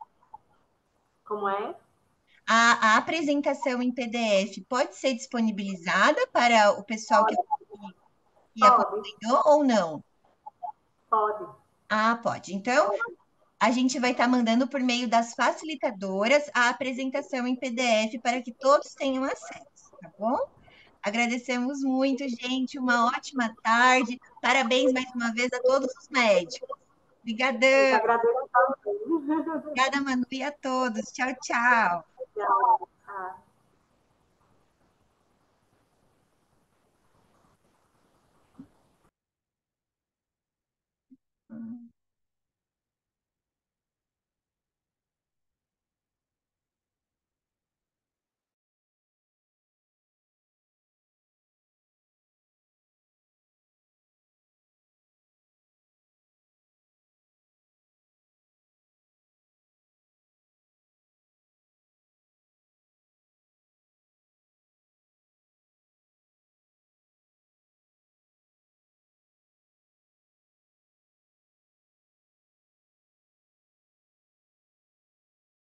Como é? A apresentação em PDF pode ser disponibilizada para o pessoal que acompanhou ou não? Pode. Ah, pode. Então, a gente vai estar mandando por meio das facilitadoras a apresentação em PDF para que todos tenham acesso, tá bom? Agradecemos muito, gente. Uma ótima tarde. Parabéns mais uma vez a todos os médicos. Obrigadão. Eu agradeço também. Obrigada, Manu, e a todos. Tchau, tchau. Tchau.